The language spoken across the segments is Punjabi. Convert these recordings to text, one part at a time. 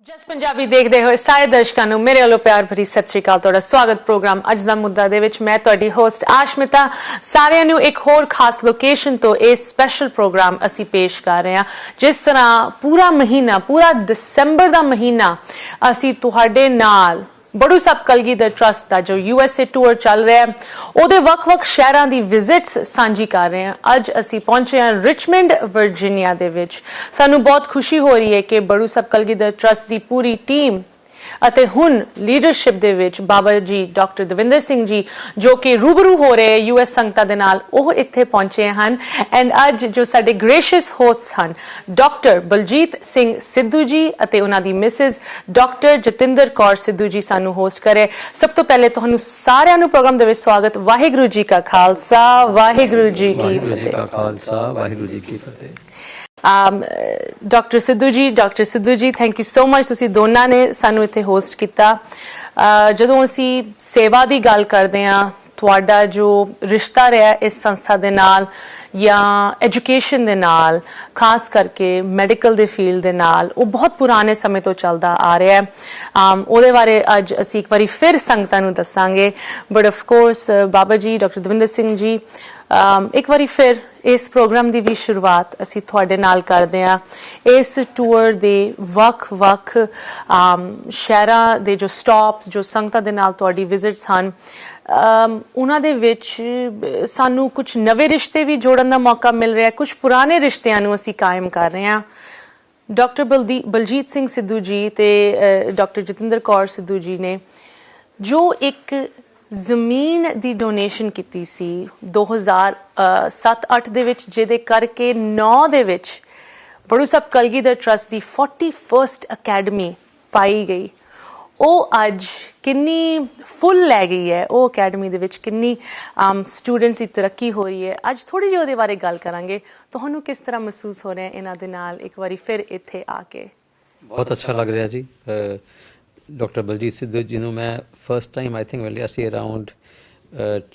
ਜਸ ਪੰਜਾਬੀ ਦੇਖਦੇ ਹੋਏ ਸਾਰੇ ਦਰਸ਼ਕਾਂ ਨੂੰ ਮੇਰੇ ਵੱਲੋਂ ਪਿਆਰ ਭਰੀ ਸਤਿ ਸ਼੍ਰੀ ਅਕਾਲ। ਤੁਹਾਡਾ ਸਵਾਗਤ ਪ੍ਰੋਗਰਾਮ ਅੱਜ ਦਾ ਮੁੱਦਾ ਦੇ ਵਿੱਚ। ਮੈਂ ਤੁਹਾਡੀ ਹੋਸਟ ਆਸ਼ਮਿਤਾ। ਸਾਰਿਆਂ ਨੂੰ ਇੱਕ ਹੋਰ ਖਾਸ ਲੋਕੇਸ਼ਨ ਤੋਂ ਇਹ ਸਪੈਸ਼ਲ ਪ੍ਰੋਗਰਾਮ ਅਸੀਂ ਪੇਸ਼ ਕਰ ਰਹੇ ਹਾਂ। ਜਿਸ ਤਰ੍ਹਾਂ ਪੂਰਾ ਮਹੀਨਾ, ਪੂਰਾ ਦਸੰਬਰ ਦਾ ਮਹੀਨਾ ਅਸੀਂ ਤੁਹਾਡੇ ਨਾਲ ਬੜੂ ਸਾਹਿਬ ਕਲਗੀਧਰ ਟਰਸਟ ਦਾ ਜੋ USA ਟੂਰ ਚੱਲ ਰਿਹਾ ਹੈ ਉਹਦੇ ਵੱਖ-ਵੱਖ ਸ਼ਹਿਰਾਂ ਦੀ ਵਿਜ਼ਿਟਸ ਸਾਂਝੀ ਕਰ ਰਹੇ ਹਾਂ। ਅੱਜ ਅਸੀਂ ਪਹੁੰਚੇ ਹਾਂ ਰਿਚਮੰਡ ਵਰਜੀਨੀਆ ਦੇ ਵਿੱਚ। ਸਾਨੂੰ ਬਹੁਤ ਖੁਸ਼ੀ ਹੋ ਰਹੀ ਹੈ ਕਿ ਬੜੂ ਸਾਹਿਬ ਕਲਗੀਧਰ ਟਰਸਟ ਦੀ ਪੂਰੀ ਟੀਮ ਅਤੇ ਹੁਣ ਲੀਡਰਸ਼ਿਪ ਦੇ ਵਿੱਚ ਬਾਬਾ ਜੀ ਡਾਕਟਰ ਦਵਿੰਦਰ ਸਿੰਘ ਜੀ ਜੋ ਕਿ ਰੂਬਰੂ ਹੋ ਰਹੇ US ਸੰਗਤਾਂ ਦੇ ਨਾਲ, ਉਹ ਇੱਥੇ ਪਹੁੰਚੇ ਹਨ। ਐਂਡ ਅੱਜ ਜੋ ਸਾਡੇ ਗ੍ਰੇਸ਼ੀਅਸ ਹੋਸਟ ਹਨ ਡਾਕਟਰ ਬਲਜੀਤ ਸਿੰਘ ਸਿੱਧੂ ਜੀ ਅਤੇ ਉਹਨਾਂ ਦੀ ਮਿਸਿਸ ਡਾਕਟਰ ਜਤਿੰਦਰ ਕੌਰ ਸਿੱਧੂ ਜੀ ਸਾਨੂੰ ਹੋਸਟ ਕਰੇ। ਸਭ ਤੋਂ ਪਹਿਲੇ ਤੁਹਾਨੂੰ ਸਾਰਿਆਂ ਨੂੰ ਪ੍ਰੋਗਰਾਮ ਦੇ ਵਿੱਚ ਸਵਾਗਤ। ਵਾਹਿਗੁਰੂ ਜੀ ਕਾ ਖਾਲਸਾ, ਵਾਹਿਗੁਰੂ ਜੀ ਕੀ ਫਤਿਹ। Doctor Sidhu ji thank you so much, ਤੁਸੀਂ ਦੋਨਾਂ ਨੇ ਸਾਨੂੰ ਇੱਥੇ ਹੋਸਟ ਕੀਤਾ। ਜਦੋਂ ਅਸੀਂ ਸੇਵਾ ਦੀ ਗੱਲ ਕਰਦੇ ਹਾਂ, ਤੁਹਾਡਾ ਜੋ ਰਿਸ਼ਤਾ ਰਿਹਾ ਇਸ ਸੰਸਥਾ ਦੇ ਨਾਲ ਜਾਂ ਐਜੂਕੇਸ਼ਨ ਦੇ ਨਾਲ, ਖਾਸ ਕਰਕੇ ਮੈਡੀਕਲ ਦੇ ਫੀਲਡ ਦੇ ਨਾਲ, ਉਹ ਬਹੁਤ ਪੁਰਾਣੇ ਸਮੇਂ ਤੋਂ ਚੱਲਦਾ ਆ ਰਿਹਾ ਹੈ। ਉਹਦੇ ਬਾਰੇ ਅੱਜ ਅਸੀਂ ਇੱਕ ਵਾਰੀ ਫਿਰ ਸੰਗਤਾਂ ਨੂੰ ਦੱਸਾਂਗੇ। But of course Baba ji doctor Davinder Singh ji, ਇੱਕ ਵਾਰੀ ਫਿਰ ਇਸ ਪ੍ਰੋਗਰਾਮ ਦੀ ਵੀ ਸ਼ੁਰੂਆਤ ਅਸੀਂ ਤੁਹਾਡੇ ਨਾਲ ਕਰਦੇ ਹਾਂ। ਇਸ ਟੂਰ ਦੇ ਵੱਖ-ਵੱਖ ਸ਼ਹਿਰਾਂ ਦੇ ਜੋ ਸਟਾਪਸ, ਜੋ ਸੰਗਤਾਂ ਦੇ ਨਾਲ ਤੁਹਾਡੀ ਵਿਜ਼ਿਟਸ ਹਨ, ਉਹਨਾਂ ਦੇ ਵਿੱਚ ਸਾਨੂੰ ਕੁਝ ਨਵੇਂ ਰਿਸ਼ਤੇ ਵੀ ਜੋੜਨ ਦਾ ਮੌਕਾ ਮਿਲ ਰਿਹਾ, ਕੁਝ ਪੁਰਾਣੇ ਰਿਸ਼ਤਿਆਂ ਨੂੰ ਅਸੀਂ ਕਾਇਮ ਕਰ ਰਹੇ ਹਾਂ। ਡਾਕਟਰ ਬਲਜੀਤ ਸਿੰਘ ਸਿੱਧੂ ਜੀ ਤੇ ਡਾਕਟਰ ਜਤਿੰਦਰ ਕੌਰ ਸਿੱਧੂ ਜੀ ਨੇ ਜੋ ਇੱਕ ਜ਼ਮੀਨ ਦੀ ਡੋਨੇਸ਼ਨ ਕੀਤੀ ਸੀ 2007-08 ਦੇ ਵਿੱਚ, ਜਿਹਦੇ ਕਰਕੇ 9 ਦੇ ਵਿੱਚ ਬੜੂ ਸਾਹਿਬ ਕਲਗੀਧਰ ਟਰਸਟ ਦੀ 41st ਅਕੈਡਮੀ ਪਾਈ ਗਈ। ਉਹ ਅੱਜ ਕਿੰਨੀ ਫੁੱਲ ਲੈ ਗਈ ਹੈ, ਉਹ ਅਕੈਡਮੀ ਦੇ ਵਿੱਚ ਕਿੰਨੀ ਸਟੂਡੈਂਟਸ ਦੀ ਤਰੱਕੀ ਹੋ ਰਹੀ ਹੈ। ਅੱਜ ਥੋੜ੍ਹੀ ਜਿਹੀ ਉਹਦੇ ਬਾਰੇ ਗੱਲ ਕਰਾਂਗੇ। ਤੁਹਾਨੂੰ ਕਿਸ ਤਰ੍ਹਾਂ ਮਹਿਸੂਸ ਹੋ ਰਿਹਾ ਇਹਨਾਂ ਦੇ ਨਾਲ ਇੱਕ ਵਾਰੀ ਫਿਰ ਇੱਥੇ ਆ ਕੇ? ਬਹੁਤ ਅੱਛਾ ਲੱਗ ਰਿਹਾ ਜੀ। ਡਾਕਟਰ ਬਲਜੀਤ ਸਿੱਧੂ ਜੀ ਨੂੰ ਮੈਂ ਫਸਟ ਟਾਈਮ ਆਈ ਥਿੰਕ ਮਿਲਿਆ ਸੀ ਅਰਾਊਂਡ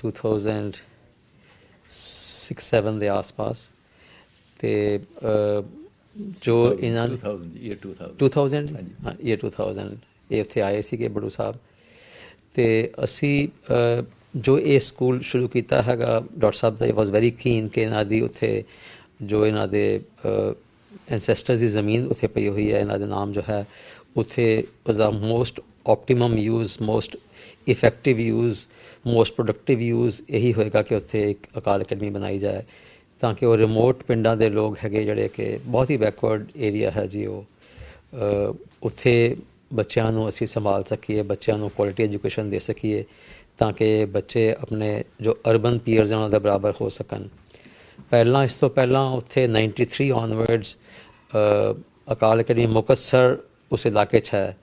2006-07 ਦੇ ਆਸ-ਪਾਸ। ਤੇ ਜੋ ਇਹਨਾਂ 2000 ਇਹ ਉੱਥੇ ਆਏ ਸੀਗੇ ਬੜੂ ਸਾਹਿਬ। ਤੇ ਅਸੀਂ ਜੋ ਇਹ ਸਕੂਲ ਸ਼ੁਰੂ ਕੀਤਾ ਹੈਗਾ, doctor Sahib the was very ਕੀਨ ਕਿ ਇਹਨਾਂ ਦੀ ਉੱਥੇ ਜੋ ਇਹਨਾਂ ਦੇ ਐਂਸੈਸਟਰਸ ਦੀ ਜ਼ਮੀਨ ਉੱਥੇ ਪਈ ਹੋਈ ਹੈ, ਇਹਨਾਂ ਦੇ ਨਾਮ ਜੋ ਹੈ ਉੱਥੇ ਉਸਦਾ most optimum use, most effective use, most productive use ਇਹੀ ਹੋਏਗਾ ਕਿ ਉੱਥੇ ਇੱਕ ਅਕਾਲ ਅਕੈਡਮੀ ਬਣਾਈ ਜਾਏ, ਤਾਂ ਕਿ ਉਹ ਰਿਮੋਟ ਪਿੰਡਾਂ ਦੇ ਲੋਕ ਹੈਗੇ ਜਿਹੜੇ ਕਿ ਬਹੁਤ ਹੀ ਬੈਕਵਰਡ ਏਰੀਆ ਹੈ ਜੀ, ਉਹ ਉੱਥੇ ਬੱਚਿਆਂ ਨੂੰ ਅਸੀਂ ਸੰਭਾਲ ਸਕੀਏ, ਬੱਚਿਆਂ ਨੂੰ ਕੁਆਲਿਟੀ ਐਜੂਕੇਸ਼ਨ ਦੇ ਸਕੀਏ, ਤਾਂ ਕਿ ਬੱਚੇ ਆਪਣੇ ਜੋ ਅਰਬਨ ਪੀਅਰਸ ਉਹਨਾਂ ਦੇ ਬਰਾਬਰ ਹੋ ਸਕਣ। ਪਹਿਲਾਂ ਇਸ ਤੋਂ ਪਹਿਲਾਂ ਉੱਥੇ 93 ਔਨਵਰਡਸ ਅਕਾਲ ਅਕੈਡਮੀ ਮੁਕਤਸਰ ਉਸ ਇਲਾਕੇ 'ਚ ਹੈ,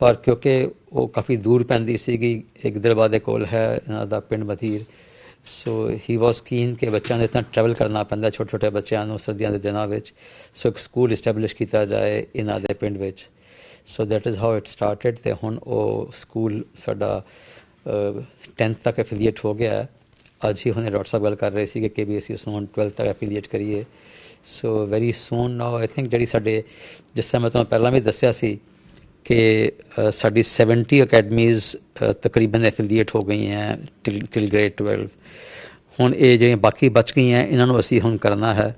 ਪਰ ਕਿਉਂਕਿ ਉਹ ਕਾਫੀ ਦੂਰ ਪੈਂਦੀ ਸੀਗੀ, ਇੱਕ ਦਰਬਾਰ ਦੇ ਕੋਲ ਹੈ ਇਹਨਾਂ ਦਾ ਪਿੰਡ ਮਧੀਰ। ਸੋ ਹੀ ਵਾਸ ਕੀਨ ਕਿ ਬੱਚਿਆਂ ਨੂੰ ਇਤਨਾ ਟਰੈਵਲ ਕਰਨਾ ਪੈਂਦਾ, ਛੋਟੇ ਛੋਟੇ ਬੱਚਿਆਂ ਨੂੰ ਸਰਦੀਆਂ ਦੇ ਦਿਨਾਂ ਵਿੱਚ। ਸੋ ਇੱਕ ਸਕੂਲ ਇਸਟੈਬਲਿਸ਼ ਕੀਤਾ ਜਾਏ ਇਹਨਾਂ ਦੇ ਪਿੰਡ ਵਿੱਚ। So that is how it started. ਅਤੇ ਹੁਣ ਉਹ ਸਕੂਲ ਸਾਡਾ 10th ਤੱਕ ਐਫੀਲੀਏਟ ਹੋ ਗਿਆ ਹੈ। ਅੱਜ ਹੀ ਹੁਣੇ ਡਾਕਟਰ ਸਾਹਿਬ ਗੱਲ ਕਰ ਰਹੇ ਸੀ ਕਿ KBSE ਉਸ ਨੂੰ 12th ਤੱਕ ਐਫੀਲੀਏਟ ਕਰੀਏ। So very soon now I think ਜਿਹੜੀ ਸਾਡੇ, ਜਿਸ ਤਰ੍ਹਾਂ ਮੈਂ ਤੁਹਾਨੂੰ ਪਹਿਲਾਂ ਵੀ ਦੱਸਿਆ ਸੀ ਕਿ ਸਾਡੀ 70 ਅਕੈਡਮੀਜ਼ ਤਕਰੀਬਨ ਐਫੀਲੀਏਟ ਹੋ ਗਈਆਂ ਟਿਲ ਗ੍ਰੇਡ 12। ਹੁਣ ਇਹ ਜਿਹੜੀਆਂ ਬਾਕੀ ਬਚ ਗਈਆਂ ਇਹਨਾਂ ਨੂੰ ਅਸੀਂ ਹੁਣ ਕਰਨਾ ਹੈ।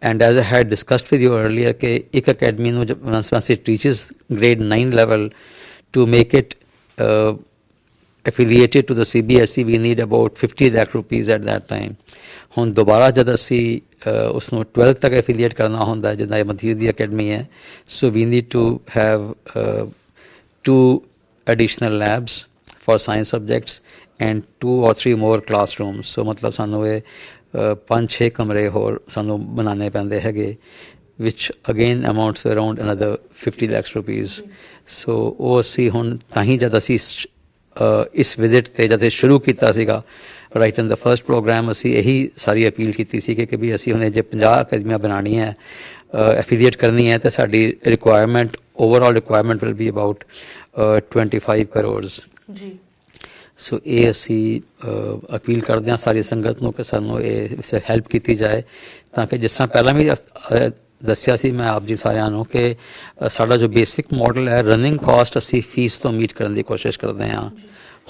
And as I had discussed with you earlier ਕਿ ਇੱਕ ਅਕੈਡਮੀ ਨੂੰ once it teaches grade 9 level to make it affiliated to the CBSE we need about 50 lakh rupees at that time. ਹੁਣ ਦੁਬਾਰਾ ਜਦ ਅਸੀਂ ਉਸ ਨੂੰ 12th ਤੱਕ ਐਫੀਲੀਏਟ ਕਰਨਾ ਹੁੰਦਾ ਹੈ, ਜਿੱਦਾਂ ਇਹ ਮਧੀਰ ਦੀ ਅਕੈਡਮੀ ਹੈ, so we need to have 2 additional labs for science subjects and 2 or 3 more classrooms. ਸੋ ਮਤਲਬ ਸਾਨੂੰ ਇਹ 5-6 ਕਮਰੇ ਹੋਰ ਸਾਨੂੰ ਬਣਾਉਣੇ ਪੈਂਦੇ ਹੈਗੇ, which again amounts to around another 50 lakhs rupees. ਸੋ ਉਹ ਅਸੀਂ ਹੁਣ ਤਾਂ ਹੀ ਜਦ ਅਸੀਂ ਇਸ ਵਿਜ਼ਿਟ 'ਤੇ ਜਦ ਸ਼ੁਰੂ ਕੀਤਾ ਸੀਗਾ right in the first programme, ਅਸੀਂ ਇਹੀ ਸਾਰੀ ਅਪੀਲ ਕੀਤੀ ਸੀ ਕਿ ਵੀ ਅਸੀਂ ਹੁਣ ਜੇ 50 ਅਕੈਡਮੀਆਂ ਬਣਾਉਣੀਆਂ ਹੈ, ਐਫੀਲੀਏਟ ਕਰਨੀ ਹੈ, ਤਾਂ ਸਾਡੀ requirement, overall requirement will be about 25 crores ਜੀ। ਸੋ ਇਹ ਅਸੀਂ ਅਪੀਲ ਕਰਦੇ ਹਾਂ ਸਾਰੀ ਸੰਗਤ ਨੂੰ ਕਿ ਸਾਨੂੰ ਇਹ ਹੈਲਪ ਕੀਤੀ ਜਾਏ, ਤਾਂ ਕਿ ਜਿਸ ਤਰ੍ਹਾਂ ਪਹਿਲਾਂ ਵੀ ਦੱਸਿਆ ਸੀ ਮੈਂ ਆਪ ਜੀ ਸਾਰਿਆਂ ਨੂੰ ਕਿ ਸਾਡਾ ਜੋ ਬੇਸਿਕ ਮਾਡਲ ਹੈ ਰਨਿੰਗ ਕਾਸਟ ਅਸੀਂ ਫੀਸ ਤੋਂ ਮੀਟ ਕਰਨ ਦੀ ਕੋਸ਼ਿਸ਼ ਕਰਦੇ ਹਾਂ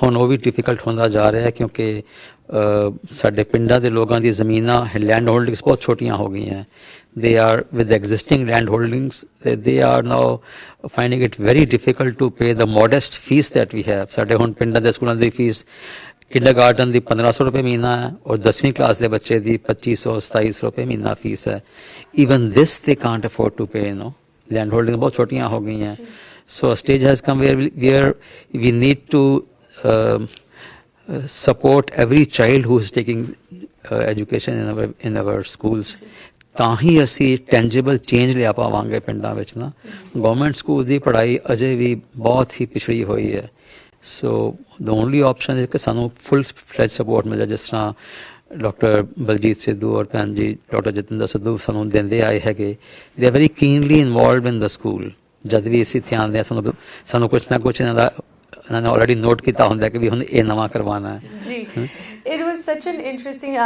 ਹੁਣ ਉਹ ਵੀ ਡਿਫਿਕਲਟ ਹੁੰਦਾ ਜਾ ਰਿਹਾ ਹੈ ਕਿਉਂਕਿ ਸਾਡੇ ਪਿੰਡਾਂ ਦੇ ਲੋਕਾਂ ਦੀ ਜ਼ਮੀਨਾਂ ਲੈਂਡ ਹੋਲਡਿੰਗਸ ਬਹੁਤ ਛੋਟੀਆਂ ਹੋ ਗਈਆਂ they are with the existing land holdings they are now finding it very difficult to pay the modest fees that we have ਸਾਡੇ ਹੁਣ ਪਿੰਡਾਂ ਦੇ ਸਕੂਲਾਂ ਦੀ ਫੀਸ kindergarten ਦੀ 1500 ਰੁਪਏ ਮਹੀਨਾ ਹੈ ਔਰ 10ਵੀਂ ਕਲਾਸ ਦੇ ਬੱਚੇ ਦੀ 2500 2700 ਰੁਪਏ ਮਹੀਨਾ ਫੀਸ ਹੈ even this they can't afford to pay land holding ਬਹੁਤ ਛੋਟੀਆਂ ਹੋ ਗਈਆਂ so a stage has come where we need to support every child who is taking education in our schools ਤਾਂ ਹੀ ਅਸੀਂ ਟੈਂਜੀਬਲ ਚੇਂਜ ਲਿਆ ਪਾਵਾਂਗੇ ਪਿੰਡਾਂ ਵਿੱਚ ਨਾ ਗਵਰਨਮੈਂਟ ਸਕੂਲ ਦੀ ਪੜ੍ਹਾਈ ਅਜੇ ਵੀ ਬਹੁਤ ਹੀ ਪਿਛੜੀ ਹੋਈ ਹੈ ਸੋ ਦ ਓਨਲੀ ਆਪਸ਼ਨ ਹੈ ਕਿ ਸਾਨੂੰ ਫੁੱਲ ਫਲੈਜ ਸਪੋਰਟ ਮਿਲੇ ਜਿਸ ਤਰ੍ਹਾਂ ਡਾਕਟਰ ਬਲਜੀਤ ਸਿੱਧੂ ਔਰ ਭੈਣ ਜੀ ਡਾਕਟਰ ਜਤਿੰਦਰ ਸਿੱਧੂ ਸਾਨੂੰ ਦਿੰਦੇ ਆਏ ਹੈਗੇ they are very keenly involved in the school ਜਦ ਵੀ ਅਸੀਂ ਧਿਆਨ ਦੇ ਸਾਨੂੰ ਕੁਛ ਨਾ ਕੁਛ ਇਹਨਾਂ ਨੇ ਆਲਰੇਡੀ ਨੋਟ ਕੀਤਾ ਹੁੰਦਾ ਕਿ ਵੀ ਹੁਣ ਇਹ ਨਵਾਂ ਕਰਵਾਉਣਾ ਹੈ ਜੀ It was such an interesting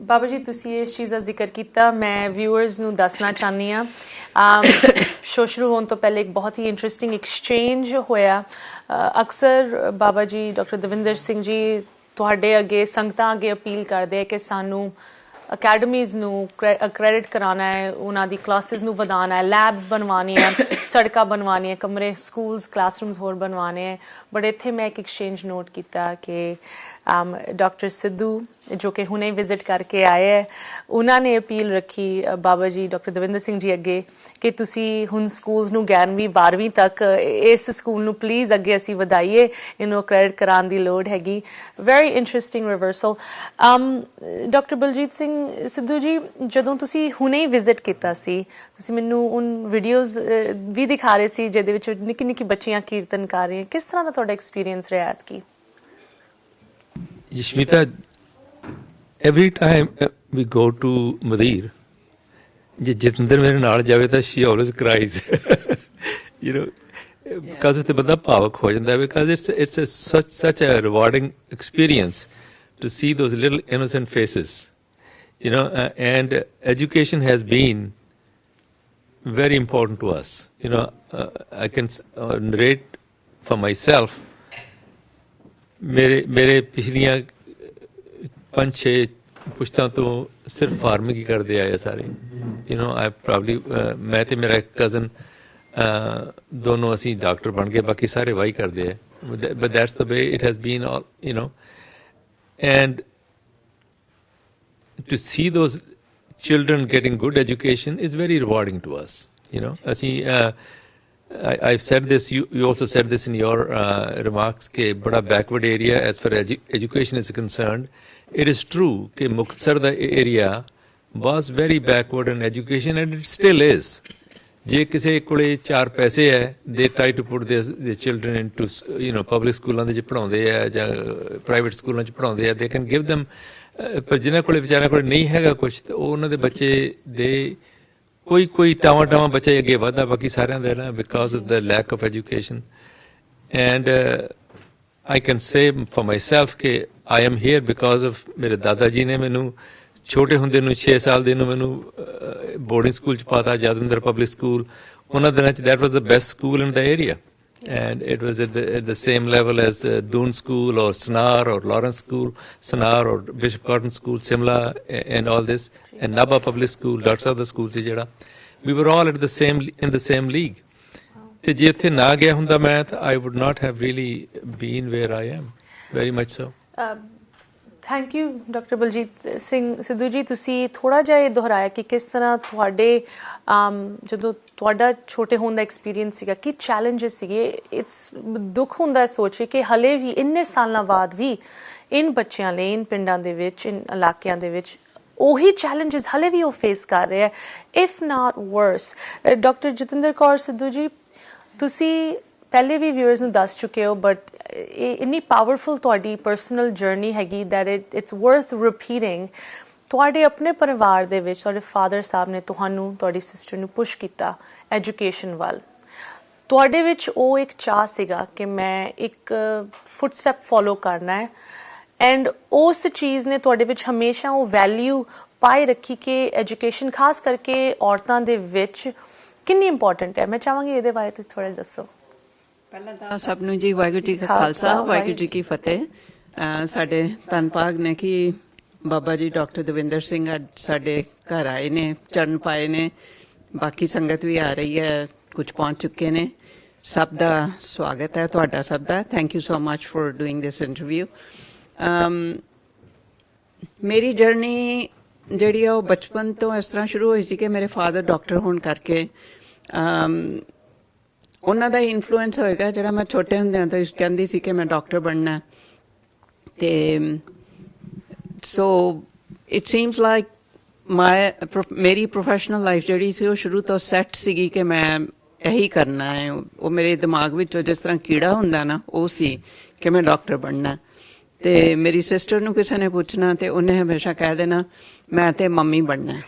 Baba ji ਤੁਸੀਂ ਇਸ ਚੀਜ਼ ਦਾ ਜ਼ਿਕਰ ਕੀਤਾ ਮੈਂ ਵਿਊਅਰਸ ਨੂੰ ਦੱਸਣਾ ਚਾਹੁੰਦੀ ਹਾਂ ਸ਼ੋ ਸ਼ੁਰੂ ਹੋਣ ਤੋਂ ਪਹਿਲੇ ਇੱਕ ਬਹੁਤ ਹੀ ਇੰਟਰਸਟਿੰਗ ਐਕਸਚੇਂਜ ਹੋਇਆ ਅਕਸਰ ਬਾਬਾ ਜੀ ਡਾਕਟਰ ਦਵਿੰਦਰ ਸਿੰਘ ਜੀ ਤੁਹਾਡੇ ਅੱਗੇ ਸੰਗਤਾਂ ਅੱਗੇ ਅਪੀਲ ਕਰਦੇ ਹੈ ਕਿ ਸਾਨੂੰ ਅਕੈਡਮੀਜ਼ ਨੂੰ ਕ੍ਰੈਡਿਟ ਕਰਾਉਣਾ ਹੈ ਉਹਨਾਂ ਦੀ ਕਲਾਸਿਸ ਨੂੰ ਵਧਾਉਣਾ ਹੈ ਲੈਬਸ ਬਣਵਾਉਣੀਆਂ ਸੜਕਾਂ ਬਣਵਾਉਣੀਆਂ ਕਮਰੇ ਸਕੂਲਸ ਕਲਾਸਰੂਮਸ ਹੋਰ ਬਣਵਾਉਣੇ ਹੈ ਬਟ ਇੱਥੇ ਮੈਂ ਇੱਕ ਐਕਸਚੇਂਜ ਨੋਟ ਕੀਤਾ ਕਿ ਡਾਕਟਰ ਸਿੱਧੂ ਜੋ ਕਿ ਹੁਣੇ ਵਿਜ਼ਿਟ ਕਰਕੇ ਆਏ ਹੈ ਉਹਨਾਂ ਨੇ ਅਪੀਲ ਰੱਖੀ ਬਾਬਾ ਜੀ ਡਾਕਟਰ ਦਵਿੰਦਰ ਸਿੰਘ ਜੀ ਅੱਗੇ ਕਿ ਤੁਸੀਂ ਹੁਣ ਸਕੂਲਸ ਨੂੰ 11ਵੀਂ 12ਵੀਂ ਤੱਕ ਇਸ ਸਕੂਲ ਨੂੰ ਪਲੀਜ਼ ਅੱਗੇ ਅਸੀਂ ਵਧਾਈਏ ਇਹਨੂੰ ਕ੍ਰੈਡਿਟ ਕਰਾਉਣ ਦੀ ਲੋੜ ਹੈਗੀ very interesting reversal doctor Baljit Singh Sidhu ji ਜਦੋਂ ਤੁਸੀਂ ਹੁਣੇ ਵਿਜ਼ਿਟ ਕੀਤਾ ਸੀ ਤੁਸੀਂ ਮੈਨੂੰ ਉਹ ਵੀਡੀਓਜ਼ ਵੀ ਦਿਖਾ ਰਹੇ ਸੀ ਜਿਹਦੇ ਵਿੱਚ ਨਿੱਕੀ ਨਿੱਕੀ ਬੱਚੀਆਂ ਕੀਰਤਨ ਕਰ ਰਹੀਆਂ ਕਿਸ ਤਰ੍ਹਾਂ ਦਾ ਤੁਹਾਡਾ ਐਕਸਪੀਰੀਅੰਸ ਰਿਹਾ ਐਤਕੀ Yashmita, every time we go to Madir, ਜੇ ਜਤਿੰਦਰ ਮੇਰੇ ਨਾਲ ਜਾਵੇ ਤਾਂ she always cries. You know, because ਤੇ ਬੰਦਾ ਭਾਵਕ ਹੋ ਜਾਂਦਾ because it's such a rewarding experience to see those little innocent faces. You know, and education has been very important to us. You know, I can narrate for myself. ਮੇਰੇ ਪਿਛਲੀਆਂ 5-6 ਪੁਸ਼ਤਾਂ ਤੋਂ ਸਿਰਫ ਫਾਰਮਿੰਗ ਹੀ ਕਰਦੇ ਆਏ ਸਾਰੇ ਯੂ نو ਆਈ ਪ੍ਰੋਬਬਲੀ ਮੈਂ ਤੇ ਮੇਰਾ ਕਜ਼ਨ ਦੋਨੋਂ ਅਸੀਂ ਡਾਕਟਰ ਬਣ ਗਏ ਬਾਕੀ ਸਾਰੇ ਵਾਹੀ ਕਰਦੇ ਆ but that's the way it has been all you know and to see those children getting good education is very rewarding to us you know ਅਸੀਂ I've said this, you also said this in your remarks, ke bada backward area as far as education is concerned. It is true ke Muktsar the area was very backward in education and it still is. Je kise kole 4 paise hai, they try to put their children into, you know, public schools de padhaunde hai ja private schools de padhaunde hai, they can give them par jinna kole vichara kole nahi hega kuch to ਉਹਨਾਂ ਦੇ ਬੱਚੇ ਦੇ ਕੋਈ ਟਾਵਾਂ ਬੱਚਾ ਅੱਗੇ ਵਧਦਾ ਬਾਕੀ ਸਾਰਿਆਂ ਦਾ ਨਾ because of the lack of education and I can say for myself ਕਿ I am here because of ਮੇਰੇ ਦਾਦਾ ਜੀ ਨੇ ਮੈਨੂੰ ਛੋਟੇ ਹੁੰਦੇ ਨੂੰ 6 ਸਾਲ ਦੇ ਨੂੰ ਮੈਨੂੰ ਬੋਰਡਿੰਗ ਸਕੂਲ ਚ ਪਾਤਾ ਯਾਦਵਿੰਦਰ ਪਬਲਿਕ ਸਕੂਲ ਉਹਨਾਂ ਦਿਨਾਂ ਚ that was the best school in the area and it was at the same level as Doon School or Sanar or Lawrence School, Sanar or Bishop Cotton School, Simla and all this, and Naba Public School, lots of the schools jehda. We were all at in the same league. ਤੇ ਜੇ ਇੱਥੇ ਨਾ ਗਿਆ ਹੁੰਦਾ ਮੈਂ ਤਾਂ I would not have really been where I am, very much so. Thank you doctor Baljit Singh Sidhu ji ਤੁਸੀਂ ਥੋੜ੍ਹਾ ਜਿਹਾ ਇਹ ਦੁਹਰਾਇਆ ਕਿ ਕਿਸ ਤਰ੍ਹਾਂ ਤੁਹਾਡੇ ਜਦੋਂ ਤੁਹਾਡਾ ਛੋਟੇ ਹੋਣ ਦਾ ਐਕਸਪੀਰੀਅੰਸ ਸੀਗਾ ਕੀ ਚੈਲੰਜਸ ਸੀਗੇ ਇਟਸ ਦੁੱਖ ਹੁੰਦਾ ਸੋਚ ਕੇ ਹਲੇ ਵੀ ਇੰਨੇ ਸਾਲਾਂ ਬਾਅਦ ਵੀ ਇਨ ਬੱਚਿਆਂ ਲਈ ਇਨ ਪਿੰਡਾਂ ਦੇ ਵਿੱਚ ਇਨ ਇਲਾਕਿਆਂ ਦੇ ਵਿੱਚ ਉਹੀ ਚੈਲੰਜਸ ਹਲੇ ਵੀ ਉਹ ਫੇਸ ਕਰ ਰਹੇ ਹੈ if not verse doctor Jatinder Kaur Sidhu ji ਤੁਸੀਂ ਪਹਿਲੇ ਵੀ ਵਿਊਅਰਸ ਨੂੰ ਦੱਸ ਚੁੱਕੇ ਹੋ ਬਟ ਇੰਨੀ ਪਾਵਰਫੁਲ ਤੁਹਾਡੀ ਪਰਸਨਲ ਜਰਨੀ ਹੈਗੀ ਦੈਟ ਇਟਸ ਵਰਥ ਰਿਪੀਟਿੰਗ ਤੁਹਾਡੇ ਆਪਣੇ ਪਰਿਵਾਰ ਦੇ ਵਿੱਚ ਤੁਹਾਡੇ ਫਾਦਰ ਸਾਹਿਬ ਨੇ ਤੁਹਾਨੂੰ ਤੁਹਾਡੀ ਸਿਸਟਰ ਨੂੰ ਪੁਸ਼ ਕੀਤਾ ਐਜੂਕੇਸ਼ਨ ਵੱਲ ਤੁਹਾਡੇ ਵਿੱਚ ਉਹ ਇੱਕ ਚਾਹ ਸੀਗਾ ਕਿ ਮੈਂ ਇੱਕ ਫੁੱਟਸਟੈਪ ਫੋਲੋ ਕਰਨਾ ਹੈ ਐਂਡ ਉਸ ਚੀਜ਼ ਨੇ ਤੁਹਾਡੇ ਵਿੱਚ ਹਮੇਸ਼ਾ ਉਹ ਵੈਲਿਊ ਪਾਏ ਰੱਖੀ ਕਿ ਐਜੂਕੇਸ਼ਨ ਖਾਸ ਕਰਕੇ ਔਰਤਾਂ ਦੇ ਵਿੱਚ ਕਿੰਨੀ ਇੰਪੋਰਟੈਂਟ ਹੈ? ਮੈਂ ਚਾਹਾਂਗੀ ਇਹਦੇ ਬਾਰੇ ਤੁਸੀਂ ਥੋੜਾ ਦੱਸੋ। ਪਹਿਲਾਂ ਤਾਂ ਸਭ ਨੂੰ ਜੀ ਵਾਹਿਗੁਰੂ ਜੀ ਕਾ ਖਾਲਸਾ ਵਾਹਿਗੁਰੂ ਜੀ ਕੀ ਫਤਿਹ। ਸਾਡੇ ਧੰਨ ਭਾਗ ਨੇ ਕਿ ਬਾਬਾ ਜੀ ਡਾਕਟਰ ਦਵਿੰਦਰ ਸਿੰਘ ਅੱਜ ਸਾਡੇ ਘਰ ਆਏ ਨੇ, ਚਰਨ ਪਾਏ ਨੇ। ਬਾਕੀ ਸੰਗਤ ਵੀ ਆ ਰਹੀ ਹੈ, ਕੁਝ ਪਹੁੰਚ ਚੁੱਕੇ ਨੇ। ਸਭ ਦਾ ਸਵਾਗਤ ਹੈ, ਤੁਹਾਡਾ ਸਭ ਦਾ। Thank you so much for doing this interview. ਮੇਰੀ ਜਰਨੀ ਜਿਹੜੀ ਆ ਉਹ ਬਚਪਨ ਤੋਂ ਇਸ ਤਰ੍ਹਾਂ ਸ਼ੁਰੂ ਹੋਈ ਸੀ ਕਿ ਮੇਰੇ ਫਾਦਰ ਡਾਕਟਰ ਹੋਣ ਕਰਕੇ ਉਹਨਾਂ ਦਾ ਇਨਫਲੂਐਂਸ ਹੋਏਗਾ ਜਿਹੜਾ ਮੈਂ ਛੋਟੇ ਹੁੰਦਿਆਂ ਤੋਂ ਕਹਿੰਦੀ ਸੀ ਕਿ ਮੈਂ ਡਾਕਟਰ ਬਣਨਾ। ਤੇ ਸੋ ਇਟ ਸੀਮਸ ਲਾਈਕ ਮੇਰੀ ਪ੍ਰੋਫੈਸ਼ਨਲ ਲਾਈਫ ਜਿਹੜੀ ਸੀ ਉਹ ਸ਼ੁਰੂ ਤੋਂ ਸੈੱਟ ਸੀਗੀ ਕਿ ਮੈਂ ਇਹੀ ਕਰਨਾ ਹੈ। ਉਹ ਮੇਰੇ ਦਿਮਾਗ ਵਿੱਚ ਜਿਸ ਤਰ੍ਹਾਂ ਕੀੜਾ ਹੁੰਦਾ ਨਾ, ਉਹ ਸੀ ਕਿ ਮੈਂ ਡਾਕਟਰ ਬਣਨਾ। ਤੇ ਮੇਰੀ ਸਿਸਟਰ ਨੂੰ ਕਿਸੇ ਨੇ ਪੁੱਛਣਾ ਤੇ ਉਹਨੇ ਹਮੇਸ਼ਾ ਕਹਿ ਦੇਣਾ ਮੈਂ ਤੇ ਮੰਮੀ ਬਣਨਾ।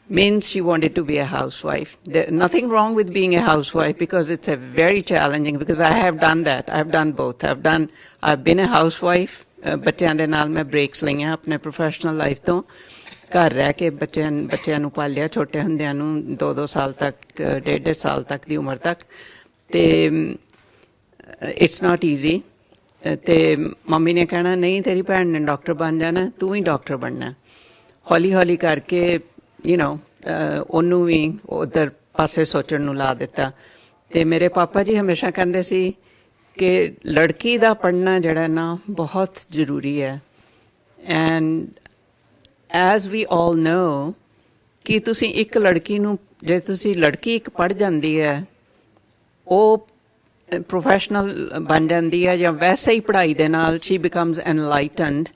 Means she wanted to be a housewife. There's nothing wrong with being a housewife because it's a very challenging, because I have done that. I've done both. I've been a housewife. ਬੱਚਿਆਂ ਦੇ ਨਾਲ ਮੈਂ ਬ੍ਰੇਕਸ ਲਈਆਂ ਆਪਣੇ ਪ੍ਰੋਫੈਸ਼ਨਲ ਲਾਈਫ ਤੋਂ। ਘਰ ਰਹਿ ਕੇ ਬੱਚਿਆਂ ਨੂੰ ਪਾਲਿਆ ਛੋਟੇ ਹੁੰਦਿਆਂ ਨੂੰ 2-2 ਸਾਲ ਤੱਕ, 1.5 ਸਾਲ ਤੱਕ ਦੀ ਉਮਰ ਤੱਕ। ਤੇ ਇਟਸ ਨਾਟ ਈਜ਼ੀ। ਤੇ ਮੰਮੀ ਨੇ ਕਹਿਣਾ ਨਹੀਂ ਤੇਰੀ ਭੈਣ ਨੇ ਡਾਕਟਰ ਬਣ ਜਾਣਾ, ਤੂੰ ਵੀ ਡਾਕਟਰ ਬਣਨਾ। ਹੌਲੀ ਹੌਲੀ ਕਰਕੇ ਉਹਨੂੰ ਵੀ ਉਧਰ ਪਾਸੇ ਸੋਚਣ ਨੂੰ ਲਾ ਦਿੱਤਾ। ਤੇ ਮੇਰੇ ਪਾਪਾ ਜੀ ਹਮੇਸ਼ਾ ਕਹਿੰਦੇ ਸੀ ਕਿ ਲੜਕੀ ਦਾ ਪੜ੍ਹਨਾ ਜਿਹੜਾ ਨਾ ਬਹੁਤ ਜ਼ਰੂਰੀ ਹੈ। ਐਂਡ ਐਜ਼ ਵੀ ਆਲ ਨੋ ਕਿ ਤੁਸੀਂ ਇੱਕ ਲੜਕੀ ਨੂੰ, ਜੇ ਤੁਸੀਂ ਲੜਕੀ ਇੱਕ ਪੜ੍ਹ ਜਾਂਦੀ ਹੈ ਉਹ ਪ੍ਰੋਫੈਸ਼ਨਲ ਬਣ ਜਾਂਦੀ ਹੈ ਜਾਂ ਵੈਸੇ ਹੀ ਪੜ੍ਹਾਈ ਦੇ ਨਾਲ ਸ਼ੀ ਬਿਕਮਸ ਐਨਲਾਈਟਨਡ।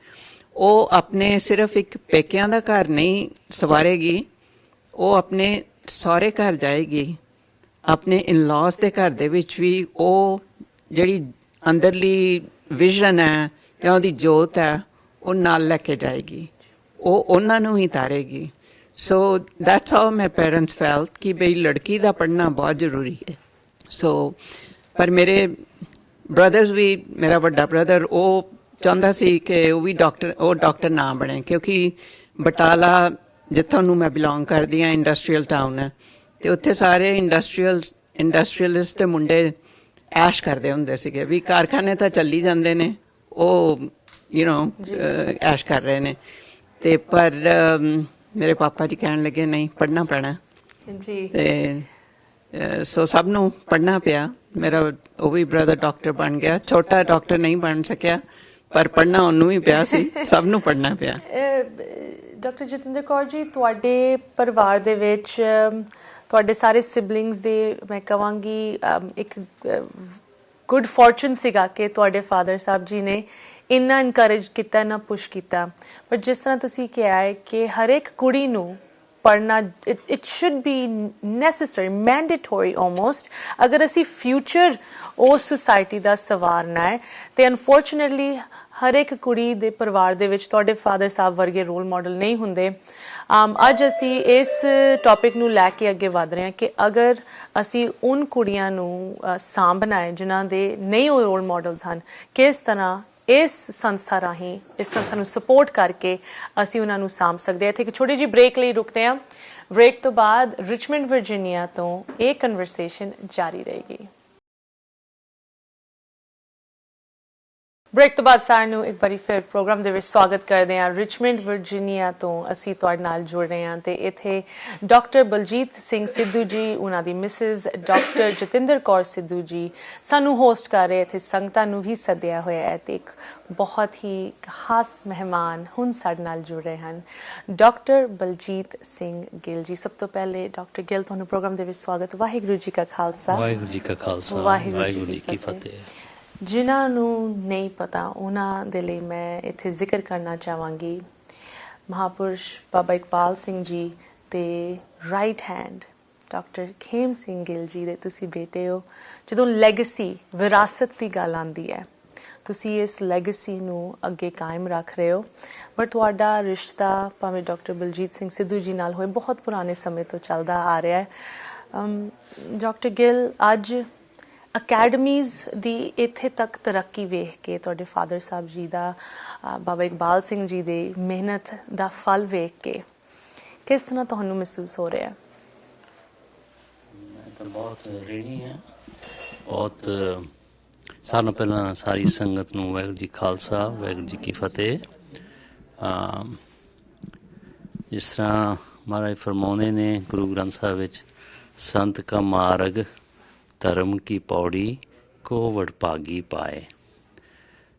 ਉਹ ਆਪਣੇ ਸਿਰਫ ਇੱਕ ਪੇਕਿਆਂ ਦਾ ਘਰ ਨਹੀਂ ਸਵਾਰੇਗੀ, ਉਹ ਆਪਣੇ ਸਹੁਰੇ ਘਰ ਜਾਏਗੀ, ਆਪਣੇ ਇਨਲॉज ਦੇ ਘਰ ਦੇ ਵਿੱਚ ਵੀ ਉਹ ਜਿਹੜੀ ਅੰਦਰਲੀ ਵਿਜ਼ਨ ਹੈ ਜਾਂ ਉਹਦੀ ਜੋਤ ਹੈ ਉਹ ਨਾਲ ਲੈ ਕੇ ਜਾਏਗੀ, ਉਹ ਉਹਨਾਂ ਨੂੰ ਹੀ ਤਾਰੇਗੀ। So that's how my parents felt ਕਿ ਬਈ ਲੜਕੀ ਦਾ ਪੜ੍ਹਨਾ ਬਹੁਤ ਜ਼ਰੂਰੀ ਹੈ। ਸੋ ਪਰ ਮੇਰੇ ਬ੍ਰਦਰਸ ਵੀ, ਮੇਰਾ ਵੱਡਾ ਬ੍ਰਦਰ ਉਹ ਚਾਹੁੰਦਾ ਸੀ ਕਿ ਉਹ ਵੀ ਡਾਕਟਰ ਨਾ ਬਣੇ, ਕਿਉਂਕਿ ਬਟਾਲਾ ਜਿੱਥੋਂ ਨੂੰ ਮੈਂ ਬਿਲੋਂਗ ਕਰਦੀ ਹਾਂ ਇੰਡਸਟਰੀਅਲ ਟਾਊਨ ਹੈ ਤੇ ਉੱਥੇ ਸਾਰੇ ਇੰਡਸਟਰੀਅਲਿਸਟ ਦੇ ਮੁੰਡੇ ਐਸ਼ ਕਰਦੇ ਹੁੰਦੇ ਸੀਗੇ ਵੀ ਕਾਰਖਾਨੇ ਤਾਂ ਚੱਲੀ ਜਾਂਦੇ ਨੇ, ਉਹ ਐਸ਼ ਕਰ ਰਹੇ ਨੇ। ਤੇ ਪਰ ਮੇਰੇ ਪਾਪਾ ਜੀ ਕਹਿਣ ਲੱਗੇ ਨਹੀਂ ਪੜ੍ਹਨਾ ਪੈਣਾ ਜੀ। ਤੇ ਸੋ ਸਭ ਨੂੰ ਪੜ੍ਹਨਾ ਪਿਆ। ਮੇਰਾ ਉਹ ਵੀ ਬ੍ਰਦਰ ਡਾਕਟਰ ਬਣ ਗਿਆ, ਛੋਟਾ ਡਾਕਟਰ ਨਹੀਂ ਬਣ ਸਕਿਆ ਪਰ ਪੜ੍ਹਨਾ ਉਹਨੂੰ ਵੀ ਪਿਆ ਸੀ, ਸਭ ਨੂੰ ਪੜ੍ਹਨਾ ਪਿਆ। ਡਾਕਟਰ ਜਤਿੰਦਰ ਕੌਰ ਜੀ, ਤੁਹਾਡੇ ਪਰਿਵਾਰ ਦੇ ਵਿੱਚ ਤੁਹਾਡੇ ਸਾਰੇ ਸਿਬਲਿੰਗਸ ਦੇ ਮੈਂ ਕਹਾਂਗੀ ਇੱਕ ਗੁੱਡ ਫੋਰਚੂਨ ਸੀਗਾ ਕਿ ਤੁਹਾਡੇ ਫਾਦਰ ਸਾਹਿਬ ਜੀ ਨੇ ਇੰਨਾ ਇਨਕਰੇਜ ਕੀਤਾ, ਇੰਨਾ ਪੁਸ਼ ਕੀਤਾ। ਪਰ ਜਿਸ ਤਰ੍ਹਾਂ ਤੁਸੀਂ ਕਿਹਾ ਹੈ ਕਿ ਹਰ ਇੱਕ ਕੁੜੀ ਨੂੰ ਪੜ੍ਹਨਾ it should be necessary, mandatory almost, ਅਗਰ ਅਸੀਂ ਫਿਊਚਰ ਉਸ ਸੁਸਾਇਟੀ ਦਾ ਸਵਾਰਨਾ ਹੈ। ਤੇ ਅਨਫੋਰਚੂਨੇਟਲੀ ਹਰ ਇੱਕ ਕੁੜੀ ਦੇ ਪਰਿਵਾਰ ਦੇ ਵਿੱਚ ਤੁਹਾਡੇ ਫਾਦਰ ਸਾਹਿਬ ਵਰਗੇ ਰੋਲ ਮਾਡਲ ਨਹੀਂ ਹੁੰਦੇ। ਅੱਜ ਅਸੀਂ ਇਸ ਟੌਪਿਕ ਨੂੰ ਲੈ ਕੇ ਅੱਗੇ ਵਧ ਰਹੇ ਹਾਂ ਕਿ ਅਗਰ ਅਸੀਂ ਉਨ ਕੁੜੀਆਂ ਨੂੰ ਸਾਂਭਣਾ ਹੈ ਜਿਨ੍ਹਾਂ ਦੇ ਨਹੀਂ ਉਹ ਰੋਲ ਮਾਡਲਸ ਹਨ, ਕਿਸ ਤਰ੍ਹਾਂ ਇਸ ਸੰਸਥਾ ਰਾਹੀਂ, ਇਸ ਸੰਸਥਾ ਨੂੰ ਸਪੋਰਟ ਕਰਕੇ ਅਸੀਂ ਉਹਨਾਂ ਨੂੰ ਸਾਂਭ ਸਕਦੇ ਹਾਂ। ਇੱਥੇ ਇੱਕ ਛੋਟੀ ਜਿਹੀ ਬ੍ਰੇਕ ਲਈ ਰੁਕਦੇ ਹਾਂ। ਬ੍ਰੇਕ ਤੋਂ ਬਾਅਦ ਰਿਚਮੰਡ ਵਰਜੀਨੀਆ ਤੋਂ ਇਹ ਕਨਵਰਸੇਸ਼ਨ ਜਾਰੀ ਰਹੇਗੀ। ਬ੍ਰੇਕ ਤੋਂ ਬਾਅਦ ਸਾਰਿਆਂ ਨੂੰ ਇੱਕ ਵਾਰੀ ਫਿਰ ਪ੍ਰੋਗਰਾਮ ਦੇ ਵਿੱਚ ਸਵਾਗਤ ਕਰਦੇ ਹਾਂ। ਰਿਚਮੰਡ ਵਰਜੀਨੀਆ ਤੋਂ ਅਸੀਂ ਤੁਹਾਡੇ ਨਾਲ ਜੁੜ ਰਹੇ ਹਾਂ ਤੇ ਇੱਥੇ ਡਾਕਟਰ ਬਲਜੀਤ ਸਿੰਘ ਸਿੱਧੂ ਜੀ, ਉਹਨਾਂ ਦੀ ਮਿਸਿਸ ਡਾਕਟਰ ਜਤਿੰਦਰ ਕੌਰ ਸਿੱਧੂ ਜੀ ਸਾਨੂੰ ਹੋਸਟ ਕਰ ਰਹੇ। ਇੱਥੇ ਸੰਗਤਾਂ ਨੂੰ ਵੀ ਸੱਦਿਆ ਹੋਇਆ ਹੈ ਤੇ ਇੱਕ ਬਹੁਤ ਹੀ ਖਾਸ ਮਹਿਮਾਨ ਹੁਣ ਸਾਡੇ ਨਾਲ ਜੁੜ ਰਹੇ ਹਨ, ਡਾਕਟਰ ਬਲਜੀਤ ਸਿੰਘ ਗਿੱਲ ਜੀ। ਸਭ ਤੋਂ ਪਹਿਲੇ ਡਾਕਟਰ ਗਿੱਲ, ਤੁਹਾਨੂੰ ਪ੍ਰੋਗਰਾਮ ਦੇ ਵਿੱਚ ਸਵਾਗਤ। ਵਾਹਿਗੁਰੂ ਜੀ ਕਾ ਖਾਲਸਾ, ਵਾਹਿਗੁਰੂ ਜੀ ਕਾ ਖਾਲਸਾ, ਵਾਹਿਗੁਰੂ ਜੀ ਕੀ ਫਤਿਹ। ਜਿਨ੍ਹਾਂ ਨੂੰ ਨਹੀਂ ਪਤਾ ਉਹਨਾਂ ਦੇ ਲਈ ਮੈਂ ਇੱਥੇ ਜ਼ਿਕਰ ਕਰਨਾ ਚਾਹਾਂਗੀ ਮਹਾਪੁਰਸ਼ ਬਾਬਾ ਇਕਬਾਲ ਸਿੰਘ ਜੀ ਤੇ right hand doctor Khem Singh Gill ji ਦੇ ਤੁਸੀਂ ਬੇਟੇ ਹੋ। ਜਦੋਂ ਲੈਗੇਸੀ, ਵਿਰਾਸਤ ਦੀ ਗੱਲ ਆਉਂਦੀ ਹੈ, ਤੁਸੀਂ ਇਸ ਲੈਗੇਸੀ ਨੂੰ ਅੱਗੇ ਕਾਇਮ ਰੱਖ ਰਹੇ ਹੋ। ਪਰ ਤੁਹਾਡਾ ਰਿਸ਼ਤਾ ਭਾਵੇਂ ਡਾਕਟਰ ਬਲਜੀਤ ਸਿੰਘ ਸਿੱਧੂ ਜੀ ਨਾਲ ਹੋਏ ਬਹੁਤ ਪੁਰਾਣੇ ਸਮੇਂ ਤੋਂ ਚੱਲਦਾ ਆ ਰਿਹਾ ਹੈ। ਡਾਕਟਰ ਗਿੱਲ, ਅੱਜ ਅਕੈਡਮੀਜ਼ ਦੀ ਇੱਥੇ ਤੱਕ ਤਰੱਕੀ ਵੇਖ ਕੇ ਤੁਹਾਡੇ ਫਾਦਰ ਸਾਹਿਬ ਜੀ ਦਾ ਬਾਬਾ ਇਕਬਾਲ ਸਿੰਘ ਜੀ ਦੇ ਮਿਹਨਤ ਦਾ ਫਲ ਵੇਖ ਕੇ ਕਿਸ ਤਰ੍ਹਾਂ ਤੁਹਾਨੂੰ ਮਹਿਸੂਸ ਹੋ ਰਿਹਾ? ਮੈਂ ਤਾਂ ਬਹੁਤ ਰਿਣੀ ਹਾਂ। ਬਹੁਤ ਸਾਰਿਆਂ ਨਾਲੋਂ ਪਹਿਲਾਂ ਸਾਰੀ ਸੰਗਤ ਨੂੰ ਵਾਹਿਗੁਰੂ ਜੀ ਖਾਲਸਾ ਵਾਹਿਗੁਰੂ ਜੀ ਕੀ ਫਤਿਹ। ਜਿਸ ਤਰ੍ਹਾਂ ਮਹਾਰਾਜ ਫਰਮਾਉਂਦੇ ਨੇ ਗੁਰੂ ਗ੍ਰੰਥ ਸਾਹਿਬ ਵਿੱਚ, ਸੰਤ ਕਾ ਮਾਰਗ ਧਰਮ ਕੀ ਪੌੜੀ ਕੋ ਵਡਭਾਗੀ ਪਾਏ।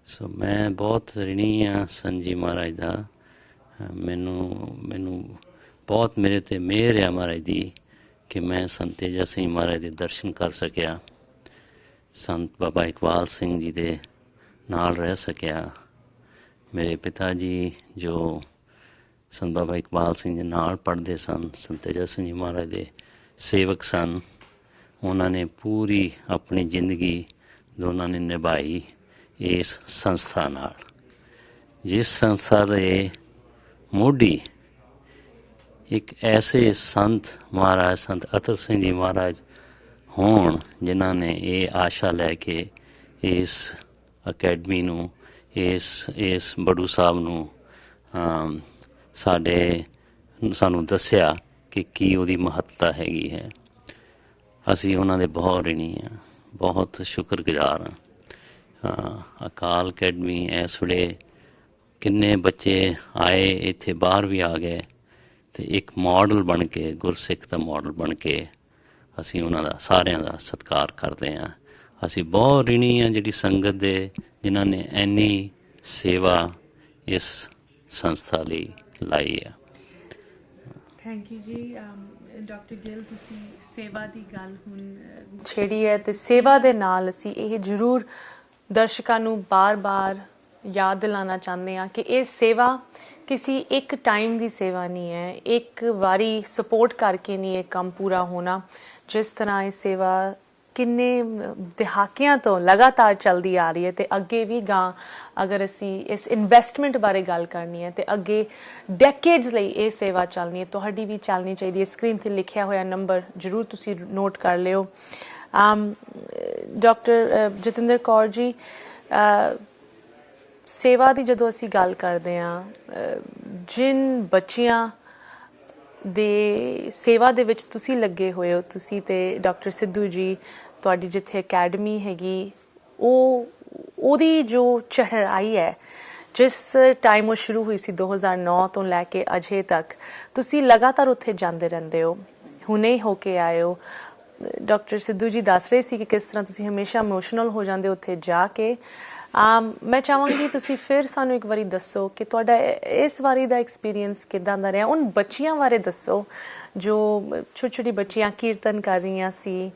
ਸੋ ਮੈਂ ਬਹੁਤ ਰਿਣੀ ਹਾਂ ਸੰਤ ਜੀ ਮਹਾਰਾਜ ਦਾ। ਮੈਨੂੰ ਬਹੁਤ ਮੇਰੇ 'ਤੇ ਮਿਹਰ ਆ ਮਹਾਰਾਜ ਦੀ ਕਿ ਮੈਂ ਸੰਤ ਤੇਜਾ ਸਿੰਘ ਮਹਾਰਾਜ ਦੇ ਦਰਸ਼ਨ ਕਰ ਸਕਿਆ, ਸੰਤ ਬਾਬਾ ਇਕਬਾਲ ਸਿੰਘ ਜੀ ਦੇ ਨਾਲ ਰਹਿ ਸਕਿਆ। ਮੇਰੇ ਪਿਤਾ ਜੀ ਜੋ ਸੰਤ ਬਾਬਾ ਇਕਬਾਲ ਸਿੰਘ ਦੇ ਨਾਲ ਪੜ੍ਹਦੇ ਸਨ, ਸੰਤ ਤੇਜਾ ਸਿੰਘ ਜੀ ਮਹਾਰਾਜ ਦੇ ਸੇਵਕ ਸਨ। ਉਹਨਾਂ ਨੇ ਪੂਰੀ ਆਪਣੀ ਜ਼ਿੰਦਗੀ ਦੋਨਾਂ ਨੇ ਨਿਭਾਈ ਇਸ ਸੰਸਥਾ ਨਾਲ, ਜਿਸ ਸੰਸਥਾ ਦੇ ਮੋਢੀ ਇੱਕ ਐਸੇ ਸੰਤ ਮਹਾਰਾਜ ਸੰਤ ਅਤਰ ਸਿੰਘ ਜੀ ਮਹਾਰਾਜ ਹੋਣ, ਜਿਨ੍ਹਾਂ ਨੇ ਇਹ ਆਸ਼ਾ ਲੈ ਕੇ ਇਸ ਅਕੈਡਮੀ ਨੂੰ, ਇਸ ਬੜੂ ਸਾਹਿਬ ਨੂੰ ਸਾਨੂੰ ਦੱਸਿਆ ਕਿ ਕੀ ਉਹਦੀ ਮਹੱਤਤਾ ਹੈਗੀ ਹੈ। ਅਸੀਂ ਉਹਨਾਂ ਦੇ ਬਹੁਤ ਰਿਣੀ ਹਾਂ, ਬਹੁਤ ਸ਼ੁਕਰਗੁਜ਼ਾਰ ਹਾਂ। ਅਕਾਲ ਅਕੈਡਮੀ ਇਸ ਵੇਲੇ ਕਿੰਨੇ ਬੱਚੇ ਆਏ, ਇੱਥੇ ਬਾਹਰ ਵੀ ਆ ਗਏ, ਅਤੇ ਇੱਕ ਮਾਡਲ ਬਣ ਕੇ, ਗੁਰਸਿੱਖ ਦਾ ਮਾਡਲ ਬਣ ਕੇ ਅਸੀਂ ਉਹਨਾਂ ਦਾ ਸਾਰਿਆਂ ਦਾ ਸਤਿਕਾਰ ਕਰਦੇ ਹਾਂ। ਅਸੀਂ ਬਹੁਤ ਰਿਣੀ ਹਾਂ ਜਿਹੜੀ ਸੰਗਤ ਦੇ, ਜਿਨ੍ਹਾਂ ਨੇ ਇੰਨੀ ਸੇਵਾ ਇਸ ਸੰਸਥਾ ਲਈ ਲਾਈ ਆ। ਥੈਂਕ ਯੂ ਜੀ। ਡਾਕਟਰ ਗਿੱਲ, ਤੁਸੀਂ ਸੇਵਾ ਦੀ ਗੱਲ ਹੁਣ ਛੇੜੀ ਹੈ, ਤੇ ਸੇਵਾ ਦੇ ਨਾਲ ਅਸੀਂ ਇਹ ਜ਼ਰੂਰ ਦਰਸ਼ਕਾਂ ਨੂੰ ਬਾਰ-ਬਾਰ ਯਾਦ ਦਿਲਾਉਣਾ ਚਾਹੁੰਦੇ ਹਾਂ ਕਿ ਇਹ ਸੇਵਾ ਕਿਸੇ ਇੱਕ ਟਾਈਮ ਦੀ ਸੇਵਾ ਨਹੀਂ ਹੈ, ਇੱਕ ਵਾਰੀ ਸਪੋਰਟ ਕਰਕੇ ਨਹੀਂ ਇਹ ਕੰਮ ਪੂਰਾ ਹੋਣਾ। ਜਿਸ ਤਰ੍ਹਾਂ ਇਹ ਸੇਵਾ ਕਿੰਨੇ ਦਹਾਕਿਆਂ ਤੋਂ ਲਗਾਤਾਰ ਚੱਲਦੀ ਆ ਰਹੀ ਹੈ, ਤੇ ਅੱਗੇ ਵੀ ਗਾਂ ਅਗਰ ਅਸੀਂ ਇਸ ਇਨਵੈਸਟਮੈਂਟ ਬਾਰੇ ਗੱਲ ਕਰਨੀ ਹੈ ਤੇ ਅੱਗੇ ਡੈਕੇਡਸ ਲਈ ਇਹ ਸੇਵਾ ਚੱਲਣੀ ਹੈ, ਤੁਹਾਡੀ ਵੀ ਚੱਲਣੀ ਚਾਹੀਦੀ ਹੈ। ਸਕਰੀਨ 'ਤੇ ਲਿਖਿਆ ਹੋਇਆ ਨੰਬਰ ਜ਼ਰੂਰ ਤੁਸੀਂ ਨੋਟ ਕਰ ਲਿਓ। ਡਾਕਟਰ ਜਤਿੰਦਰ ਕੌਰ ਜੀ, ਸੇਵਾ ਦੀ ਜਦੋਂ ਅਸੀਂ ਗੱਲ ਕਰਦੇ ਹਾਂ, ਜਿਨ ਬੱਚਿਆਂ ਦੇ ਸੇਵਾ ਦੇ ਵਿੱਚ ਤੁਸੀਂ ਲੱਗੇ ਹੋਏ ਹੋ, ਤੁਸੀਂ ਤੇ ਡਾਕਟਰ ਸਿੱਧੂ ਜੀ, ਤੁਹਾਡੀ ਜਿੱਥੇ ਅਕੈਡਮੀ ਹੈਗੀ, ਉਹਦੀ ਜੋ ਚੜ੍ਹਾਈ ਹੈ, ਜਿਸ ਟਾਈਮ ਉਹ ਸ਼ੁਰੂ ਹੋਈ ਸੀ 2009 ਤੋਂ ਲੈ ਕੇ ਅਜੇ ਤੱਕ, ਤੁਸੀਂ ਲਗਾਤਾਰ ਉੱਥੇ ਜਾਂਦੇ ਰਹਿੰਦੇ ਹੋ, ਹੁਣੇ ਹੋ ਕੇ ਆਏ ਹੋ। ਡਾਕਟਰ ਸਿੱਧੂ ਜੀ ਦੱਸ ਰਹੇ ਸੀ ਕਿ ਕਿਸ ਤਰ੍ਹਾਂ ਤੁਸੀਂ ਹਮੇਸ਼ਾ ਇਮੋਸ਼ਨਲ ਹੋ ਜਾਂਦੇ ਉੱਥੇ ਜਾ ਕੇ। ਮੈਂ ਚਾਹਾਂਗੀ ਤੁਸੀਂ ਫਿਰ ਸਾਨੂੰ ਇੱਕ ਵਾਰੀ ਦੱਸੋ ਕਿ ਤੁਹਾਡਾ ਇਸ ਵਾਰੀ ਦਾ ਐਕਸਪੀਰੀਅੰਸ ਕਿੱਦਾਂ ਦਾ ਰਿਹਾ। ਉਨ ਬੱਚੀਆਂ ਬਾਰੇ ਦੱਸੋ ਜੋ ਛੋਟੀ ਛੋਟੀ ਬੱਚੀਆਂ ਕੀਰਤਨ ਕਰ ਰਹੀਆਂ ਸੀ,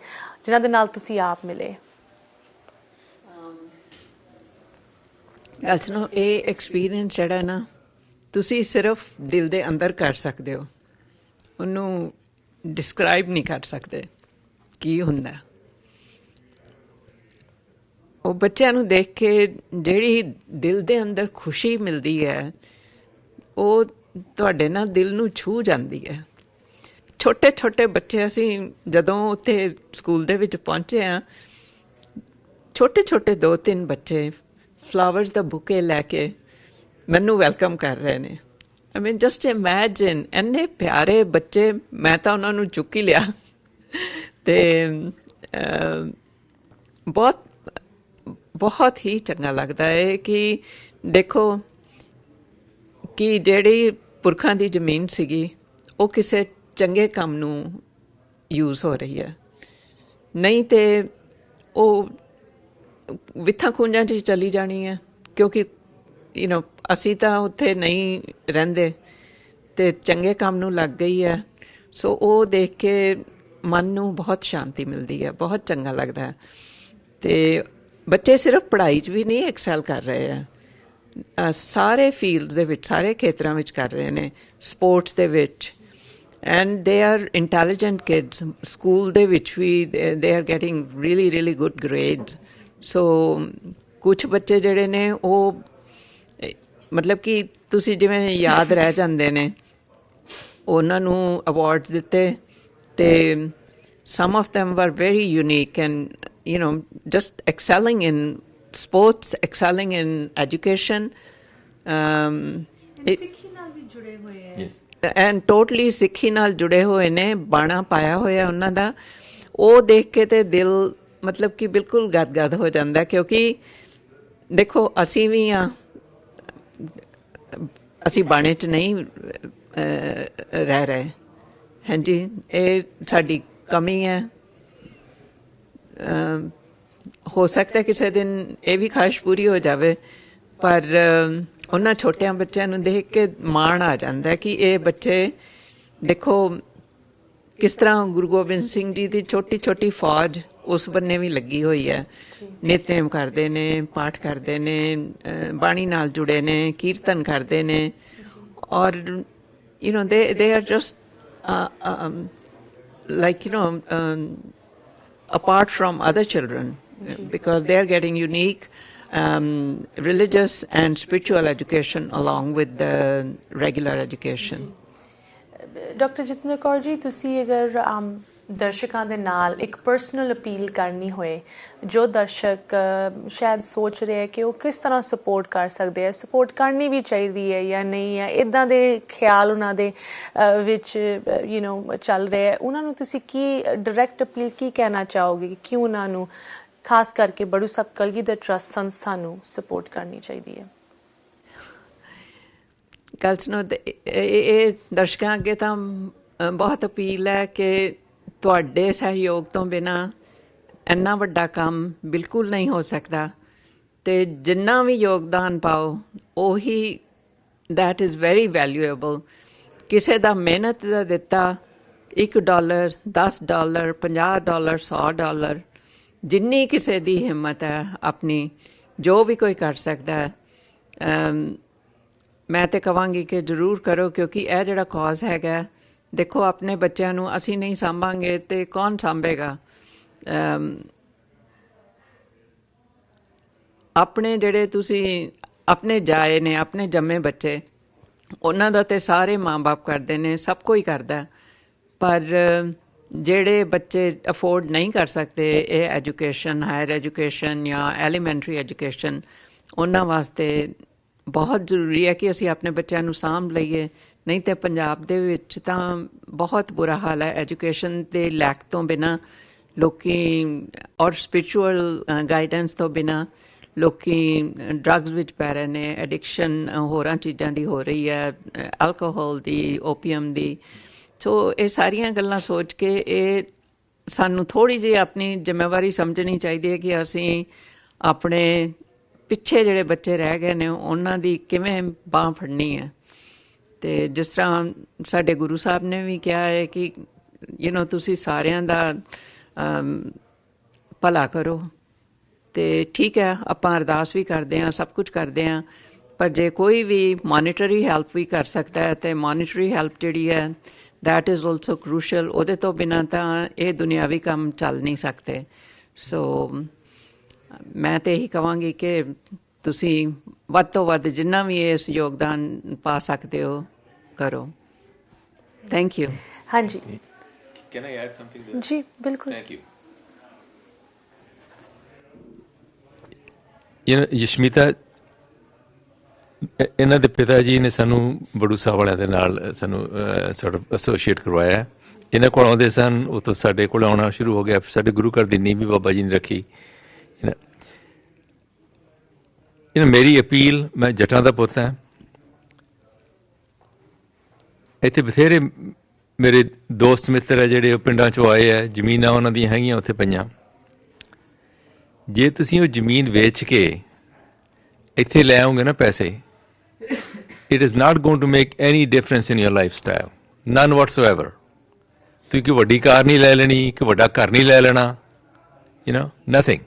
ਜਿਨ੍ਹਾਂ ਦੇ ਨਾਲ ਤੁਸੀਂ ਆਪ ਮਿਲੇ। ਅਸਲੋਂ ਇਹ ਐਕਸਪੀਰੀਅੰਸ ਜਿਹੜਾ ਨਾ, ਤੁਸੀਂ ਸਿਰਫ ਦਿਲ ਦੇ ਅੰਦਰ ਕਰ ਸਕਦੇ ਹੋ, ਉਹਨੂੰ ਡਿਸਕ੍ਰਾਈਬ ਨਹੀਂ ਕਰ ਸਕਦੇ ਕੀ ਹੁੰਦਾ। ਉਹ ਬੱਚਿਆਂ ਨੂੰ ਦੇਖ ਕੇ ਜਿਹੜੀ ਦਿਲ ਦੇ ਅੰਦਰ ਖੁਸ਼ੀ ਮਿਲਦੀ ਹੈ, ਉਹ ਤੁਹਾਡੇ ਨਾਲ ਦਿਲ ਨੂੰ ਛੂਹ ਜਾਂਦੀ ਹੈ। ਛੋਟੇ ਛੋਟੇ ਬੱਚੇ, ਅਸੀਂ ਜਦੋਂ ਉੱਥੇ ਸਕੂਲ ਦੇ ਵਿੱਚ ਪਹੁੰਚੇ ਹਾਂ, ਛੋਟੇ ਛੋਟੇ 2-3 ਬੱਚੇ ਫਲਾਵਰਸ ਦਾ ਬੁਕੇ ਲੈ ਕੇ ਮੈਨੂੰ ਵੈਲਕਮ ਕਰ ਰਹੇ ਨੇ। ਆਈ ਮੀਨ ਜਸਟ ਇਮੈਜਿਨ, ਇੰਨੇ ਪਿਆਰੇ ਬੱਚੇ। ਮੈਂ ਤਾਂ ਉਹਨਾਂ ਨੂੰ ਚੁੱਕ ਹੀ ਲਿਆ, ਅਤੇ ਬਹੁਤ ਹੀ ਚੰਗਾ ਲੱਗਦਾ ਹੈ ਕਿ ਦੇਖੋ ਕਿ ਜਿਹੜੀ ਪੁਰਖਾਂ ਦੀ ਜ਼ਮੀਨ ਸੀਗੀ, ਉਹ ਕਿਸੇ ਚੰਗੇ ਕੰਮ ਨੂੰ ਯੂਜ਼ ਹੋ ਰਹੀ ਹੈ, ਨਹੀਂ ਤੇ ਉਹ ਵਿੱਥਾਂ ਖੂੰਜਾਂ 'ਚ ਚਲੀ ਜਾਣੀ ਹੈ। ਕਿਉਂਕਿ ਅਸੀਂ ਤਾਂ ਉੱਥੇ ਨਹੀਂ ਰਹਿੰਦੇ ਅਤੇ ਚੰਗੇ ਕੰਮ ਨੂੰ ਲੱਗ ਗਈ ਹੈ। ਸੋ ਉਹ ਦੇਖ ਕੇ ਮਨ ਨੂੰ ਬਹੁਤ ਸ਼ਾਂਤੀ ਮਿਲਦੀ ਹੈ, ਬਹੁਤ ਚੰਗਾ ਲੱਗਦਾ ਹੈ। ਅਤੇ ਬੱਚੇ ਸਿਰਫ ਪੜ੍ਹਾਈ 'ਚ ਵੀ ਨਹੀਂ ਐਕਸੈਲ ਕਰ ਰਹੇ ਆ, ਸਾਰੇ ਫੀਲਡਸ ਦੇ ਵਿੱਚ, ਸਾਰੇ ਖੇਤਰਾਂ ਵਿੱਚ ਕਰ ਰਹੇ ਨੇ, ਸਪੋਰਟਸ ਦੇ ਵਿੱਚ, and they are intelligent kids. School ਦੇ ਵਿੱਚ ਵੀ they are getting really good grades. So ਕੁਛ ਬੱਚੇ ਜਿਹੜੇ ਨੇ ਉਹ ਮਤਲਬ ਕਿ ਤੁਸੀਂ ਜਿਵੇਂ ਯਾਦ ਰਹਿ ਜਾਂਦੇ ਨੇ, ਉਹਨਾਂ ਨੂੰ ਅਵਾਰਡਸ ਦਿੱਤੇ, ਅਤੇ some of them were very unique and just excelling in sports, excelling in education. Yes. And totally ਸਿੱਖੀ ਨਾਲ ਜੁੜੇ ਹੋਏ ਨੇ, ਬਾਣਾ ਪਾਇਆ ਹੋਇਆ ਉਹਨਾਂ ਦਾ। ਉਹ ਦੇਖ ਕੇ ਤੇ ਦਿਲ ਮਤਲਬ ਕਿ ਬਿਲਕੁਲ ਗਦਗਦ ਹੋ ਜਾਂਦਾ, ਕਿਉਂਕਿ ਦੇਖੋ ਅਸੀਂ ਵੀ ਹਾਂ, ਅਸੀਂ ਬਾਣੇ 'ਚ ਨਹੀਂ ਰਹਿ ਰਹੇ। ਹਾਂਜੀ, ਇਹ ਸਾਡੀ ਕਮੀ ਹੈ। ਹੋ ਸਕਦਾ ਕਿਸੇ ਦਿਨ ਇਹ ਵੀ ਖਾਹਿਸ਼ ਪੂਰੀ ਹੋ ਜਾਵੇ, ਪਰ ਉਹਨਾਂ ਛੋਟਿਆਂ ਬੱਚਿਆਂ ਨੂੰ ਦੇਖ ਕੇ ਮਾਣ ਆ ਜਾਂਦਾ ਕਿ ਇਹ ਬੱਚੇ ਦੇਖੋ ਕਿਸ ਤਰ੍ਹਾਂ ਗੁਰੂ ਗੋਬਿੰਦ ਸਿੰਘ ਜੀ ਦੀ ਛੋਟੀ ਛੋਟੀ ਫੌਜ ਉਸ ਬੰਨੇ ਵੀ ਲੱਗੀ ਹੋਈ ਹੈ। ਨਿਤਨੇਮ ਕਰਦੇ ਨੇ, ਪਾਠ ਕਰਦੇ ਨੇ, ਬਾਣੀ ਨਾਲ ਜੁੜੇ ਨੇ, ਕੀਰਤਨ ਕਰਦੇ ਨੇ, ਔਰ they are just like apart from other children, because they are getting unique religious and spiritual education along with the regular education. Doctor Jatinder Kaur ji, ਤੁਸੀਂ ਅਗਰ ਦਰਸ਼ਕਾਂ ਦੇ ਨਾਲ ਇੱਕ ਪਰਸਨਲ ਅਪੀਲ ਕਰਨੀ ਹੋਏ, ਜੋ ਦਰਸ਼ਕ ਸ਼ਾਇਦ ਸੋਚ ਰਹੇ ਕਿ ਉਹ ਕਿਸ ਤਰ੍ਹਾਂ ਸਪੋਰਟ ਕਰ ਸਕਦੇ ਆ, ਸਪੋਰਟ ਕਰਨੀ ਵੀ ਚਾਹੀਦੀ ਹੈ ਜਾਂ ਨਹੀਂ ਹੈ, ਇੱਦਾਂ ਦੇ ਖਿਆਲ ਉਹਨਾਂ ਦੇ ਵਿੱਚ ਚੱਲ ਰਿਹਾ, ਉਹਨਾਂ ਨੂੰ ਤੁਸੀਂ ਕੀ ਡਾਇਰੈਕਟ ਅਪੀਲ ਕੀ ਕਹਿਣਾ ਚਾਹੋਗੇ ਕਿ ਕਿਉਂ ਉਹਨਾਂ ਨੂੰ ਖਾਸ ਕਰਕੇ ਬੜੂ ਸਾਹਿਬ ਕਲਗੀਧਰ ਟਰੱਸਟ ਸੰਸਥਾ ਨੂੰ ਸਪੋਰਟ ਕਰਨੀ ਚਾਹੀਦੀ ਹੈ? ਗੱਲ ਸੁਣੋ, ਇਹ ਦਰਸ਼ਕਾਂ ਅੱਗੇ ਤਾਂ ਬਹੁਤ ਅਪੀਲ ਹੈ ਕਿ ਤੁਹਾਡੇ ਸਹਿਯੋਗ ਤੋਂ ਬਿਨਾਂ ਇੰਨਾ ਵੱਡਾ ਕੰਮ ਬਿਲਕੁਲ ਨਹੀਂ ਹੋ ਸਕਦਾ, ਅਤੇ ਜਿੰਨਾ ਵੀ ਯੋਗਦਾਨ ਪਾਓ ਉਹੀ ਦੈਟ ਇਜ਼ ਵੈਰੀ ਵੈਲਿਊਏਬਲ। ਕਿਸੇ ਦਾ ਮਿਹਨਤ ਦਾ ਦਿੱਤਾ $1, $10, $50, $100, ਜਿੰਨੀ ਕਿਸੇ ਦੀ ਹਿੰਮਤ ਹੈ ਆਪਣੀ, ਜੋ ਵੀ ਕੋਈ ਕਰ ਸਕਦਾ ਹੈ, ਮੈਂ ਤਾਂ ਕਹਾਂਗੀ ਕਿ ਜ਼ਰੂਰ ਕਰੋ, ਕਿਉਂਕਿ ਇਹ ਜਿਹੜਾ ਕੌਜ਼ ਹੈਗਾ, ਦੇਖੋ ਆਪਣੇ ਬੱਚਿਆਂ ਨੂੰ ਅਸੀਂ ਨਹੀਂ ਸਾਂਭਾਂਗੇ ਤੇ ਕੌਣ ਸਾਂਭੇਗਾ? ਆਪਣੇ ਜਿਹੜੇ ਤੁਸੀਂ ਆਪਣੇ ਜਾਏ ਨੇ, ਆਪਣੇ ਜੰਮੇ ਬੱਚੇ, ਉਹਨਾਂ ਦਾ ਤੇ ਸਾਰੇ ਮਾਂ ਬਾਪ ਕਰਦੇ ਨੇ, ਸਭ ਕੋਈ ਕਰਦਾ, ਪਰ ਜਿਹੜੇ ਬੱਚੇ ਅਫੋਰਡ ਨਹੀਂ ਕਰ ਸਕਦੇ ਇਹ ਐਜੂਕੇਸ਼ਨ, ਹਾਇਰ ਐਜੂਕੇਸ਼ਨ ਜਾਂ ਐਲੀਮੈਂਟਰੀ ਐਜੂਕੇਸ਼ਨ, ਉਹਨਾਂ ਵਾਸਤੇ ਬਹੁਤ ਜ਼ਰੂਰੀ ਹੈ ਕਿ ਅਸੀਂ ਆਪਣੇ ਬੱਚਿਆਂ ਨੂੰ ਸਾਂਭ ਲਈਏ। ਨਹੀਂ ਤਾਂ ਪੰਜਾਬ ਦੇ ਵਿੱਚ ਤਾਂ ਬਹੁਤ ਬੁਰਾ ਹਾਲ ਹੈ ਐਜੂਕੇਸ਼ਨ ਦੇ ਲੈਕ ਤੋਂ ਬਿਨਾਂ। ਲੋਕੀ ਔਰ ਸਪਿਰਿਚੁਅਲ ਗਾਈਡੈਂਸ ਤੋਂ ਬਿਨਾਂ ਲੋਕੀ ਡਰੱਗਸ ਵਿੱਚ ਪੈ ਰਹੇ ਨੇ, ਐਡਿਕਸ਼ਨ ਹੋਰਾਂ ਚੀਜ਼ਾਂ ਦੀ ਹੋ ਰਹੀ ਹੈ, ਐਲਕੋਹਲ ਦੀ, ਓਪੀਅਮ ਦੀ। ਸੋ ਇਹ ਸਾਰੀਆਂ ਗੱਲਾਂ ਸੋਚ ਕੇ ਇਹ ਸਾਨੂੰ ਥੋੜ੍ਹੀ ਜਿਹੀ ਆਪਣੀ ਜ਼ਿੰਮੇਵਾਰੀ ਸਮਝਣੀ ਚਾਹੀਦੀ ਹੈ ਕਿ ਅਸੀਂ ਆਪਣੇ ਪਿੱਛੇ ਜਿਹੜੇ ਬੱਚੇ ਰਹਿ ਗਏ ਨੇ ਉਹਨਾਂ ਦੀ ਕਿਵੇਂ ਬਾਂਹ ਫੜਨੀ ਹੈ। ਅਤੇ ਜਿਸ ਤਰ੍ਹਾਂ ਸਾਡੇ ਗੁਰੂ ਸਾਹਿਬ ਨੇ ਵੀ ਕਿਹਾ ਹੈ ਕਿ ਤੁਸੀਂ ਸਾਰਿਆਂ ਦਾ ਭਲਾ ਕਰੋ, ਅਤੇ ਠੀਕ ਹੈ ਆਪਾਂ ਅਰਦਾਸ ਵੀ ਕਰਦੇ ਹਾਂ, ਸਭ ਕੁਝ ਕਰਦੇ ਹਾਂ, ਪਰ ਜੇ ਕੋਈ ਵੀ ਮੋਨੀਟਰੀ ਹੈਲਪ ਵੀ ਕਰ ਸਕਦਾ ਹੈ ਅਤੇ ਮੋਨੀਟਰੀ ਹੈਲਪ ਜਿਹੜੀ ਹੈ ਦੈਟ ਇਜ਼ ਆਲਸੋ ਕਰੂਸ਼ਲ। ਉਹਦੇ ਤੋਂ ਬਿਨਾਂ ਤਾਂ ਇਹ ਦੁਨਿਆਵੀ ਕੰਮ ਚੱਲ ਨਹੀਂ ਸਕਦੇ। ਸੋ ਮੈਂ ਤਾਂ ਇਹੀ ਕਹਾਂਗੀ ਕਿ ਤੁਸੀਂ ਵੱਧ ਤੋਂ ਵੱਧ ਜਿੰਨਾ ਵੀ ਇਸ ਯੋਗਦਾਨ ਪਾ ਸਕਦੇ ਹੋ ਕਰੋ। Thank you. ਹਾਂਜੀ, Can I add something there? ਜੀ ਬਿਲਕੁਲ। Thank you. ਯਸ਼ਮੀਤਾ, ਇਹਨਾਂ ਦੇ ਪਿਤਾ ਜੀ ਨੇ ਸਾਨੂੰ ਬੜੂ ਸਾਹਿਬ ਵਾਲਿਆਂ ਦੇ ਨਾਲ ਸਾਨੂੰ ਐਸੋਸੀਏਟ ਕਰਵਾਇਆ। ਇਹਨਾਂ ਕੋਲ ਆਉਂਦੇ ਸਨ, ਉਹ ਤੋਂ ਸਾਡੇ ਕੋਲ ਆਉਣਾ ਸ਼ੁਰੂ ਹੋ ਗਿਆ। ਸਾਡੇ ਗੁਰੂ ਘਰ ਦੀ ਨੀਂਹ ਵੀ ਬਾਬਾ ਜੀ ਨੇ ਰੱਖੀ। ਮੇਰੀ ਅਪੀਲ, ਮੈਂ ਜੱਟਾਂ ਦਾ ਪੁੱਤ ਹਾਂ, ਇੱਥੇ ਬਥੇਰੇ ਮੇਰੇ ਦੋਸਤ ਮਿੱਤਰ ਹੈ ਜਿਹੜੇ ਉਹ ਪਿੰਡਾਂ 'ਚੋਂ ਆਏ ਹੈ, ਜ਼ਮੀਨਾਂ ਉਹਨਾਂ ਦੀਆਂ ਹੈਗੀਆਂ ਉੱਥੇ ਪਈਆਂ। ਜੇ ਤੁਸੀਂ ਉਹ ਜ਼ਮੀਨ ਵੇਚ ਕੇ ਇੱਥੇ ਲੈ ਆਓਗੇ ਨਾ ਪੈਸੇ, it is not going to make any difference in your lifestyle, none whatsoever. ਤੁਸੀਂ ਕੋਈ ਵੱਡੀ ਕਾਰ ਨਹੀਂ ਲੈ ਲੈਣੀ, ਕੋਈ ਵੱਡਾ ਘਰ ਨਹੀਂ ਲੈ ਲੈਣਾ, ਨਥਿੰਗ।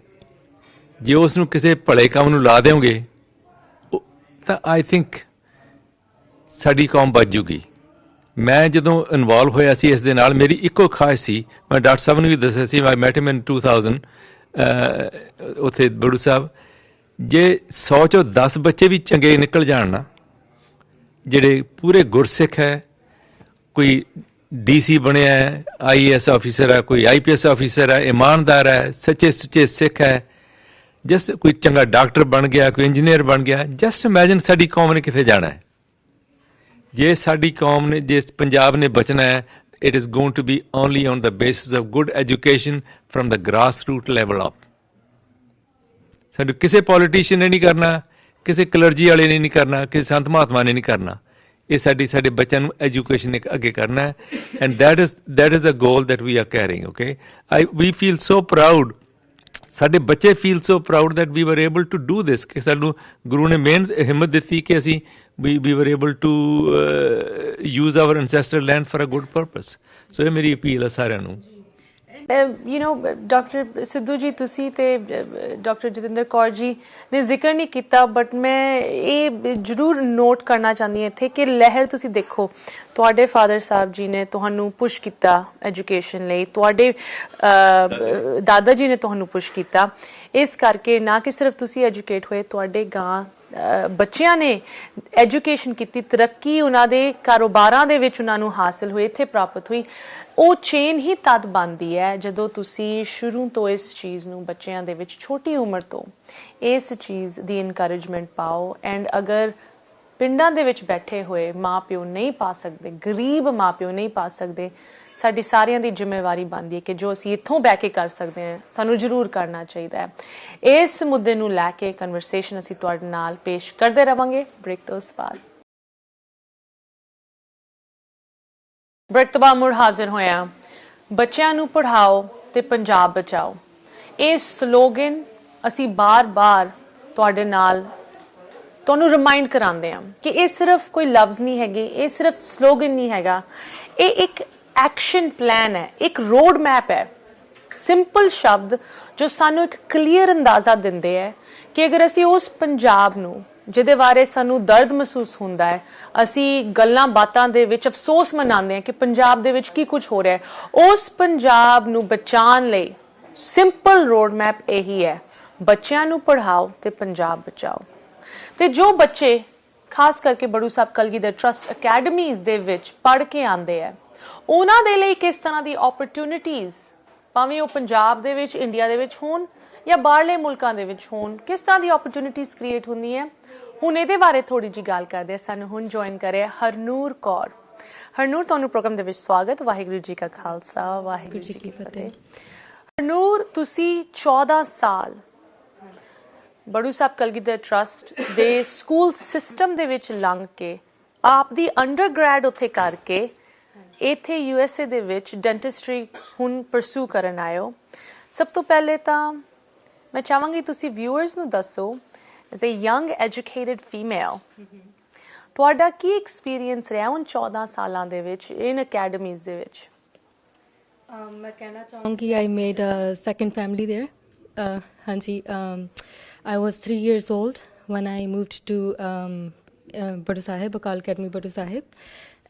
ਜੇ ਉਸ ਨੂੰ ਕਿਸੇ ਭਲੇ ਕੰਮ ਨੂੰ ਲਾ ਦਿਓਗੇ ਤਾਂ ਆਈ ਥਿੰਕ ਸਾਡੀ ਕੌਮ ਬਚ ਜੂਗੀ। ਮੈਂ ਜਦੋਂ ਇਨਵੋਲਵ ਹੋਇਆ ਸੀ ਇਸ ਦੇ ਨਾਲ, ਮੇਰੀ ਇੱਕੋ ਖਾਹਿਸ਼ ਸੀ, ਮੈਂ ਡਾਕਟਰ ਸਾਹਿਬ ਨੂੰ ਵੀ ਦੱਸਿਆ ਸੀ, ਆਈ ਮੈਟ ਹਿਮ ਇਨ 2000 ਉੱਥੇ ਬੜੂ ਸਾਹਿਬ, ਜੇ 100 ਚੋਂ 10 ਬੱਚੇ ਵੀ ਚੰਗੇ ਨਿਕਲ ਜਾਣ ਨਾ, ਜਿਹੜੇ ਪੂਰੇ ਗੁਰਸਿੱਖ ਹੈ, ਕੋਈ DC ਬਣਿਆ ਹੈ, IAS ਆਫੀਸਰ ਹੈ, ਕੋਈ IPS ਆਫੀਸਰ ਹੈ, ਇਮਾਨਦਾਰ ਹੈ, ਸੱਚੇ ਸੁੱਚੇ ਸਿੱਖ ਹੈ, ਜਸਟ ਕੋਈ ਚੰਗਾ ਡਾਕਟਰ ਬਣ ਗਿਆ, ਕੋਈ ਇੰਜੀਨੀਅਰ ਬਣ ਗਿਆ, ਜਸਟ ਇਮੈਜਿਨ ਸਾਡੀ ਕੌਮ ਨੇ ਕਿੱਥੇ ਜਾਣਾ ਹੈ। ਜੇ ਸਾਡੀ ਕੌਮ ਨੇ, ਜੇ ਪੰਜਾਬ ਨੇ ਬਚਣਾ ਹੈ, it is going to be only on the basis of good education from the grassroots level up. ਸਾਨੂੰ ਕਿਸੇ ਪੋਲੀਟੀਸ਼ੀਅਨ ਨੇ ਨਹੀਂ ਕਰਨਾ, ਕਿਸੇ ਕਲਰਜੀ ਵਾਲੇ ਨੇ ਨਹੀਂ ਕਰਨਾ, ਕਿਸੇ ਸੰਤ ਮਹਾਤਮਾ ਨੇ ਨਹੀਂ ਕਰਨਾ। ਇਹ ਸਾਡੇ ਬੱਚਿਆਂ ਨੂੰ ਐਜੂਕੇਸ਼ਨ ਨੇ ਅੱਗੇ ਕਰਨਾ ਹੈ, and that is the goal that we are carrying, okay? We feel so proud, ਸਾਡੇ ਬੱਚੇ feel so proud that we were able to do this, ਕਿ ਸਾਨੂੰ ਗੁਰੂ ਨੇ ਹਿੰਮਤ ਦਿੱਤੀ ਕਿ ਅਸੀਂ we were able to use our ancestral land for a good purpose. So ਇਹ ਮੇਰੀ ਅਪੀਲ ਹੈ ਸਾਰਿਆਂ ਨੂੰ। ਡਾਕਟਰ ਸਿੱਧੂ ਜੀ, ਤੁਸੀਂ ਤੇ ਡਾਕਟਰ ਜਤਿੰਦਰ ਕੌਰ ਜੀ ਨੇ ਜ਼ਿਕਰ ਨਹੀਂ ਕੀਤਾ, ਬਟ ਮੈਂ ਇਹ ਜ਼ਰੂਰ ਨੋਟ ਕਰਨਾ ਚਾਹੁੰਦੀ ਹਾਂ ਇੱਥੇ ਕਿ ਲਹਿਰ ਤੁਸੀਂ ਦੇਖੋ, ਤੁਹਾਡੇ ਫਾਦਰ ਸਾਹਿਬ ਜੀ ਨੇ ਤੁਹਾਨੂੰ ਪੁਸ਼ ਕੀਤਾ ਐਜੂਕੇਸ਼ਨ ਲਈ, ਤੁਹਾਡੇ ਦਾਦਾ ਜੀ ਨੇ ਤੁਹਾਨੂੰ ਪੁਸ਼ ਕੀਤਾ, ਇਸ ਕਰਕੇ ਨਾ ਕਿ ਸਿਰਫ ਤੁਸੀਂ ਐਜੂਕੇਟ ਹੋਏ, ਤੁਹਾਡੇ ਗਾਂ ਬੱਚਿਆਂ ਨੇ ਐਜੂਕੇਸ਼ਨ ਕੀਤੀ, ਤਰੱਕੀ ਉਹਨਾਂ ਦੇ ਕਾਰੋਬਾਰਾਂ ਦੇ ਵਿੱਚ ਉਹਨਾਂ ਨੂੰ ਹਾਸਿਲ ਹੋਈ, ਇੱਥੇ ਪ੍ਰਾਪਤ ਹੋਈ। ਉਹ ਚੇਨ ਹੀ ਤਦ ਬਣਦੀ ਹੈ ਜਦੋਂ ਤੁਸੀਂ ਸ਼ੁਰੂ ਤੋਂ ਇਸ ਚੀਜ਼ ਨੂੰ ਬੱਚਿਆਂ ਦੇ ਵਿੱਚ ਛੋਟੀ ਉਮਰ ਤੋਂ ਇਸ ਚੀਜ਼ ਦੀ ਇਨਕਰੇਜਮੈਂਟ ਪਾਓ। ਐਂਡ ਅਗਰ ਪਿੰਡਾਂ ਦੇ ਵਿੱਚ ਬੈਠੇ ਹੋਏ ਮਾਂ ਪਿਓ ਨਹੀਂ ਪਾ ਸਕਦੇ, ਗਰੀਬ ਮਾਂ ਪਿਓ ਨਹੀਂ ਪਾ ਸਕਦੇ, ਸਾਡੀ ਸਾਰਿਆਂ ਦੀ ਜ਼ਿੰਮੇਵਾਰੀ ਬਣਦੀ ਹੈ ਕਿ ਜੋ ਅਸੀਂ ਇੱਥੋਂ ਬਹਿ ਕੇ ਕਰ ਸਕਦੇ ਹਾਂ ਸਾਨੂੰ ਜ਼ਰੂਰ ਕਰਨਾ ਚਾਹੀਦਾ ਹੈ। ਇਸ ਮੁੱਦੇ ਨੂੰ ਲੈ ਕੇ ਕਨਵਰਸੇਸ਼ਨ ਅਸੀਂ ਤੁਹਾਡੇ ਨਾਲ ਪੇਸ਼ ਕਰਦੇ ਰਵਾਂਗੇ ਬ੍ਰੇਕ ਤੋਂ ਬਾਅਦ। ਬ੍ਰੇਕ ਤੋਂ ਬਾਅਦ ਮੁੜ ਹਾਜ਼ਰ ਹੋਇਆ। ਬੱਚਿਆਂ ਨੂੰ ਪੜ੍ਹਾਓ ਤੇ ਪੰਜਾਬ ਬਚਾਓ, ਇਹ ਸਲੋਗਨ ਅਸੀਂ ਬਾਰ-ਬਾਰ ਤੁਹਾਡੇ ਨਾਲ ਤੁਹਾਨੂੰ ਰਿਮਾਈਂਡ ਕਰਾਉਂਦੇ ਹਾਂ ਕਿ ਇਹ ਸਿਰਫ ਕੋਈ ਲਫ਼ਜ਼ ਨਹੀਂ ਹੈਗੇ, ਇਹ ਸਿਰਫ ਸਲੋਗਨ ਨਹੀਂ ਹੈਗਾ, ਇਹ ਇੱਕ ਐਕਸ਼ਨ ਪਲਾਨ ਹੈ, ਇੱਕ ਰੋਡ ਮੈਪ ਹੈ। ਸਿੰਪਲ ਸ਼ਬਦ ਜੋ ਸਾਨੂੰ ਇੱਕ ਕਲੀਅਰ ਅੰਦਾਜ਼ਾ ਦਿੰਦੇ ਹੈ ਕਿ ਅਗਰ ਅਸੀਂ ਉਸ ਪੰਜਾਬ ਨੂੰ ਜਿਹਦੇ ਬਾਰੇ ਸਾਨੂੰ ਦਰਦ ਮਹਿਸੂਸ ਹੁੰਦਾ ਹੈ, ਅਸੀਂ ਗੱਲਾਂ ਬਾਤਾਂ ਦੇ ਵਿੱਚ ਅਫਸੋਸ ਮਨਾਉਂਦੇ ਹਾਂ ਕਿ ਪੰਜਾਬ ਦੇ ਵਿੱਚ ਕੀ ਕੁਝ ਹੋ ਰਿਹਾ ਹੈ, ਉਸ ਪੰਜਾਬ ਨੂੰ ਬਚਾਉਣ ਲਈ ਸਿੰਪਲ ਰੋਡ ਮੈਪ ਇਹੀ ਹੈ, ਬੱਚਿਆਂ ਨੂੰ ਪੜ੍ਹਾਓ ਤੇ ਪੰਜਾਬ ਬਚਾਓ। ਤੇ ਜੋ ਬੱਚੇ ਖਾਸ ਕਰਕੇ ਬੜੂ ਸਾਹਿਬ ਕਲਗੀਧਰ ਟਰਸਟ ਅਕੈਡਮੀਜ਼ ਦੇ ਵਿੱਚ ਪੜ੍ਹ ਕੇ ਆਉਂਦੇ ਹੈ, ਉਹਨਾਂ ਦੇ ਲਈ ਕਿਸ ਤਰ੍ਹਾਂ ਦੀ ਓਪਰਚੁਨਿਟੀਜ਼, ਭਾਵੇਂ ਉਹ ਪੰਜਾਬ ਦੇ ਵਿੱਚ, ਇੰਡੀਆ ਦੇ ਵਿੱਚ ਹੋਣ ਜਾਂ ਬਾਹਰਲੇ ਮੁਲਕਾਂ ਦੇ ਵਿੱਚ ਹੋਣ, ਕਿਸ ਤਰ੍ਹਾਂ ਦੀ ਓਪਰਚੁਨਿਟੀਜ਼ ਕ੍ਰੀਏਟ ਹੁੰਦੀਆਂ, ਹੁਣ ਇਹਦੇ ਬਾਰੇ ਥੋੜੀ ਜਿਹੀ ਗੱਲ ਕਰਦੇ। ਸਾਨੂੰ ਹੁਣ ਜੁਆਇਨ ਕਰੇ ਹਰਨੂਰ ਕੌਰ। ਹਰਨੂਰ, ਤੁਹਾਨੂੰ ਪ੍ਰੋਗਰਾਮ ਦੇ ਵਿੱਚ ਸਵਾਗਤ। ਵਾਹਿਗੁਰੂ ਜੀ ਕਾ ਖਾਲਸਾ, ਵਾਹਿਗੁਰੂ ਜੀ ਕੀ ਫਤਿਹ। ਹਰਨੂਰ, ਤੁਸੀਂ 14 ਸਾਲ ਬੜੂ ਸਾਹਿਬ ਕਲਗੀਧਰ ਟਰਸਟ ਦੇ ਸਕੂਲ ਸਿਸਟਮ ਦੇ ਵਿੱਚ ਲੰਘ ਕੇ ਆਪ ਦੀ ਅੰਡਰਗ੍ਰੈਡ ਉੱਥੇ ਕਰਕੇ ਇੱਥੇ USA ਦੇ ਵਿੱਚ ਡੈਂਟਿਸਟਰੀ ਹੁਣ ਪਰਸੂ ਕਰਨ ਆਇਓ। ਸਭ ਤੋਂ ਪਹਿਲੇ ਤਾਂ ਮੈਂ ਚਾਹਾਂਗੀ ਤੁਸੀਂ ਵਿਊਅਰਸ ਨੂੰ ਦੱਸੋ, as a young educated female, ਤੁਹਾਡਾ ਕੀ ਐਕਸਪੀਰੀਅੰਸ ਰਿਹਾ ਹੁਣ 14 ਸਾਲਾਂ ਦੇ ਵਿੱਚ ਇਨ ਅਕੈਡਮੀਜ਼ ਦੇ ਵਿੱਚ? ਮੈਂ ਕਹਿਣਾ ਚਾਹੂੰਗੀ I made a second family there. ਹਾਂਜੀ, I was 3 years old when I moved to Badu Sahib, Akal Academy Badu Sahib,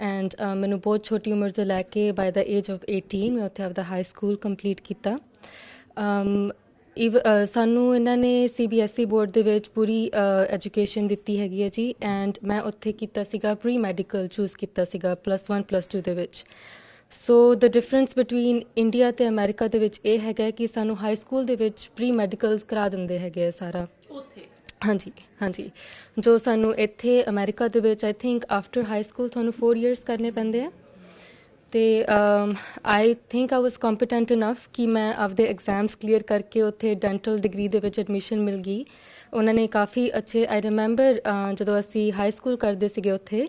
and ਮੈਨੂੰ ਬਹੁਤ ਛੋਟੀ ਉਮਰ ਤੋਂ ਲੈ ਕੇ by the age of 18 ਮੈਂ ਉੱਥੇ ਆਪਦਾ ਹਾਈ ਸਕੂਲ ਕੰਪਲੀਟ ਕੀਤਾ। ਸਾਨੂੰ ਇਹਨਾਂ ਨੇ CBSE ਬੋਰਡ ਦੇ ਵਿੱਚ ਪੂਰੀ ਐਜੂਕੇਸ਼ਨ ਦਿੱਤੀ ਹੈਗੀ ਹੈ ਜੀ, ਐਂਡ ਮੈਂ ਉੱਥੇ ਕੀਤਾ ਸੀਗਾ ਪ੍ਰੀ ਮੈਡੀਕਲ ਚੂਜ਼ ਕੀਤਾ ਸੀਗਾ +1 +2 ਦੇ ਵਿੱਚ। ਸੋ ਦ ਡਿਫਰੈਂਸ ਬਿਟਵੀਨ ਇੰਡੀਆ ਅਤੇ ਅਮਰੀਕਾ ਦੇ ਵਿੱਚ ਇਹ ਹੈਗਾ ਕਿ ਸਾਨੂੰ ਹਾਈ ਸਕੂਲ ਦੇ ਵਿੱਚ ਪ੍ਰੀ ਮੈਡੀਕਲਸ ਕਰਾ ਦਿੰਦੇ ਹੈਗੇ ਸਾਰਾ ਉੱਥੇ। ਹਾਂਜੀ ਹਾਂਜੀ, ਜੋ ਸਾਨੂੰ ਇੱਥੇ ਅਮਰੀਕਾ ਦੇ ਵਿੱਚ I think after high school ਤੁਹਾਨੂੰ 4 years ਕਰਨੇ ਪੈਂਦੇ ਆ। ਅਤੇ I think I was competent enough ਕਿ ਮੈਂ ਆਪਦੇ ਐਗਜ਼ਾਮਸ ਕਲੀਅਰ ਕਰਕੇ ਉੱਥੇ ਡੈਂਟਲ ਡਿਗਰੀ ਦੇ ਵਿੱਚ ਐਡਮਿਸ਼ਨ ਮਿਲ ਗਈ। ਉਹਨਾਂ ਨੇ ਕਾਫੀ ਅੱਛੇ, ਆਈ ਰਿਮੈਂਬਰ ਜਦੋਂ ਅਸੀਂ ਹਾਈ ਸਕੂਲ ਕਰਦੇ ਸੀਗੇ ਉੱਥੇ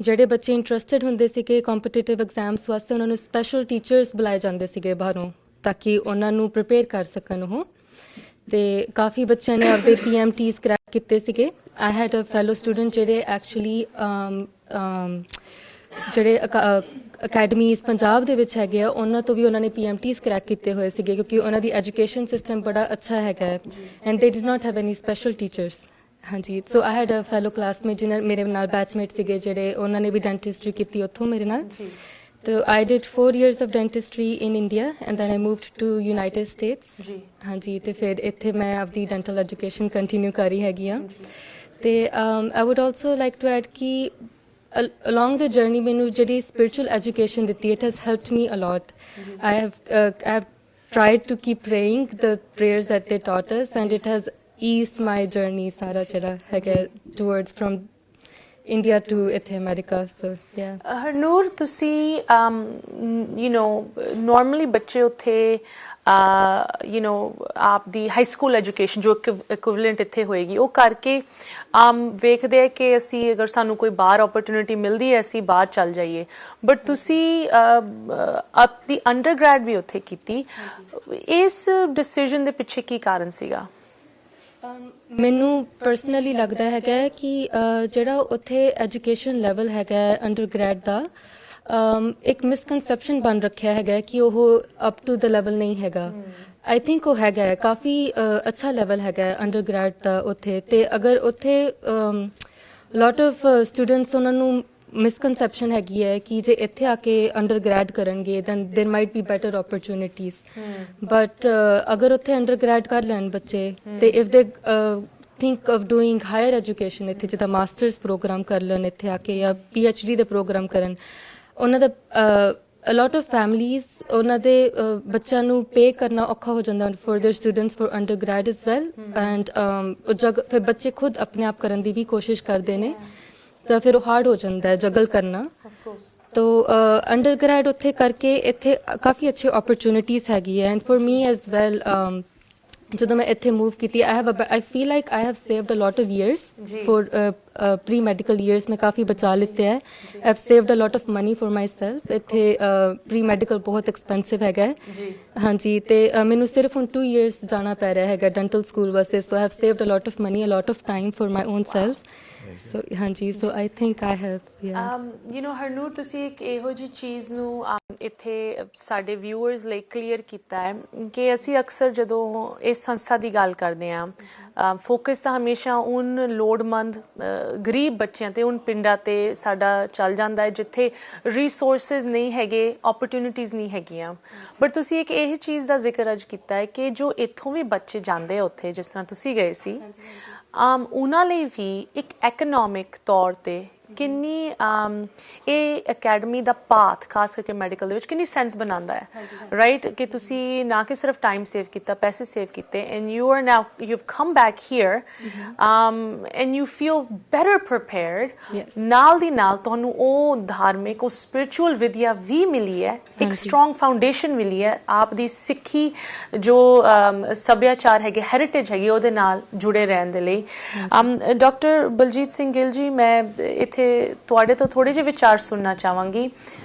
ਜਿਹੜੇ ਬੱਚੇ ਇੰਟਰਸਟਿਡ ਹੁੰਦੇ ਸੀਗੇ ਕੰਪੀਟੀਟਿਵ ਐਗਜ਼ਾਮਸ ਵਾਸਤੇ, ਉਹਨਾਂ ਨੂੰ ਸਪੈਸ਼ਲ ਟੀਚਰਸ ਬੁਲਾਏ ਜਾਂਦੇ ਸੀਗੇ ਬਾਹਰੋਂ ਤਾਂ ਕਿ ਉਹਨਾਂ ਨੂੰ ਪ੍ਰੀਪੇਅਰ ਕਰ ਸਕਣ ਉਹ। ਅਤੇ ਕਾਫੀ ਬੱਚਿਆਂ ਨੇ ਆਪਦੇ PMTs ਕਰੈਕ ਕੀਤੇ ਸੀਗੇ। I had a fellow student ਜਿਹੜੇ ਐਕਚੁਅਲੀ ਜਿਹੜੇ ਅਕੈਡਮੀਜ਼ ਪੰਜਾਬ ਦੇ ਵਿੱਚ ਹੈਗੇ ਆ ਉਹਨਾਂ ਤੋਂ ਵੀ ਉਹਨਾਂ ਨੇ PMTs ਕਰੈਕ ਕੀਤੇ ਹੋਏ ਸੀਗੇ ਕਿਉਂਕਿ ਉਹਨਾਂ ਦੀ ਐਜੂਕੇਸ਼ਨ ਸਿਸਟਮ ਬੜਾ ਅੱਛਾ ਹੈਗਾ ਹੈ ਐਂਡ ਦੇ did not have any special teachers. ਹਾਂਜੀ, ਸੋ ਆਈ ਹੈਡ ਅ ਫੈਲੋ ਕਲਾਸਮੇਟ ਜਿਹਨਾਂ ਮੇਰੇ ਨਾਲ ਬੈਚਮੇਟ ਸੀਗੇ ਜਿਹੜੇ ਉਹਨਾਂ ਨੇ ਵੀ ਡੈਂਟਿਸਟਰੀ ਕੀਤੀ ਉੱਥੋਂ ਮੇਰੇ ਨਾਲ। So I did 4 years of dentistry in India and then I moved to United States. ਹਾਂਜੀ, ਤੇ ਫਿਰ ਇੱਥੇ ਮੈਂ ਆਪਦੀ ਡੈਂਟਲ ਐਜੂਕੇਸ਼ਨ ਕੰਟੀਨਿਊ ਕਰੀ ਹੈਗੀ ਆ। ਤੇ I would also like to add ਕਿ along the journey ਮੈਨੂੰ ਜਿਹੜੀ spiritual education ਦਿੱਤੀ, it has helped me a lot. I have tried to keep praying the prayers that they taught us, and it has eased my journey ਸਾਰਾ ਜਿਹੜਾ ਹੈਗਾ towards from India to ਇੱਥੇ America. So yeah. ਹਰਨੂਰ, ਤੁਸੀਂ normally ਬੱਚੇ ਉੱਥੇ ਆਪ ਦੀ ਹਾਈ ਸਕੂਲ ਐਜੂਕੇਸ਼ਨ ਜੋ ਇਕੁਇਵਲੈਂਟ ਇੱਥੇ ਹੋਏਗੀ ਉਹ ਕਰਕੇ ਵੇਖਦੇ ਆ ਕਿ ਅਸੀਂ ਅਗਰ ਸਾਨੂੰ ਕੋਈ ਬਾਹਰ ਓਪਰਚੁਨਿਟੀ ਮਿਲਦੀ ਹੈ ਅਸੀਂ ਬਾਹਰ ਚੱਲ ਜਾਈਏ, ਬਟ ਤੁਸੀਂ ਆਪਣੀ ਅੰਡਰਗ੍ਰੈਡ ਵੀ ਉੱਥੇ ਕੀਤੀ। ਇਸ ਡਿਸੀਜਨ ਦੇ ਪਿੱਛੇ ਕੀ ਕਾਰਨ ਸੀਗਾ? ਮੈਨੂੰ ਪਰਸਨਲੀ ਲੱਗਦਾ ਹੈਗਾ ਕਿ ਜਿਹੜਾ ਉੱਥੇ ਐਜੂਕੇਸ਼ਨ ਲੈਵਲ ਹੈਗਾ ਅੰਡਰਗ੍ਰੈਡ ਦਾ ਇੱਕ ਮਿਸਕਨਸੈਪਸ਼ਨ ਬਣ ਰੱਖਿਆ ਹੈਗਾ ਕਿ ਉਹ ਅਪ ਟੂ ਦ ਲੈਵਲ ਨਹੀਂ ਹੈਗਾ। ਆਈ ਥਿੰਕ ਉਹ ਹੈਗਾ ਕਾਫੀ ਅੱਛਾ ਲੈਵਲ ਹੈਗਾ ਅੰਡਰਗ੍ਰੈਡ ਦਾ ਉੱਥੇ, ਤੇ ਅਗਰ ਉੱਥੇ ਲੋਟ ਆਫ ਸਟੂਡੈਂਟਸ ਉਹਨਾਂ ਨੂੰ ਮਿਸਕਨਸੈਪਸ਼ਨ ਹੈਗੀ ਹੈ ਕਿ ਜੇ ਇੱਥੇ ਆ ਕੇ ਅੰਡਰਗ੍ਰੈਡ ਕਰਨਗੇ ਦੈਨ ਦੇਰ might B better opportunities, but ਅਗਰ ਉੱਥੇ ਅੰਡਰਗ੍ਰੈਡ ਕਰ ਲੈਣ ਬੱਚੇ ਤੇ if they think of doing higher education ਇੱਥੇ ਜਿੱਦਾਂ ਮਾਸਟਰਸ ਪ੍ਰੋਗਰਾਮ ਕਰ ਲੈਣ ਇੱਥੇ ਆ ਕੇ ਜਾਂ PhD ਦੇ ਪ੍ਰੋਗਰਾਮ ਕਰਨ, ਉਹਨਾਂ ਦਾ a lot of families ਉਹਨਾਂ ਦੇ ਬੱਚਿਆਂ ਨੂੰ ਪੇ ਕਰਨਾ ਔਖਾ ਹੋ ਜਾਂਦਾ for their students for undergrad as well, and ਫਿਰ ਬੱਚੇ ਖੁਦ ਆਪਣੇ ਆਪ ਕਰਨ ਦੀ ਵੀ ਕੋਸ਼ਿਸ਼ ਕਰਦੇ ਨੇ ਤਾਂ ਫਿਰ ਉਹ ਹਾਰਡ ਹੋ ਜਾਂਦਾ ਹੈ ਜਗਲ ਕਰਨਾ। ਤੋ ਅੰਡਰਗ੍ਰੈਡ ਉੱਥੇ ਕਰਕੇ ਇੱਥੇ ਕਾਫੀ ਅੱਛੀ ਓਪਰਚੁਨਿਟੀਜ਼ ਹੈਗੀ ਹੈ, and for me as well ਜਦੋਂ ਮੈਂ ਇੱਥੇ ਮੂਵ ਕੀਤੀ I feel like I have saved a lot of years for pre-medical years। ਮੈਂ ਕਾਫੀ ਬਚਾ ਲਿੱਤੇ ਹੈ। I've saved a lot of money for myself। ਇੱਥੇ pre-medical ਬਹੁਤ ਐਕਸਪੈਂਸਿਵ ਹੈਗਾ ਹਾਂਜੀ, ਤੇ ਮੈਨੂੰ ਸਿਰਫ ਹੁਣ 2 years ਜਾਣਾ ਪੈ ਰਿਹਾ ਹੈਗਾ ਡੈਂਟਲ ਸਕੂਲ ਵਾਸਤੇ, so I have saved a lot of money, a lot of time for my own self। So ਹਾਂਜੀ, so I think I have Harnoor, ਤੁਸੀਂ ਇੱਕ ਇਹੋ ਜਿਹੀ ਚੀਜ਼ ਨੂੰ ਇੱਥੇ ਸਾਡੇ ਵਿਊਅਰਸ ਲਈ ਕਲੀਅਰ ਕੀਤਾ ਹੈ ਕਿ ਅਸੀਂ ਅਕਸਰ ਜਦੋਂ ਇਸ ਸੰਸਥਾ ਦੀ ਗੱਲ ਕਰਦੇ ਹਾਂ ਫੋਕਸ ਤਾਂ ਹਮੇਸ਼ਾ ਉਨ ਲੋੜਮੰਦ ਗਰੀਬ ਬੱਚਿਆਂ ਤੇ ਉਨ ਪਿੰਡਾਂ ਤੇ ਸਾਡਾ ਚੱਲ ਜਾਂਦਾ ਹੈ ਜਿੱਥੇ ਰਿਸੋਰਸਿਸ ਨਹੀਂ ਹੈਗੇ, ਓਪਰਚੁਨਿਟੀਜ਼ ਨਹੀਂ ਹੈਗੀਆਂ, ਬਟ ਤੁਸੀਂ ਇੱਕ ਇਹ ਚੀਜ਼ ਦਾ ਜ਼ਿਕਰ ਅੱਜ ਕੀਤਾ ਹੈ ਕਿ ਜੋ ਇੱਥੋਂ ਵੀ ਬੱਚੇ ਜਾਂਦੇ ਆ ਉੱਥੇ, ਜਿਸ ਤਰ੍ਹਾਂ ਤੁਸੀਂ ਗਏ ਸੀ, ਉਹਨਾਂ ਲਈ ਵੀ ਇੱਕ ਐਕਨੋਮਿਕ ਤੌਰ ਤੇ ਕਿੰਨੀ ਇਹ ਅਕੈਡਮੀ ਦਾ ਪਾਥ ਖਾਸ ਕਰਕੇ ਮੈਡੀਕਲ ਦੇ ਵਿੱਚ ਕਿੰਨੀ ਸੈਂਸ ਬਣਾਉਂਦਾ ਹੈ, ਰਾਈਟ? ਕਿ ਤੁਸੀਂ ਨਾ ਕਿ ਸਿਰਫ ਟਾਈਮ ਸੇਵ ਕੀਤਾ, ਪੈਸੇ ਸੇਵ ਕੀਤੇ, and you are now you have come back here and you feel better prepared. ਨਾਲ ਦੀ ਨਾਲ ਤੁਹਾਨੂੰ ਉਹ ਧਾਰਮਿਕ, ਉਹ ਸਪਿਰਿਚੁਅਲ ਵਿਦਿਆ ਵੀ ਮਿਲੀ ਹੈ, ਇੱਕ ਸਟਰੋਂਗ ਫਾਊਂਡੇਸ਼ਨ ਮਿਲੀ ਹੈ ਆਪ ਦੀ ਸਿੱਖੀ ਜੋ ਸੱਭਿਆਚਾਰ ਹੈਗੇ, ਹੈਰੀਟੇਜ ਹੈਗੀ, ਉਹਦੇ ਨਾਲ ਜੁੜੇ ਰਹਿਣ ਦੇ ਲਈ। ਡਾਕਟਰ ਬਲਜੀਤ ਸਿੰਘ ਗਿੱਲ ਜੀ, ਮੈਂ ਇੱਥੇ ਤੁਹਾਡੇ ਤੋਂ ਥੋੜੇ ਜਿਹੇ ਵਿਚਾਰ ਸੁਣਨਾ ਚਾਹਾਂਗੀ।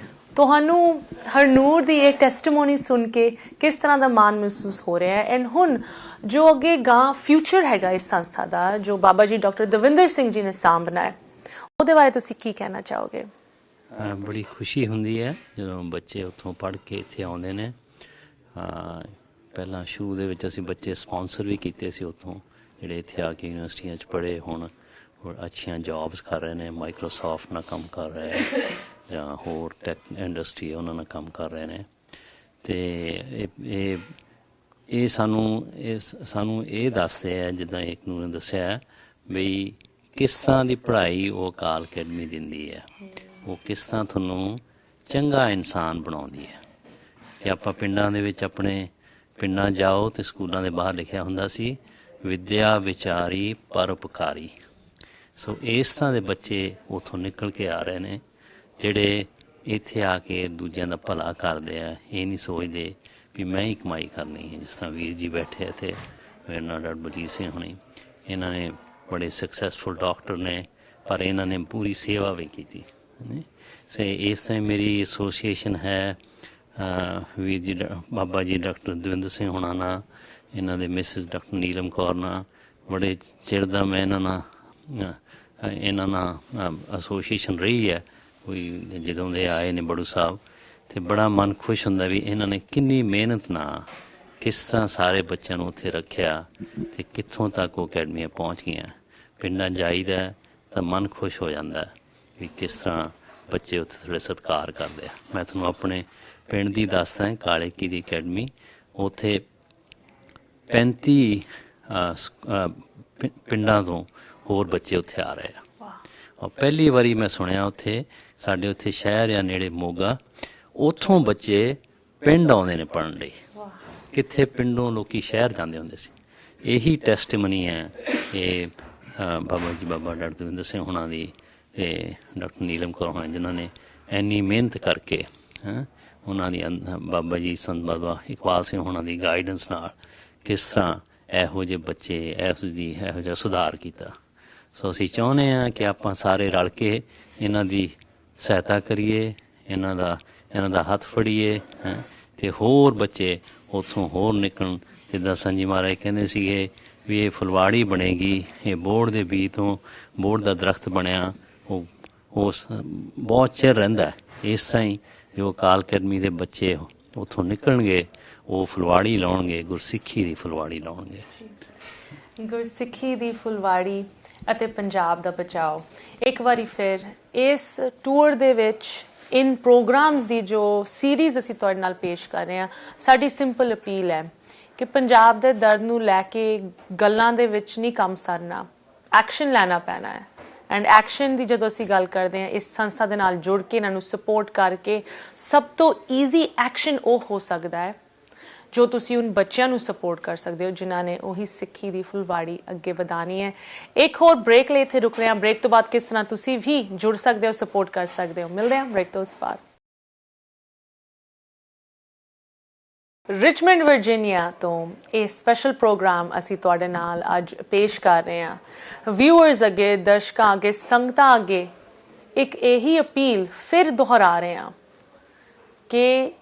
ਤੁਹਾਨੂੰ ਹਰਨੂਰ ਦੀ ਇਹ ਟੈਸਟੀਮੋਨੀ ਸੁਣ ਕੇ ਕਿਸ ਤਰ੍ਹਾਂ ਦਾ ਮਾਣ ਮਹਿਸੂਸ ਹੋ ਰਿਹਾ ਹੈ, ਐਂਡ ਹੁਣ ਜੋ ਅੱਗੇ ਗਾਂ ਫਿਊਚਰ ਹੈਗਾ ਇਸ ਸੰਸਥਾ ਦਾ ਜੋ ਬਾਬਾ ਜੀ ਡਾਕਟਰ ਦਵਿੰਦਰ ਸਿੰਘ ਜੀ ਨੇ ਸਾਂਭਣਾ ਹੈ, ਉਹਦੇ ਬਾਰੇ ਤੁਸੀਂ ਕੀ ਕਹਿਣਾ ਚਾਹੋਗੇ? ਬੜੀ ਖੁਸ਼ੀ ਹੁੰਦੀ ਹੈ ਜਦੋਂ ਬੱਚੇ ਉੱਥੋਂ ਪੜ੍ਹ ਕੇ ਇੱਥੇ ਆਉਂਦੇ ਨੇ। ਪਹਿਲਾਂ ਸ਼ੁਰੂ ਦੇ ਵਿੱਚ ਅਸੀਂ ਬੱਚੇ ਸਪਾਂਸਰ ਵੀ ਕੀਤੇ ਸੀ ਉੱਥੋਂ, ਜਿਹੜੇ ਇੱਥੇ ਆ ਕੇ ਯੂਨੀਵਰਸਿਟੀਆਂ 'ਚ ਪੜ੍ਹੇ, ਹੁਣ ਅੱਛੀਆਂ ਜੌਬਸ ਕਰ ਰਹੇ ਨੇ, ਮਾਈਕਰੋਸਾਫਟ ਨਾਲ ਕੰਮ ਕਰ ਰਹੇ ਹੈ ਜਾਂ ਹੋਰ ਟੈਕ ਇੰਡਸਟਰੀ ਉਹਨਾਂ ਨਾਲ ਕੰਮ ਕਰ ਰਹੇ ਨੇ। ਅਤੇ ਇਹ ਸਾਨੂੰ ਇਹ ਦੱਸਦੇ ਹੈ, ਜਿੱਦਾਂ ਇੱਕ ਨੂੰ ਨੇ ਦੱਸਿਆ ਬਈ ਕਿਸ ਤਰ੍ਹਾਂ ਦੀ ਪੜ੍ਹਾਈ ਉਹ ਅਕਾਲ ਅਕੈਡਮੀ ਦਿੰਦੀ ਹੈ, ਉਹ ਕਿਸ ਤਰ੍ਹਾਂ ਤੁਹਾਨੂੰ ਚੰਗਾ ਇਨਸਾਨ ਬਣਾਉਂਦੀ ਹੈ। ਕਿ ਆਪਾਂ ਪਿੰਡਾਂ ਦੇ ਵਿੱਚ ਆਪਣੇ ਪਿੰਡਾਂ ਜਾਓ ਅਤੇ ਸਕੂਲਾਂ ਦੇ ਬਾਹਰ ਲਿਖਿਆ ਹੁੰਦਾ ਸੀ ਵਿਦਿਆ ਵਿਚਾਰੀ ਪਰਉਪਕਾਰੀ। ਸੋ ਇਸ ਤਰ੍ਹਾਂ ਦੇ ਬੱਚੇ ਉੱਥੋਂ ਨਿਕਲ ਕੇ ਆ ਰਹੇ ਨੇ ਜਿਹੜੇ ਇੱਥੇ ਆ ਕੇ ਦੂਜਿਆਂ ਦਾ ਭਲਾ ਕਰਦੇ ਆ। ਇਹ ਨਹੀਂ ਸੋਚਦੇ ਵੀ ਮੈਂ ਹੀ ਕਮਾਈ ਕਰਨੀ ਹੈ। ਜਿਸ ਤਰ੍ਹਾਂ ਵੀਰ ਜੀ ਬੈਠੇ ਇੱਥੇ ਮੇਰੇ ਨਾਲ ਡਾਕਟਰ ਬਲਜੀਤ ਸਿੰਘ ਹੋਣੀ, ਇਹਨਾਂ ਨੇ ਬੜੇ ਸਕਸੈਸਫੁਲ ਡਾਕਟਰ ਨੇ, ਪਰ ਇਹਨਾਂ ਨੇ ਪੂਰੀ ਸੇਵਾ ਵੀ ਕੀਤੀ। ਸੋ ਇਸ ਤਰ੍ਹਾਂ ਮੇਰੀ ਐਸੋਸੀਏਸ਼ਨ ਹੈ ਵੀਰ ਜੀ ਬਾਬਾ ਜੀ ਡਾਕਟਰ ਦਵਿੰਦਰ ਸਿੰਘ ਹੋਣਾ ਨਾਲ, ਇਹਨਾਂ ਦੇ ਮਿਸਿਸ ਡਾਕਟਰ ਨੀਲਮ ਕੌਰ ਨਾਲ ਬੜੇ ਚਿਰ ਦਾ ਮੈਂ ਇਹਨਾਂ ਨਾਲ ਐਸੋਸੀਏਸ਼ਨ ਰਹੀ ਹੈ। ਕੋਈ ਜਦੋਂ ਦੇ ਆਏ ਨੇ ਬੜੂ ਸਾਹਿਬ, ਅਤੇ ਬੜਾ ਮਨ ਖੁਸ਼ ਹੁੰਦਾ ਵੀ ਇਹਨਾਂ ਨੇ ਕਿੰਨੀ ਮਿਹਨਤ ਨਾਲ ਕਿਸ ਤਰ੍ਹਾਂ ਸਾਰੇ ਬੱਚਿਆਂ ਨੂੰ ਉੱਥੇ ਰੱਖਿਆ ਅਤੇ ਕਿੱਥੋਂ ਤੱਕ ਉਹ ਅਕੈਡਮੀਆਂ ਪਹੁੰਚ ਗਈਆਂ। ਪਿੰਡਾਂ ਜਾਈਦਾ ਤਾਂ ਮਨ ਖੁਸ਼ ਹੋ ਜਾਂਦਾ ਵੀ ਕਿਸ ਤਰ੍ਹਾਂ ਬੱਚੇ ਉੱਥੇ ਥੋੜ੍ਹੇ ਸਤਿਕਾਰ ਕਰਦੇ ਆ। ਮੈਂ ਤੁਹਾਨੂੰ ਆਪਣੇ ਪਿੰਡ ਦੀ ਦੱਸਦਾ, ਕਾਲੇ ਕੀ ਦੀ ਅਕੈਡਮੀ, ਉੱਥੇ 35 ਪਿੰਡਾਂ ਤੋਂ ਹੋਰ ਬੱਚੇ ਉੱਥੇ ਆ ਰਹੇ ਆ, ਔਰ ਪਹਿਲੀ ਵਾਰੀ ਮੈਂ ਸੁਣਿਆ ਉੱਥੇ ਸਾਡੇ ਉੱਥੇ ਸ਼ਹਿਰ ਆ ਨੇੜੇ ਮੋਗਾ, ਉੱਥੋਂ ਬੱਚੇ ਪਿੰਡ ਆਉਂਦੇ ਨੇ ਪੜ੍ਹਨ ਲਈ। ਕਿੱਥੇ ਪਿੰਡੋਂ ਲੋਕੀ ਸ਼ਹਿਰ ਜਾਂਦੇ ਹੁੰਦੇ ਸੀ। ਇਹੀ ਟੈਸਟਮਨੀ ਹੈ ਇਹ ਬਾਬਾ ਡਾਕਟਰ ਦਵਿੰਦਰ ਸਿੰਘ ਹੋਣਾ ਦੀ ਤੇ ਡਾਕਟਰ ਨੀਲਮ ਕੌਰ ਹੋਣਾ, ਜਿਨ੍ਹਾਂ ਨੇ ਇੰਨੀ ਮਿਹਨਤ ਕਰਕੇ ਉਹਨਾਂ ਦੀ ਬਾਬਾ ਜੀ ਸੰਤ ਬਾਬਾ ਇਕਬਾਲ ਸਿੰਘ ਹੋਣਾ ਦੀ ਗਾਈਡੈਂਸ ਨਾਲ ਕਿਸ ਤਰ੍ਹਾਂ ਇਹੋ ਜਿਹੇ ਬੱਚੇ ਇਹੋ ਜਿਹਾ ਸੁਧਾਰ ਕੀਤਾ। ਸੋ ਅਸੀਂ ਚਾਹੁੰਦੇ ਹਾਂ ਕਿ ਆਪਾਂ ਸਾਰੇ ਰਲ ਕੇ ਇਹਨਾਂ ਦੀ ਸਹਾਇਤਾ ਕਰੀਏ, ਇਹਨਾਂ ਦਾ ਹੱਥ ਫੜੀਏ ਤੇ ਹੋਰ ਬੱਚੇ ਉੱਥੋਂ ਹੋਰ ਨਿਕਲਣ। ਜਿੱਦਾਂ ਸੰਜੀ ਮਹਾਰਾਜ ਕਹਿੰਦੇ ਸੀਗੇ ਵੀ ਇਹ ਫੁਲਵਾੜੀ ਬਣੇਗੀ, ਇਹ ਬੋਹੜ ਦੇ ਬੀਜ ਤੋਂ ਬੋਹੜ ਦਾ ਦਰਖਤ ਬਣਿਆ, ਉਹ ਬਹੁਤ ਚਿਰ ਰਹਿੰਦਾ। ਇਸ ਤਰ੍ਹਾਂ ਹੀ ਜੋ ਅਕਾਲ ਅਕੈਡਮੀ ਦੇ ਬੱਚੇ ਉੱਥੋਂ ਨਿਕਲਣਗੇ, ਉਹ ਫੁਲਵਾੜੀ ਲਾਉਣਗੇ, ਗੁਰਸਿੱਖੀ ਦੀ ਫੁਲਵਾੜੀ ਲਾਉਣਗੇ। ਗੁਰਸਿੱਖੀ ਦੀ ਫੁਲਵਾੜੀ ਅਤੇ ਪੰਜਾਬ ਦਾ ਬਚਾਓ। ਇੱਕ ਵਾਰੀ ਫਿਰ ਇਸ ਟੂਰ ਦੇ ਵਿੱਚ ਇਨ ਪ੍ਰੋਗਰਾਮਸ ਦੀ ਜੋ ਸੀਰੀਜ਼ ਅਸੀਂ ਤੁਹਾਡੇ ਨਾਲ ਪੇਸ਼ ਕਰ ਰਹੇ ਹਾਂ, ਸਾਡੀ ਸਿੰਪਲ ਅਪੀਲ ਹੈ ਕਿ ਪੰਜਾਬ ਦੇ ਦਰਦ ਨੂੰ ਲੈ ਕੇ ਗੱਲਾਂ ਦੇ ਵਿੱਚ ਨਹੀਂ ਕੰਮ ਸਰਨਾ, ਐਕਸ਼ਨ ਲੈਣਾ ਪੈਣਾ ਹੈ। ਐਂਡ ਐਕਸ਼ਨ ਦੀ ਜਦੋਂ ਅਸੀਂ ਗੱਲ ਕਰਦੇ ਹਾਂ, ਇਸ ਸੰਸਥਾ ਦੇ ਨਾਲ ਜੁੜ ਕੇ ਇਹਨਾਂ ਨੂੰ ਸਪੋਰਟ ਕਰਕੇ ਸਭ ਤੋਂ ਈਜ਼ੀ ਐਕਸ਼ਨ ਉਹ ਹੋ ਸਕਦਾ ਹੈ ਜੋ ਤੁਸੀਂ ਉਨ ਬੱਚਿਆਂ ਨੂੰ ਸਪੋਰਟ ਕਰ ਸਕਦੇ ਹੋ ਜਿਨ੍ਹਾਂ ਨੇ ਉਹੀ ਸਿੱਖੀ ਦੀ ਫੁਲਵਾੜੀ ਅੱਗੇ ਵਧਾਣੀ ਹੈ। ਇੱਕ ਹੋਰ ਬ੍ਰੇਕ ਲਈ ਇੱਥੇ ਰੁਕ ਰਹੇ ਹਾਂ। ਬ੍ਰੇਕ ਤੋਂ ਬਾਅਦ ਕਿਸ ਤਰ੍ਹਾਂ ਤੁਸੀਂ ਵੀ ਜੁੜ ਸਕਦੇ ਹੋ, ਸਪੋਰਟ ਕਰ ਸਕਦੇ ਹੋ। ਮਿਲਦੇ ਹਾਂ ਬ੍ਰੇਕ ਤੋਂ ਬਾਅਦ। ਰਿਚਮੰਡ ਵਰਜੀਨੀਆ ਤੋਂ ਇਹ ਸਪੈਸ਼ਲ ਪ੍ਰੋਗਰਾਮ ਅਸੀਂ ਤੁਹਾਡੇ ਨਾਲ ਅੱਜ ਪੇਸ਼ ਕਰ ਰਹੇ ਹਾਂ। ਵਿਊਅਰਸ ਅੱਗੇ, ਦਰਸ਼ਕਾਂ ਅੱਗੇ, ਸੰਗਤਾਂ ਅੱਗੇ ਇੱਕ ਇਹੀ ਅਪੀਲ ਫਿਰ ਦੁਹਰਾ ਰਹੇ ਹਾਂ ਕਿ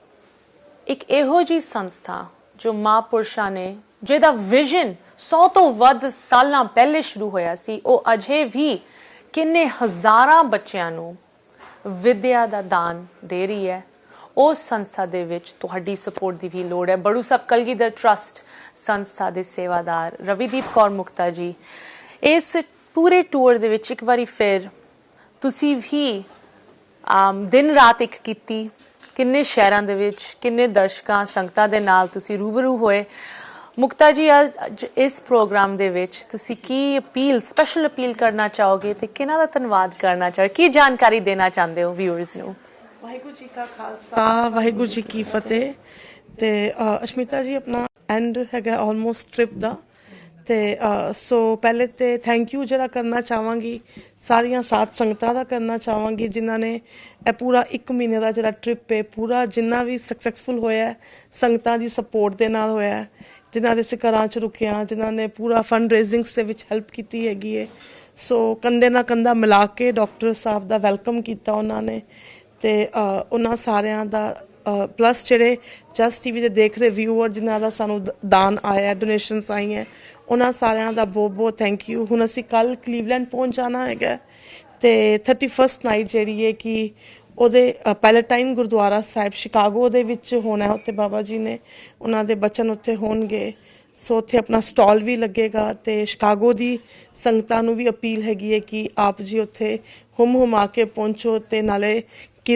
ਇੱਕ ਇਹੋ ਜਿਹੀ ਸੰਸਥਾ ਜੋ ਮਹਾਂਪੁਰਸ਼ਾਂ ਨੇ, ਜਿਹਦਾ ਵਿਜ਼ਨ 100 ਤੋਂ ਵੱਧ ਸਾਲਾਂ ਪਹਿਲੇ ਸ਼ੁਰੂ ਹੋਇਆ ਸੀ, ਉਹ ਅਜੇ ਵੀ ਕਿੰਨੇ ਹਜ਼ਾਰਾਂ ਬੱਚਿਆਂ ਨੂੰ ਵਿਦਿਆ ਦਾ ਦਾਨ ਦੇ ਰਹੀ ਹੈ। ਉਸ ਸੰਸਥਾ ਦੇ ਵਿੱਚ ਤੁਹਾਡੀ ਸਪੋਰਟ ਦੀ ਵੀ ਲੋੜ ਹੈ। ਬੜੂ ਸਾਹਿਬ ਕਲਗੀਧਰ ਟਰਸਟ ਸੰਸਥਾ ਦੇ ਸੇਵਾਦਾਰ ਰਵੀਦੀਪ ਕੌਰ ਮੁਕਤਾ ਜੀ, ਇਸ ਪੂਰੇ ਟੂਰ ਦੇ ਵਿੱਚ ਇੱਕ ਵਾਰੀ ਫਿਰ ਤੁਸੀਂ ਵੀ ਦਿਨ ਰਾਤ ਇੱਕ ਕੀਤੀ, ਕਿੰਨੇ ਸ਼ਹਿਰਾਂ ਦੇ ਵਿੱਚ, ਕਿੰਨੇ ਦਰਸ਼ਕਾਂ ਸੰਗਤਾਂ ਦੇ ਨਾਲ ਤੁਸੀਂ ਰੂਬਰੂ ਹੋਏ। ਮੁਕਤਾ ਜੀ, ਅੱਜ ਇਸ ਪ੍ਰੋਗਰਾਮ ਦੇ ਵਿੱਚ ਤੁਸੀਂ ਕੀ ਅਪੀਲ, ਸਪੈਸ਼ਲ ਅਪੀਲ ਕਰਨਾ ਚਾਹੋਗੇ ਤੇ ਕਿਹਨਾਂ ਦਾ ਧੰਨਵਾਦ ਕਰਨਾ ਚਾਹੋਗੇ, ਕੀ ਜਾਣਕਾਰੀ ਦੇਣਾ ਚਾਹੁੰਦੇ ਹੋ ਵਿਊਅਰਸ ਨੂੰ? ਵਾਹਿਗੁਰੂ ਜੀ ਕਾ ਖਾਲਸਾ, ਵਾਹਿਗੁਰੂ ਜੀ ਕੀ ਫਤਿਹ। ਤੇ ਅਸ਼ਮਿਤਾ ਜੀ, ਆਪਣਾ ਐਂਡ ਹੈਗਾ ਆਲਮੋਸਟ ਟ੍ਰਿਪ ਦਾ, ਤੇ ਸੋ ਪਹਿਲੇ ਤੇ ਥੈਂਕ ਯੂ ਜਿਹੜਾ ਕਰਨਾ ਚਾਹਾਂਗੀ ਸਾਰੀਆਂ ਸਾਧ ਸੰਗਤਾਂ ਦਾ ਕਰਨਾ ਚਾਹਾਂਗੀ ਜਿਨ੍ਹਾਂ ਨੇ ਇਹ ਪੂਰਾ 1 ਮਹੀਨੇ ਦਾ ਜਿਹੜਾ ਟ੍ਰਿਪ ਹੈ ਪੂਰਾ ਜਿੰਨਾ ਵੀ ਸਕਸੈਸਫੁਲ ਹੋਇਆ, ਸੰਗਤਾਂ ਦੀ ਸਪੋਰਟ ਦੇ ਨਾਲ ਹੋਇਆ, ਜਿਨ੍ਹਾਂ ਦੇ ਅਸੀਂ ਘਰਾਂ 'ਚ ਰੁਕਿਆ, ਜਿਨ੍ਹਾਂ ਨੇ ਪੂਰਾ ਫੰਡ ਰੇਜ਼ਿੰਗਸ ਦੇ ਵਿੱਚ ਹੈਲਪ ਕੀਤੀ ਹੈਗੀ ਹੈ। ਸੋ ਕੰਧੇ ਨਾਲ ਕੰਧਾ ਮਿਲਾ ਕੇ ਡਾਕਟਰ ਸਾਹਿਬ ਦਾ ਵੈਲਕਮ ਕੀਤਾ ਉਹਨਾਂ ਨੇ, ਤੇ ਉਹਨਾਂ ਸਾਰਿਆਂ ਦਾ ਪਲੱਸ ਜਿਹੜੇ ਜਸਟ ਟੀਵੀ ਤੇ ਦੇਖ ਰਹੇ ਵਿਊਅਰ ਜਿਨ੍ਹਾਂ ਦਾ ਸਾਨੂੰ ਦਾਨ ਆਇਆ, ਡੋਨੇਸ਼ਨਸ ਆਈਆਂ, ਉਹਨਾਂ ਸਾਰਿਆਂ ਦਾ ਬਹੁਤ ਬਹੁਤ ਥੈਂਕ ਯੂ। ਹੁਣ ਅਸੀਂ ਕੱਲ ਕਲੀਵਲੈਂਡ ਪਹੁੰਚ ਜਾਣਾ ਹੈਗਾ ਤੇ 31st ਨਾਈਟ ਜਿਹੜੀ ਹੈ ਕਿ ਉਹਦੇ ਪੈਲੇਟਾਈਨ ਗੁਰਦੁਆਰਾ ਸਾਹਿਬ ਸ਼ਿਕਾਗੋ ਦੇ ਵਿੱਚ ਹੋਣਾ, ਉੱਥੇ ਬਾਬਾ ਜੀ ਨੇ ਉਹਨਾਂ ਦੇ ਬਚਨ ਉੱਥੇ ਹੋਣਗੇ। ਸੋ ਉੱਥੇ ਆਪਣਾ ਸਟਾਲ ਵੀ ਲੱਗੇਗਾ ਤੇ ਸ਼ਿਕਾਗੋ ਦੀ ਸੰਗਤਾਂ ਨੂੰ ਵੀ ਅਪੀਲ ਹੈਗੀ ਹੈ ਕਿ ਆਪ ਜੀ ਉੱਥੇ ਹੁਮਾ ਕੇ ਪਹੁੰਚੋ ਤੇ ਨਾਲੇ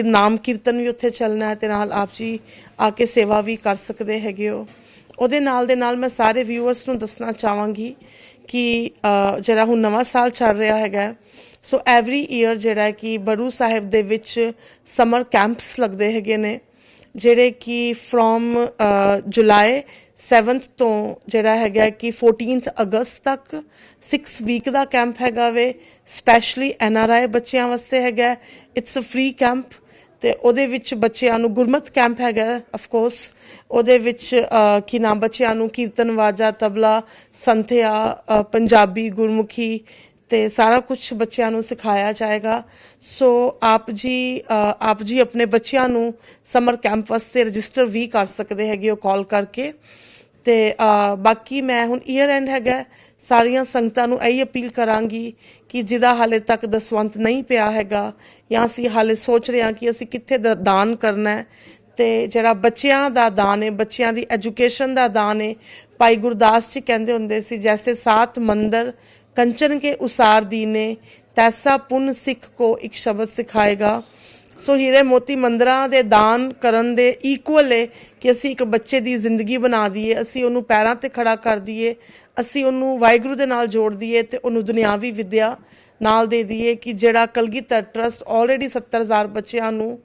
ਨਾਮ ਕੀਰਤਨ ਵੀ ਉੱਥੇ ਚੱਲਣਾ ਹੈ ਤੇ ਨਾਲ ਆਪ ਜੀ ਆ ਕੇ ਸੇਵਾ ਵੀ ਕਰ ਸਕਦੇ ਹੈਗੇ ਹੋ। ਉਹਦੇ ਨਾਲ ਦੇ ਨਾਲ ਮੈਂ ਸਾਰੇ ਵਿਊਅਰਸ ਨੂੰ ਦੱਸਣਾ ਚਾਹਾਂਗੀ ਕਿ ਜਿਹੜਾ ਹੁਣ ਨਵਾਂ ਸਾਲ ਚੱਲ ਰਿਹਾ ਹੈਗਾ, ਸੋ ਐਵਰੀ ਈਅਰ ਜਿਹੜਾ ਕਿ ਬੜੂ ਸਾਹਿਬ ਦੇ ਵਿੱਚ ਸਮਰ ਕੈਂਪਸ ਲੱਗਦੇ ਹੈਗੇ ਨੇ, ਜਿਹੜੇ ਕਿ ਫਰੋਮ ਜੁਲਾਈ 7th ਤੋਂ ਜਿਹੜਾ ਹੈਗਾ ਕਿ 14th ਅਗਸਤ ਤੱਕ 6 ਵੀਕ ਦਾ ਕੈਂਪ ਹੈਗਾ ਵੇ। ਸਪੈਸ਼ਲੀ NRI ਬੱਚਿਆਂ ਵਾਸਤੇ ਹੈਗਾ, ਇਟਸ ਅ ਫ੍ਰੀ ਕੈਂਪ। ਤੇ ਉਹਦੇ ਵਿੱਚ ਬੱਚਿਆਂ ਨੂੰ ਗੁਰਮਤ ਕੈਂਪ ਹੈਗਾ ਆਫ ਕੋਰਸ, ਉਹਦੇ ਵਿੱਚ ਕੀ ਨਾਮ ਬੱਚਿਆਂ ਨੂੰ ਕੀਰਤਨ, ਵਾਜਾ, ਤਬਲਾ, ਸੰਥਿਆ, ਪੰਜਾਬੀ, ਗੁਰਮੁਖੀ ਤੇ ਸਾਰਾ ਕੁਝ ਬੱਚਿਆਂ ਨੂੰ ਸਿਖਾਇਆ ਜਾਏਗਾ। ਸੋ ਆਪ ਜੀ ਆਪਣੇ ਬੱਚਿਆਂ ਨੂੰ ਸਮਰ ਕੈਂਪ ਵਾਸਤੇ ਰਜਿਸਟਰ ਵੀ ਕਰ ਸਕਦੇ ਹੈਗੇ ਹੋ ਕਾਲ ਕਰਕੇ। ਤੇ ਬਾਕੀ ਮੈਂ ਹੁਣ ਈਅਰ ਐਂਡ ਹੈਗਾ, ਸਾਰੀਆਂ ਸੰਗਤਾਂ ਨੂੰ ਇਹੀ ਅਪੀਲ ਕਰਾਂਗੀ ਕਿ ਜਿਹਦਾ ਹਾਲੇ ਤੱਕ ਦਸਵੰਤ ਨਹੀਂ ਪਿਆ ਹੈਗਾ ਜਾਂ ਅਸੀਂ ਹਾਲੇ ਸੋਚ ਰਹੇ ਹਾਂ ਕਿ ਅਸੀਂ ਕਿੱਥੇ ਦਾਨ ਕਰਨਾ ਹੈ, ਤੇ ਜਿਹੜਾ ਬੱਚਿਆਂ ਦਾ ਦਾਨ ਹੈ, ਬੱਚਿਆਂ ਦੀ ਐਜੂਕੇਸ਼ਨ ਦਾ ਦਾਨ ਹੈ, ਭਾਈ ਗੁਰਦਾਸ ਜੀ ਕਹਿੰਦੇ ਹੁੰਦੇ ਸੀ, ਜੈਸੇ 7 ਮੰਦਰ कंचन के उसार दीने तैसा पुन सिख को एक शब्द सिखाएगा। ਸੋ ਹੀਰੇ ਮੋਤੀ ਮੰਦਰਾਂ ਦੇ ਦਾਨ ਕਰਨ ਦੇ ਇਕੁਅਲ ਹੈ ਕਿ ਅਸੀਂ ਇੱਕ ਬੱਚੇ ਦੀ ਜ਼ਿੰਦਗੀ ਬਣਾ ਦਈਏ, ਅਸੀਂ ਉਹਨੂੰ ਪੈਰਾਂ ਤੇ ਖੜਾ ਕਰ ਦਈਏ, ਅਸੀਂ ਉਹਨੂੰ ਵਾਹਿਗੁਰੂ ਦੇ ਨਾਲ ਜੋੜ ਦਈਏ ਤੇ ਉਹਨੂੰ ਦੁਨਿਆਵੀ ਵਿਦਿਆ ਨਾਲ ਦੇ ਦਈਏ ਕਿ ਜਿਹੜਾ ਕਲਗੀਧਰ ਟਰਸਟ ਆਲਰੇਡੀ 70,000 ਬੱਚਿਆਂ ਨੂੰ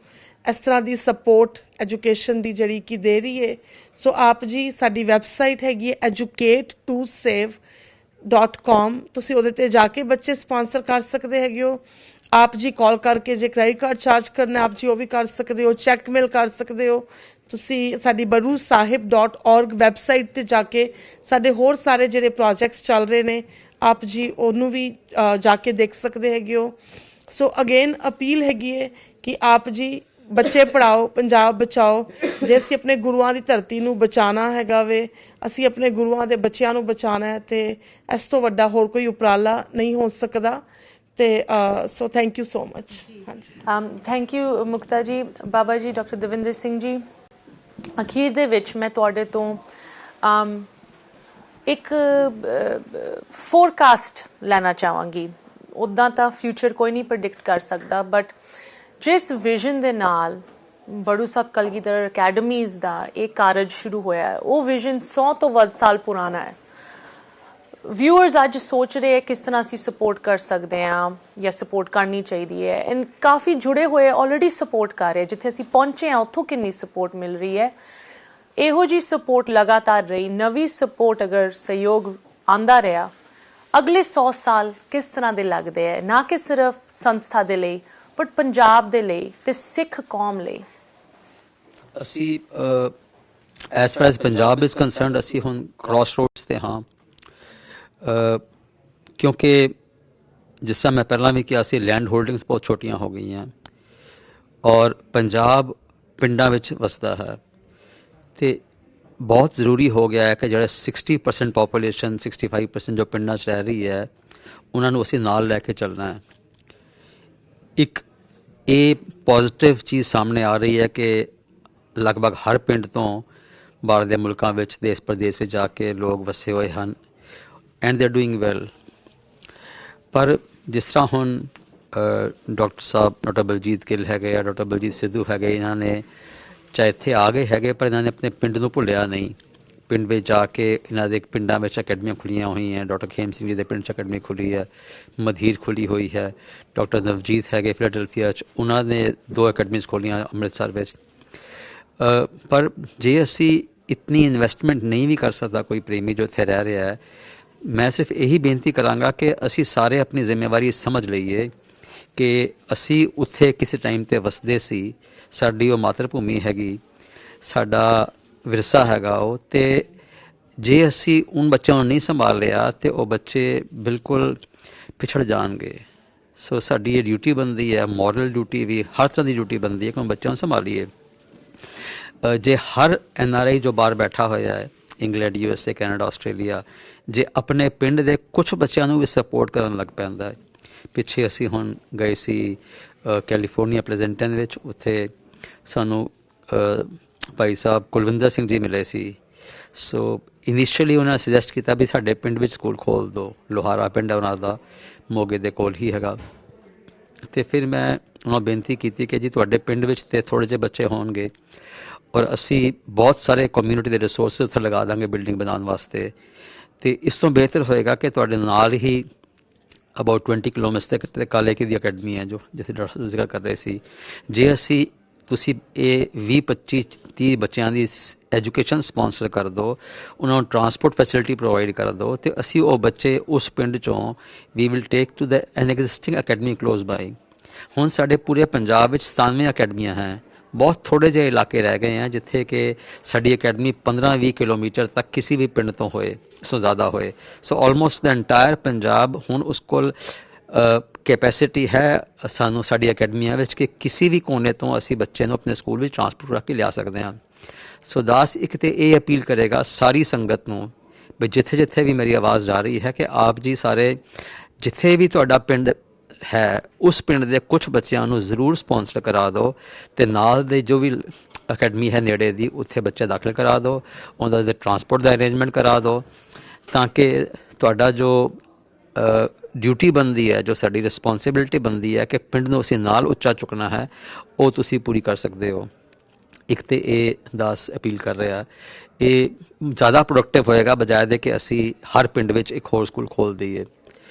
ਇਸ ਤਰ੍ਹਾਂ ਦੀ ਸਪੋਰਟ ਐਜੂਕੇਸ਼ਨ ਦੀ ਜਿਹੜੀ ਕਿ ਦੇ ਰਹੀ ਹੈ। ਸੋ ਆਪ ਜੀ ਸਾਡੀ ਵੈਬਸਾਈਟ ਹੈਗੀ ਹੈ educate2save.com, ਤੁਸੀਂ ਉਹਦੇ ਤੇ ਜਾ ਕੇ ਬੱਚੇ ਸਪਾਂਸਰ ਕਰ ਸਕਦੇ ਹੈਗੇ ਹੋ। ਆਪ ਜੀ ਕਾਲ ਕਰਕੇ ਜੇ ਕ੍ਰੈਡਿਟ ਕਾਰਡ ਚਾਰਜ ਕਰਨਾ ਆਪ ਜੀ ਉਹ ਵੀ ਕਰ ਸਕਦੇ ਹੋ, ਚੈੱਕ ਮੇਲ ਕਰ ਸਕਦੇ ਹੋ। ਤੁਸੀਂ ਸਾਡੀ barusahib.org ਵੈਬਸਾਈਟ ਤੇ ਜਾ ਕੇ ਸਾਡੇ ਹੋਰ ਸਾਰੇ ਜਿਹੜੇ ਪ੍ਰੋਜੈਕਟਸ ਚੱਲ ਰਹੇ ਨੇ ਆਪ ਜੀ ਉਹਨੂੰ ਵੀ ਜਾ ਕੇ ਦੇਖ ਸਕਦੇ ਹੈਗੇ ਹੋ। ਸੋ ਅਗੇਨ ਅਪੀਲ ਹੈਗੀ ਹੈ ਕਿ ਆਪ ਜੀ ਬੱਚੇ ਪੜ੍ਹਾਓ, ਪੰਜਾਬ ਬਚਾਓ। ਜੇ ਅਸੀਂ ਆਪਣੇ ਗੁਰੂਆਂ ਦੀ ਧਰਤੀ ਨੂੰ ਬਚਾਉਣਾ ਹੈਗਾ ਵੇ, ਅਸੀਂ ਆਪਣੇ ਗੁਰੂਆਂ ਦੇ ਬੱਚਿਆਂ ਨੂੰ ਬਚਾਉਣਾ ਹੈ ਤੇ ਇਸ ਤੋਂ ਵੱਡਾ ਹੋਰ ਕੋਈ ਉਪਰਾਲਾ ਨਹੀਂ ਹੋ ਸਕਦਾ। ਤੇ so thank you so much. ਹਾਂਜੀ, ਥੈਂਕ ਯੂ ਮੁਕਤਾ ਜੀ। ਬਾਬਾ ਜੀ, ਡਾਕਟਰ ਦਵਿੰਦਰ ਸਿੰਘ ਜੀ, ਅਖੀਰ ਦੇ ਵਿੱਚ ਮੈਂ ਤੁਹਾਡੇ ਤੋਂ ਇੱਕ ਫੋਰਕਾਸਟ ਲੈਣਾ ਚਾਹਾਂਗੀ। ਉੱਦਾਂ ਤਾਂ ਫਿਊਚਰ ਕੋਈ ਨਹੀਂ ਪ੍ਰੈਡਿਕਟ ਕਰ ਸਕਦਾ, ਬਟ ਜਿਸ ਵਿਜ਼ਨ ਦੇ ਨਾਲ ਬੜੂ ਸਾਹਿਬ ਕਲਗੀਧਰ ਅਕੈਡਮੀਜ਼ ਦਾ ਇਹ ਕਾਰਜ ਸ਼ੁਰੂ ਹੋਇਆ ਹੈ, ਉਹ ਵਿਜ਼ਨ 100 ਤੋਂ ਵੱਧ ਸਾਲ ਪੁਰਾਣਾ ਹੈ। ਵਿਊਅਰਸ ਅੱਜ ਸੋਚ ਰਹੇ ਹੈ ਕਿਸ ਤਰ੍ਹਾਂ ਅਸੀਂ ਸਪੋਰਟ ਕਰ ਸਕਦੇ ਹਾਂ ਜਾਂ ਸਪੋਰਟ ਕਰਨੀ ਚਾਹੀਦੀ ਹੈ, ਐਂਡ ਕਾਫੀ ਜੁੜੇ ਹੋਏ ਆਲਰੇਡੀ ਸਪੋਰਟ ਕਰ ਰਹੇ। ਜਿੱਥੇ ਅਸੀਂ ਪਹੁੰਚੇ ਹਾਂ ਉੱਥੋਂ ਕਿੰਨੀ ਸਪੋਰਟ ਮਿਲ ਰਹੀ ਹੈ। ਇਹੋ ਜੀ ਸਪੋਰਟ ਲਗਾਤਾਰ ਰਹੀ, ਨਵੀਂ ਸਪੋਰਟ ਅਗਰ ਸਹਿਯੋਗ ਆਂਦਾ ਰਿਹਾ, ਅਗਲੇ 100 ਸਾਲ ਕਿਸ ਤਰ੍ਹਾਂ ਦੇ ਲੱਗਦੇ ਹੈ, ਨਾ ਕਿ ਸਿਰਫ ਸੰਸਥਾ ਦੇ ਲਈ ਬਟ ਪੰਜਾਬ ਦੇ ਲਈ ਤੇ ਸਿੱਖ ਕੌਮ ਲਈ। ਅਸੀਂ S for S Punjab is concerned ਅਸੀਂ ਹੁਣ ਕ੍ਰਾਸ ਰੋਡਸ ਤੇ ਹਾਂ, ਕਿਉਂਕਿ ਜਿਸ ਤਰ੍ਹਾਂ ਮੈਂ ਪਹਿਲਾਂ ਵੀ ਕਿਹਾ ਸੀ, ਲੈਂਡ ਹੋਲਡਿੰਗਸ ਬਹੁਤ ਛੋਟੀਆਂ ਹੋ ਗਈਆਂ ਔਰ ਪੰਜਾਬ ਪਿੰਡਾਂ ਵਿੱਚ ਵਸਦਾ ਹੈ ਤੇ ਬਹੁਤ ਜ਼ਰੂਰੀ ਹੋ ਗਿਆ ਹੈ ਕਿ ਜਿਹੜਾ 60% ਪਾਪੂਲੇਸ਼ਨ 65% ਜੋ ਪਿੰਡਾਂ 'ਚ ਰਹਿ ਰਹੀ ਹੈ ਉਹਨਾਂ ਨੂੰ ਅਸੀਂ ਨਾਲ ਲੈ ਕੇ ਚੱਲਣਾ ਹੈ। ਇੱਕ ਇਹ ਪੋਜ਼ੀਟਿਵ ਚੀਜ਼ ਸਾਹਮਣੇ ਆ ਰਹੀ ਹੈ ਕਿ ਲਗਭਗ ਹਰ ਪਿੰਡ ਤੋਂ ਬਾਹਰ ਦੇ ਮੁਲਕਾਂ ਵਿੱਚ, ਦੇਸ਼ ਪ੍ਰਦੇਸ਼ ਵਿੱਚ ਜਾ ਕੇ ਲੋਕ ਵਸੇ ਹੋਏ ਹਨ and they are doing well. ਪਰ ਜਿਸ ਤਰ੍ਹਾਂ ਹੁਣ ਡਾਕਟਰ ਸਾਹਿਬ, ਡਾਕਟਰ ਬਲਜੀਤ ਗਿੱਲ ਹੈਗੇ ਆ, ਡਾਕਟਰ ਬਲਜੀਤ ਸਿੱਧੂ ਹੈਗੇ, ਇਹਨਾਂ ਨੇ ਚਾਹੇ ਇੱਥੇ ਆ ਗਏ ਹੈਗੇ ਪਰ ਇਹਨਾਂ ਨੇ ਆਪਣੇ ਪਿੰਡ ਨੂੰ ਭੁੱਲਿਆ ਨਹੀਂ। ਪਿੰਡ ਵਿੱਚ ਜਾ ਕੇ ਇਹਨਾਂ ਦੇ ਪਿੰਡਾਂ ਵਿੱਚ ਅਕੈਡਮੀਆਂ ਖੁੱਲ੍ਹੀਆਂ ਹੋਈਆਂ। ਡਾਕਟਰ ਖੇਮ ਸਿੰਘ ਜੀ ਦੇ ਪਿੰਡ 'ਚ ਅਕੈਡਮੀ ਖੁੱਲ੍ਹੀ ਹੈ, ਮਧੀਰ ਖੁੱਲ੍ਹੀ ਹੋਈ ਹੈ। ਡਾਕਟਰ ਨਵਜੀਤ ਹੈਗੇ ਫਿਲਾਡੈਲਫੀਆ 'ਚ, ਉਹਨਾਂ ਨੇ 2 ਅਕੈਡਮੀਜ਼ ਖੋਲ੍ਹੀਆਂ ਅੰਮ੍ਰਿਤਸਰ ਵਿੱਚ। ਪਰ ਜੇ ਅਸੀਂ ਇਤਨੀ ਇਨਵੈਸਟਮੈਂਟ ਨਹੀਂ ਵੀ ਕਰ ਸਕਦਾ ਕੋਈ ਪ੍ਰੇਮੀ ਜੋ ਇੱਥੇ ਰਹਿ ਰਿਹਾ ਹੈ, ਮੈਂ ਸਿਰਫ ਇਹੀ ਬੇਨਤੀ ਕਰਾਂਗਾ ਕਿ ਅਸੀਂ ਸਾਰੇ ਆਪਣੀ ਜ਼ਿੰਮੇਵਾਰੀ ਸਮਝ ਲਈਏ ਕਿ ਅਸੀਂ ਉੱਥੇ ਕਿਸੇ ਟਾਈਮ 'ਤੇ ਵਸਦੇ ਸੀ, ਸਾਡੀ ਉਹ ਮਾਤਰ ਭੂਮੀ ਹੈਗੀ, ਸਾਡਾ ਵਿਰਸਾ ਹੈਗਾ ਉਹ, ਤੇ ਜੇ ਅਸੀਂ ਉਨ ਬੱਚਿਆਂ ਨੂੰ ਨਹੀਂ ਸੰਭਾਲ ਲਿਆ ਤੇ ਉਹ ਬੱਚੇ ਬਿਲਕੁਲ ਪਿਛੜ ਜਾਣਗੇ। ਸੋ ਸਾਡੀ ਇਹ ਡਿਊਟੀ ਬਣਦੀ ਹੈ, ਮੋਰਲ ਡਿਊਟੀ ਵੀ, ਹਰ ਤਰ੍ਹਾਂ ਦੀ ਡਿਊਟੀ ਬਣਦੀ ਹੈ ਕਿ ਬੱਚਿਆਂ ਨੂੰ ਸੰਭਾਲੀਏ। ਜੇ ਹਰ NRI ਜੋ ਬਾਹਰ ਬੈਠਾ ਹੋਇਆ ਹੈ, ਇੰਗਲੈਂਡ, USA, ਕੈਨੇਡਾ, ਆਸਟ੍ਰੇਲੀਆ, ਜੇ ਆਪਣੇ ਪਿੰਡ ਦੇ ਕੁਝ ਬੱਚਿਆਂ ਨੂੰ ਵੀ ਸਪੋਰਟ ਕਰਨ ਲੱਗ ਪੈਂਦਾ ਹੈ। ਪਿੱਛੇ ਅਸੀਂ ਹੁਣ ਗਏ ਸੀ ਕੈਲੀਫੋਰਨੀਆ ਪਲੇਜ਼ੈਂਟਨ ਵਿੱਚ, ਉੱਥੇ ਸਾਨੂੰ ਭਾਈ ਸਾਹਿਬ ਕੁਲਵਿੰਦਰ ਸਿੰਘ ਜੀ ਮਿਲੇ ਸੀ। ਸੋ ਇਨੀਸ਼ੀਅਲੀ ਉਹਨਾਂ ਨੇ ਸੁਜੈਸਟ ਕੀਤਾ ਵੀ ਸਾਡੇ ਪਿੰਡ ਵਿੱਚ ਸਕੂਲ ਖੋਲ੍ਹ ਦਿਓ। ਲੋਹਾਰਾ ਪਿੰਡ ਹੈ ਉਹਨਾਂ ਦਾ, ਮੋਗੇ ਦੇ ਕੋਲ ਹੀ ਹੈਗਾ। ਅਤੇ ਫਿਰ ਮੈਂ ਉਹਨਾਂ ਨੂੰ ਬੇਨਤੀ ਕੀਤੀ ਕਿ ਜੀ ਤੁਹਾਡੇ ਪਿੰਡ ਵਿੱਚ ਤੇ ਥੋੜ੍ਹੇ ਜਿਹੇ ਬੱਚੇ ਹੋਣਗੇ ਔਰ ਅਸੀਂ ਬਹੁਤ ਸਾਰੇ ਕਮਿਊਨਿਟੀ ਦੇ ਰਿਸੋਰਸਿਸ ਉੱਥੇ ਲਗਾ ਦਾਂਗੇ ਬਿਲਡਿੰਗ ਬਣਾਉਣ ਵਾਸਤੇ, ਅਤੇ ਇਸ ਤੋਂ ਬਿਹਤਰ ਹੋਏਗਾ ਕਿ ਤੁਹਾਡੇ ਨਾਲ ਹੀ ਅਬਾਊਟ 20 ਕਿਲੋਮੀਟਰ ਤੇ ਕਾਲੇ ਕੀ ਦੀ ਅਕੈਡਮੀ ਹੈ ਜੋ ਜਿੱਥੇ ਡਾਕਟਰ ਜ਼ਿਕਰ ਕਰ ਰਹੇ ਸੀ। ਜੇ ਅਸੀਂ ਤੁਸੀਂ ਇਹ 20-25-30 ਬੱਚਿਆਂ ਦੀ ਐਜੂਕੇਸ਼ਨ ਸਪਾਂਸਰ ਕਰ ਦਿਓ, ਉਹਨਾਂ ਨੂੰ ਟਰਾਂਸਪੋਰਟ ਫੈਸਿਲਿਟੀ ਪ੍ਰੋਵਾਈਡ ਕਰ ਦਿਓ, ਅਤੇ ਅਸੀਂ ਉਹ ਬੱਚੇ ਉਸ ਪਿੰਡ 'ਚੋਂ we will take to the an existing academy close by. ਹੁਣ ਸਾਡੇ ਪੂਰੇ ਪੰਜਾਬ ਵਿੱਚ 97 ਅਕੈਡਮੀਆਂ ਹੈ। ਬਹੁਤ ਥੋੜ੍ਹੇ ਜਿਹੇ ਇਲਾਕੇ ਰਹਿ ਗਏ हैं ਜਿੱਥੇ ਕਿ ਸਾਡੀ ਅਕੈਡਮੀ 15-20 ਕਿਲੋਮੀਟਰ ਤੱਕ ਕਿਸੇ ਵੀ ਪਿੰਡ ਤੋਂ ਹੋਏ, ਇਸ ਤੋਂ ਜ਼ਿਆਦਾ ਹੋਏ। ਸੋ ਆਲਮੋਸਟ ਦ ਇੰਟਾਇਰ ਪੰਜਾਬ ਹੁਣ ਉਸ ਕੋਲ ਕੈਪੈਸਿਟੀ ਹੈ ਸਾਨੂੰ ਸਾਡੀ ਅਕੈਡਮੀਆਂ ਵਿੱਚ ਕਿ ਕਿਸੇ ਵੀ ਕੋਨੇ ਤੋਂ ਅਸੀਂ ਬੱਚੇ ਨੂੰ ਆਪਣੇ ਸਕੂਲ ਵਿੱਚ ਟਰਾਂਸਪੋਰਟ ਰੱਖ ਕੇ ਲਿਆ ਸਕਦੇ ਹਾਂ। ਸੋ ਦਾਸ ਇੱਕ ਤੇ ਇਹ ਅਪੀਲ ਕਰੇਗਾ ਸਾਰੀ ਸੰਗਤ ਨੂੰ ਵੀ ਜਿੱਥੇ ਜਿੱਥੇ ਵੀ ਮੇਰੀ ਆਵਾਜ਼ ਜਾ ਰਹੀ ਹੈ ਕਿ ਆਪ ਜੀ ਸਾਰੇ ਜਿੱਥੇ ਵੀ ਤੁਹਾਡਾ ਪਿੰਡ ਹੈ ਉਸ ਪਿੰਡ ਦੇ ਕੁਝ ਬੱਚਿਆਂ ਨੂੰ ਜ਼ਰੂਰ ਸਪਾਂਸਰ ਕਰਾ ਦਿਓ, ਅਤੇ ਨਾਲ ਦੇ ਜੋ ਵੀ ਅਕੈਡਮੀ ਹੈ ਨੇੜੇ ਦੀ ਉੱਥੇ ਬੱਚੇ ਦਾਖਲ ਕਰਾ ਦਿਓ, ਉਹਨਾਂ ਦੇ ਟਰਾਂਸਪੋਰਟ ਦਾ ਅਰੇਂਜਮੈਂਟ ਕਰਾ ਦਿਓ, ਤਾਂ ਕਿ ਤੁਹਾਡਾ ਜੋ ਡਿਊਟੀ ਬਣਦੀ ਹੈ, ਜੋ ਸਾਡੀ ਰਿਸਪੌਂਸਿਬਿਲਿਟੀ ਬਣਦੀ ਹੈ ਕਿ ਪਿੰਡ ਨੂੰ ਅਸੀਂ ਨਾਲ ਉੱਚਾ ਚੁੱਕਣਾ ਹੈ, ਉਹ ਤੁਸੀਂ ਪੂਰੀ ਕਰ ਸਕਦੇ ਹੋ। ਇੱਕ ਤੇ ਇਹ ਦਾਸ ਅਪੀਲ ਕਰ ਰਿਹਾ, ਇਹ ਜ਼ਿਆਦਾ ਪ੍ਰੋਡਕਟਿਵ ਹੋਏਗਾ ਬਜਾਏ ਦੇ ਕਿ ਅਸੀਂ ਹਰ ਪਿੰਡ ਵਿੱਚ ਇੱਕ ਹੋਰ ਸਕੂਲ ਖੋਲ੍ਹ ਦਈਏ।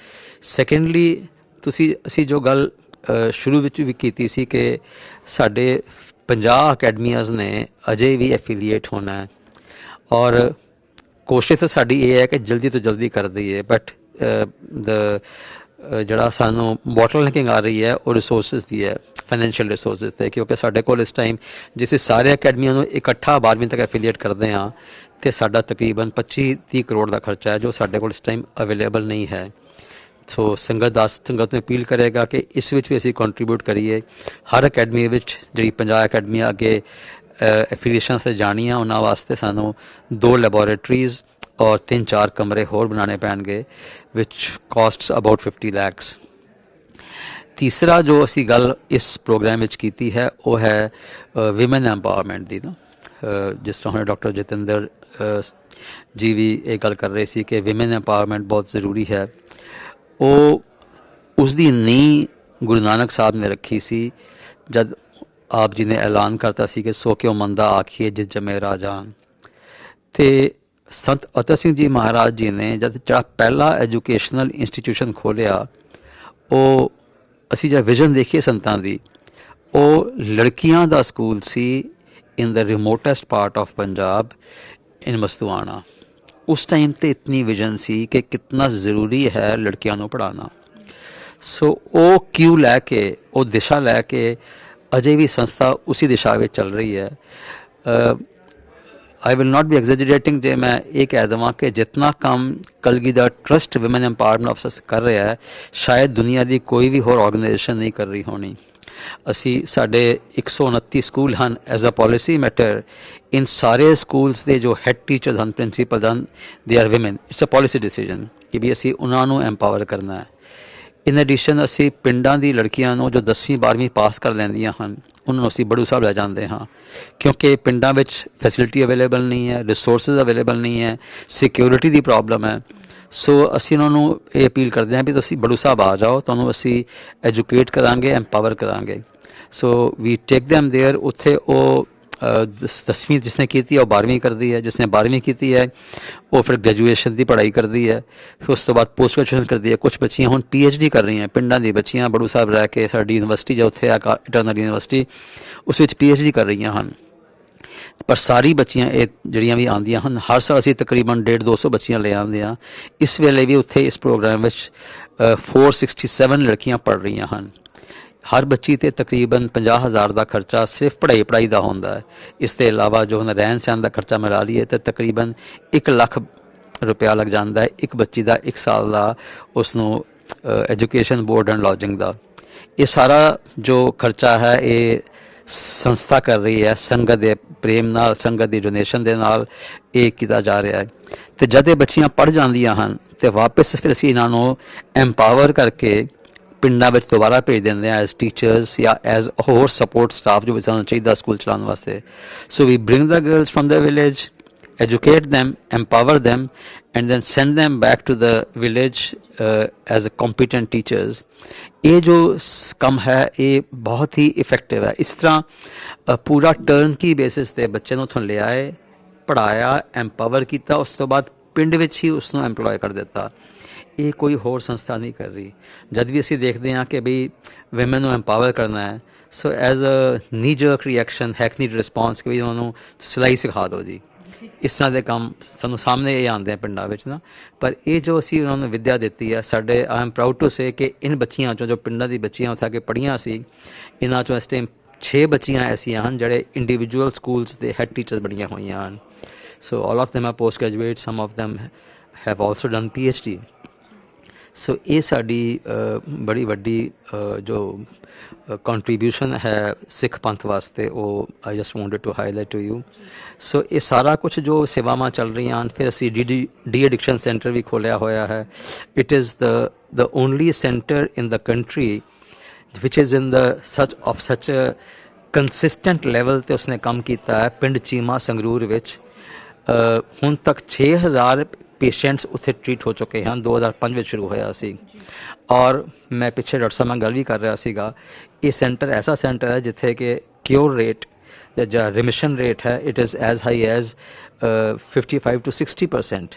ਸੈਕੰਡਲੀ ਅਸੀਂ ਜੋ ਗੱਲ ਸ਼ੁਰੂ ਵਿੱਚ ਵੀ ਕੀਤੀ ਸੀ ਕਿ ਸਾਡੇ 50 ਅਕੈਡਮੀਆਜ਼ ਨੇ ਅਜੇ ਵੀ ਐਫੀਲੀਏਟ ਹੋਣਾ ਹੈ, ਔਰ ਕੋਸ਼ਿਸ਼ ਸਾਡੀ ਇਹ ਹੈ ਕਿ ਜਲਦੀ ਤੋਂ ਜਲਦੀ ਕਰ ਦਈਏ। ਬਟ ਜਿਹੜਾ ਸਾਨੂੰ ਬੋਟਲਨੈਕਿੰਗ ਆ ਰਹੀ ਹੈ ਉਹ ਰਿਸੋਰਸਿਸ ਦੀ ਹੈ, ਫਾਈਨੈਂਸ਼ੀਅਲ ਰਿਸੋਰਸਿਸ 'ਤੇ, ਕਿਉਂਕਿ ਸਾਡੇ ਕੋਲ ਇਸ ਟਾਈਮ ਜਿਸ ਸਾਰੇ ਅਕੈਡਮੀਆਂ ਨੂੰ ਇਕੱਠਾ 12ਵੀਂ ਤੱਕ ਐਫੀਲੀਏਟ ਕਰਦੇ ਹਾਂ ਅਤੇ ਸਾਡਾ ਤਕਰੀਬਨ 25-30 ਕਰੋੜ ਦਾ ਖਰਚਾ ਹੈ, ਜੋ ਸਾਡੇ ਕੋਲ ਇਸ ਟਾਈਮ ਅਵੇਲੇਬਲ ਨਹੀਂ ਹੈ। ਸੋ ਸੰਗਤ ਨੂੰ ਅਪੀਲ ਕਰੇਗਾ ਕਿ ਇਸ ਵਿੱਚ ਵੀ ਅਸੀਂ ਕੰਟਰੀਬਿਊਟ ਕਰੀਏ। ਹਰ ਅਕੈਡਮੀ ਵਿੱਚ ਜਿਹੜੀ 50 ਅਕੈਡਮੀਆਂ ਅੱਗੇ ਐਫੀਲੀਏਸ਼ਨ 'ਤੇ ਜਾਣੀਆਂ, ਉਹਨਾਂ ਵਾਸਤੇ ਸਾਨੂੰ 2 ਲੈਬੋਰੇਟਰੀਜ਼ ਔਰ 3-4 ਕਮਰੇ ਹੋਰ ਬਣਾਉਣੇ ਪੈਣਗੇ, ਵਿਚ ਕਾਸਟਸ ਅਬਾਊਟ 50 lakhs। ਤੀਸਰਾ ਜੋ ਅਸੀਂ ਗੱਲ ਇਸ ਪ੍ਰੋਗਰਾਮ ਵਿੱਚ ਕੀਤੀ ਹੈ ਉਹ ਹੈ ਵਿਮਨ ਐਮਪਾਵਰਮੈਂਟ ਦੀ ਨਾ। ਜਿਸ ਤਰ੍ਹਾਂ ਹੁਣ ਡਾਕਟਰ ਜਤਿੰਦਰ ਜੀ ਵੀ ਇਹ ਗੱਲ ਕਰ ਰਹੇ ਸੀ ਕਿ ਵਿਮਨ ਐਮਪਾਵਰਮੈਂਟ ਬਹੁਤ ਜ਼ਰੂਰੀ ਹੈ। ਉਹ ਉਸ ਦੀ ਨੀਂਹ ਗੁਰੂ ਨਾਨਕ ਸਾਹਿਬ ਨੇ ਰੱਖੀ ਸੀ ਜਦ ਆਪ ਜੀ ਨੇ ਐਲਾਨ ਕਰਤਾ ਸੀ ਕਿ ਸੋ ਕਿਉ ਮੰਦਾ ਆਖੀਏ ਜਿਸ ਜਮੇ ਰਾਜਾਨ। ਅਤੇ ਸੰਤ ਅਤਰ ਸਿੰਘ ਜੀ ਮਹਾਰਾਜ ਜੀ ਨੇ ਜਦ ਜਿਹੜਾ ਪਹਿਲਾ ਐਜੂਕੇਸ਼ਨਲ ਇੰਸਟੀਟਿਊਸ਼ਨ ਖੋਲ੍ਹਿਆ, ਉਹ ਅਸੀਂ ਜਦ ਵਿਜ਼ਨ ਦੇਖੀਏ ਸੰਤਾਂ ਦੀ, ਉਹ ਲੜਕੀਆਂ ਦਾ ਸਕੂਲ ਸੀ in the remotest part of Punjab, in Mastuana. ਉਸ ਟਾਈਮ 'ਤੇ ਇਤਨੀ ਵਿਜ਼ਨ ਸੀ ਕਿ ਕਿਤਨਾ ਜ਼ਰੂਰੀ ਹੈ ਲੜਕੀਆਂ ਨੂੰ ਪੜ੍ਹਾਉਣਾ। ਸੋ ਉਹ ਕਿਊ ਲੈ ਕੇ, ਉਹ ਦਿਸ਼ਾ ਲੈ ਕੇ ਅਜੇ ਵੀ ਸੰਸਥਾ ਉਸੀ ਦਿਸ਼ਾ ਵਿੱਚ ਚੱਲ ਰਹੀ ਹੈ। ਆਈ ਵਿਲ ਨਾਟ ਬੀ ਐਗਜ਼ੈਜਰੇਟਿੰਗ ਜੇ ਮੈਂ ਇਹ ਕਹਿ ਦੇਵਾਂ ਕਿ ਜਿਤਨਾ ਕੰਮ Kalgidhar trust women empowerment office ਕਰ ਰਿਹਾ ਹੈ, ਸ਼ਾਇਦ ਦੁਨੀਆ ਦੀ ਕੋਈ ਵੀ ਹੋਰ ਆਰਗੇਨਾਈਜੇਸ਼ਨ ਨਹੀਂ ਕਰ ਰਹੀ ਹੋਣੀ। ਅਸੀਂ ਸਾਡੇ 129 ਸਕੂਲ ਹਨ ਐਜ਼ ਅ ਪੋਲਿਸੀ ਮੈਟਰ, ਇਨ ਸਾਰੇ ਸਕੂਲਸ ਦੇ ਜੋ ਹੈਡ ਟੀਚਰਸ ਹਨ, ਪ੍ਰਿੰਸੀਪਲ ਹਨ, they are women. It's a policy decision ਕਿ ਵੀ ਅਸੀਂ ਉਹਨਾਂ ਨੂੰ ਐਮਪਾਵਰ ਕਰਨਾ ਹੈ। ਇਨ ਐਡੀਸ਼ਨ ਅਸੀਂ ਪਿੰਡਾਂ ਦੀ ਲੜਕੀਆਂ ਨੂੰ ਜੋ 10ਵੀਂ 12ਵੀਂ ਪਾਸ ਕਰ ਲੈਂਦੀਆਂ ਹਨ, ਉਹਨਾਂ ਨੂੰ ਅਸੀਂ ਬੜੂ ਸਾਹਿਬ ਲੈ ਜਾਂਦੇ ਹਾਂ, ਕਿਉਂਕਿ ਪਿੰਡਾਂ ਵਿੱਚ ਫੈਸਿਲਿਟੀ ਅਵੇਲੇਬਲ ਨਹੀਂ ਹੈ, ਰਿਸੋਰਸਿਸ ਅਵੇਲੇਬਲ ਨਹੀਂ ਹੈ, ਸਿਕਿਉਰਿਟੀ ਦੀ ਪ੍ਰੋਬਲਮ ਹੈ। ਸੋ ਅਸੀਂ ਉਹਨਾਂ ਨੂੰ ਇਹ ਅਪੀਲ ਕਰਦੇ ਹਾਂ ਵੀ ਤੁਸੀਂ ਬੜੂ ਸਾਹਿਬ ਆ ਜਾਓ, ਤੁਹਾਨੂੰ ਅਸੀਂ ਐਜੂਕੇਟ ਕਰਾਂਗੇ, ਐਮਪਾਵਰ ਕਰਾਂਗੇ। ਸੋ ਵੀ ਟੇਕ ਦੈਮ ਦੇਅਰ। ਉੱਥੇ ਉਹ 10ਵੀਂ ਜਿਸਨੇ ਕੀਤੀ ਹੈ ਉਹ 12ਵੀਂ ਕਰਦੀ ਹੈ, ਜਿਸਨੇ 12ਵੀਂ ਕੀਤੀ ਹੈ ਉਹ ਫਿਰ ਗ੍ਰੈਜੂਏਸ਼ਨ ਦੀ ਪੜ੍ਹਾਈ ਕਰਦੀ ਹੈ, ਫਿਰ ਉਸ ਤੋਂ ਬਾਅਦ ਪੋਸਟ ਗ੍ਰੈਜੂਏਸ਼ਨ ਕਰਦੀ ਹੈ। ਕੁਛ ਬੱਚੀਆਂ ਹੁਣ PhD ਕਰ ਰਹੀਆਂ, ਪਿੰਡਾਂ ਦੀ ਬੱਚੀਆਂ ਬੜੂ ਸਾਹਿਬ ਰਹਿ ਕੇ, ਸਾਡੀ ਯੂਨੀਵਰਸਿਟੀ ਜੋ ਉੱਥੇ ਆ ਇਟਰਨਲ ਯੂਨੀਵਰਸਿਟੀ, ਉਸ ਵਿੱਚ PhD ਕਰ ਰਹੀਆਂ ਹਨ। ਪਰ ਸਾਰੀ ਬੱਚੀਆਂ ਇਹ ਜਿਹੜੀਆਂ ਵੀ ਆਉਂਦੀਆਂ ਹਨ, ਹਰ ਸਾਲ ਅਸੀਂ ਤਕਰੀਬਨ 150-200 ਬੱਚੀਆਂ ਲੈ ਆਉਂਦੇ ਹਾਂ। ਇਸ ਵੇਲੇ ਵੀ ਉੱਥੇ ਇਸ ਪ੍ਰੋਗਰਾਮ ਵਿੱਚ 467 ਲੜਕੀਆਂ ਪੜ੍ਹ ਰਹੀਆਂ ਹਨ। ਹਰ ਬੱਚੀ 'ਤੇ ਤਕਰੀਬਨ 50,000 ਦਾ ਖਰਚਾ ਸਿਰਫ ਪੜ੍ਹਾਈ ਦਾ ਹੁੰਦਾ ਹੈ। ਇਸ ਤੋਂ ਇਲਾਵਾ ਜੋ ਹੁਣ ਰਹਿਣ ਸਹਿਣ ਦਾ ਖਰਚਾ ਮਿਲਾ ਲਈਏ ਤਾਂ ਤਕਰੀਬਨ 1 ਲੱਖ ਰੁਪਇਆ ਲੱਗ ਜਾਂਦਾ ਹੈ ਇੱਕ ਬੱਚੀ ਦਾ, 1 ਸਾਲ ਦਾ ਉਸ ਨੂੰ ਐਜੂਕੇਸ਼ਨ, ਬੋਰਡ ਐਂਡ ਲੌਜਿੰਗ ਦਾ। ਇਹ ਸਾਰਾ ਜੋ ਖਰਚਾ ਹੈ ਇਹ ਸੰਸਥਾ ਕਰ ਰਹੀ ਹੈ, ਸੰਗਤ ਦੇ ਪ੍ਰੇਮ ਨਾਲ, ਸੰਗਤ ਦੀ ਡੋਨੇਸ਼ਨ ਦੇ ਨਾਲ ਇਹ ਕੀਤਾ ਜਾ ਰਿਹਾ ਹੈ। ਅਤੇ ਜਦ ਇਹ ਬੱਚੀਆਂ ਪੜ੍ਹ ਜਾਂਦੀਆਂ ਹਨ ਅਤੇ ਵਾਪਸ ਫਿਰ ਅਸੀਂ ਇਹਨਾਂ ਨੂੰ ਐਮਪਾਵਰ ਕਰਕੇ ਪਿੰਡਾਂ ਵਿੱਚ ਦੁਬਾਰਾ ਭੇਜ ਦਿੰਦੇ ਹਾਂ ਐਜ਼ ਟੀਚਰਸ ਜਾਂ ਐਜ਼ ਹੋਰ ਸਪੋਰਟ ਸਟਾਫ ਜੋ ਵੀ ਸਾਨੂੰ ਚਾਹੀਦਾ ਸਕੂਲ ਚਲਾਉਣ ਵਾਸਤੇ। So we bring the girls from the village, educate them, empower them, and then send them back to the village as a competent teachers. ये जो ਕੰਮ ਹੈ ਇਹ ਬਹੁਤ ਹੀ ਇਫੈਕਟਿਵ ਹੈ। ਇਸ ਤਰ੍ਹਾਂ ਪੂਰਾ ਟਰਨ ਕੀ ਬੇਸਿਸ 'ਤੇ ਬੱਚੇ ਨੂੰ ਉੱਥੋਂ ਲਿਆਏ, ਪੜ੍ਹਾਇਆ, ਐਮਪਾਵਰ ਕੀਤਾ, ਉਸ ਤੋਂ ਬਾਅਦ ਪਿੰਡ ਵਿੱਚ ਹੀ ਉਸ ਨੂੰ ਐਮਪਲੋਏ ਕਰ ਦਿੱਤਾ। ਇਹ ਕੋਈ ਹੋਰ ਸੰਸਥਾ ਨਹੀਂ ਕਰ ਰਹੀ। ਜਦ ਵੀ ਅਸੀਂ ਦੇਖਦੇ ਹਾਂ ਕਿ ਬਈ ਵਿਮਨ ਨੂੰ ਐਮਪਾਵਰ ਕਰਨਾ ਹੈ, ਸੋ ਐਜ਼ ਅ ਨੀ ਜਰਕ ਰਿਐਕਸ਼ਨ, ਹੈਕਨੀਡ ਰਿਸਪੌਂਸ ਕਿ ਵੀ ਉਹਨਾਂ ਨੂੰ ਸਿਲਾਈ ਸਿਖਾ ਦਿਓ ਜੀ, ਇਸ ਤਰ੍ਹਾਂ ਦੇ ਕੰਮ ਸਾਨੂੰ ਸਾਹਮਣੇ ਇਹ ਆਉਂਦੇ ਆ ਪਿੰਡਾਂ ਵਿੱਚ ਨਾ। ਪਰ ਇਹ ਜੋ ਅਸੀਂ ਉਹਨਾਂ ਨੂੰ ਵਿੱਦਿਆ ਦਿੱਤੀ ਹੈ, ਸਾਡੇ I am proud to say ਕਿ ਇਨ ਬੱਚੀਆਂ 'ਚੋਂ ਜੋ ਪਿੰਡਾਂ ਦੀ ਬੱਚੀਆਂ ਉੱਥੇ ਆ ਕੇ ਪੜ੍ਹੀਆਂ ਸੀ, ਇਹਨਾਂ 'ਚੋਂ ਇਸ ਟਾਈਮ 6 ਬੱਚੀਆਂ ਐਸੀਆਂ ਹਨ ਜਿਹੜੇ ਇੰਡੀਵਿਜੂਅਲ ਸਕੂਲਸ ਦੇ ਹੈਡ ਟੀਚਰਸ ਬਣੀਆਂ ਹੋਈਆਂ ਹਨ। So all of them are post graduate, some of them have also done PhD। ਸੋ ਇਹ ਸਾਡੀ ਬੜੀ ਵੱਡੀ ਜੋ ਕੰਟਰੀਬਿਊਸ਼ਨ ਹੈ ਸਿੱਖ ਪੰਥ ਵਾਸਤੇ, ਉਹ I just wanted to highlight to you. So ਇਹ ਸਾਰਾ ਕੁਛ ਜੋ ਸੇਵਾਵਾਂ ਚੱਲ ਰਹੀਆਂ ਹਨ, ਫਿਰ ਅਸੀਂ ਡੀ ਐਡਿਕਸ਼ਨ ਸੈਂਟਰ ਵੀ ਖੋਲ੍ਹਿਆ ਹੋਇਆ ਹੈ। It is the only centre in the country ਵਿਚ is in the such consistent level 'ਤੇ ਉਸਨੇ ਕੰਮ ਕੀਤਾ ਹੈ। ਪਿੰਡ ਚੀਮਾ ਸੰਗਰੂਰ ਵਿੱਚ ਹੁਣ ਤੱਕ 6,000 ਪੇਸ਼ੈਂਟਸ ਉੱਥੇ ਟ੍ਰੀਟ ਹੋ ਚੁੱਕੇ ਹਨ 2005 ਵਿੱਚ ਸ਼ੁਰੂ ਹੋਇਆ ਸੀ ਔਰ ਮੈਂ ਪਿੱਛੇ ਡਾਕਟਰ ਸਾਹਿਬ ਨਾਲ ਗੱਲ ਵੀ ਕਰ ਰਿਹਾ ਸੀਗਾ ਇਹ ਸੈਂਟਰ ਐਸਾ ਸੈਂਟਰ ਹੈ ਜਿੱਥੇ ਕਿ ਕਿਉਰ ਰੇਟ ਜਾਂ ਰਿਮਿਸ਼ਨ ਰੇਟ ਹੈ it is as high as 55 to 60%.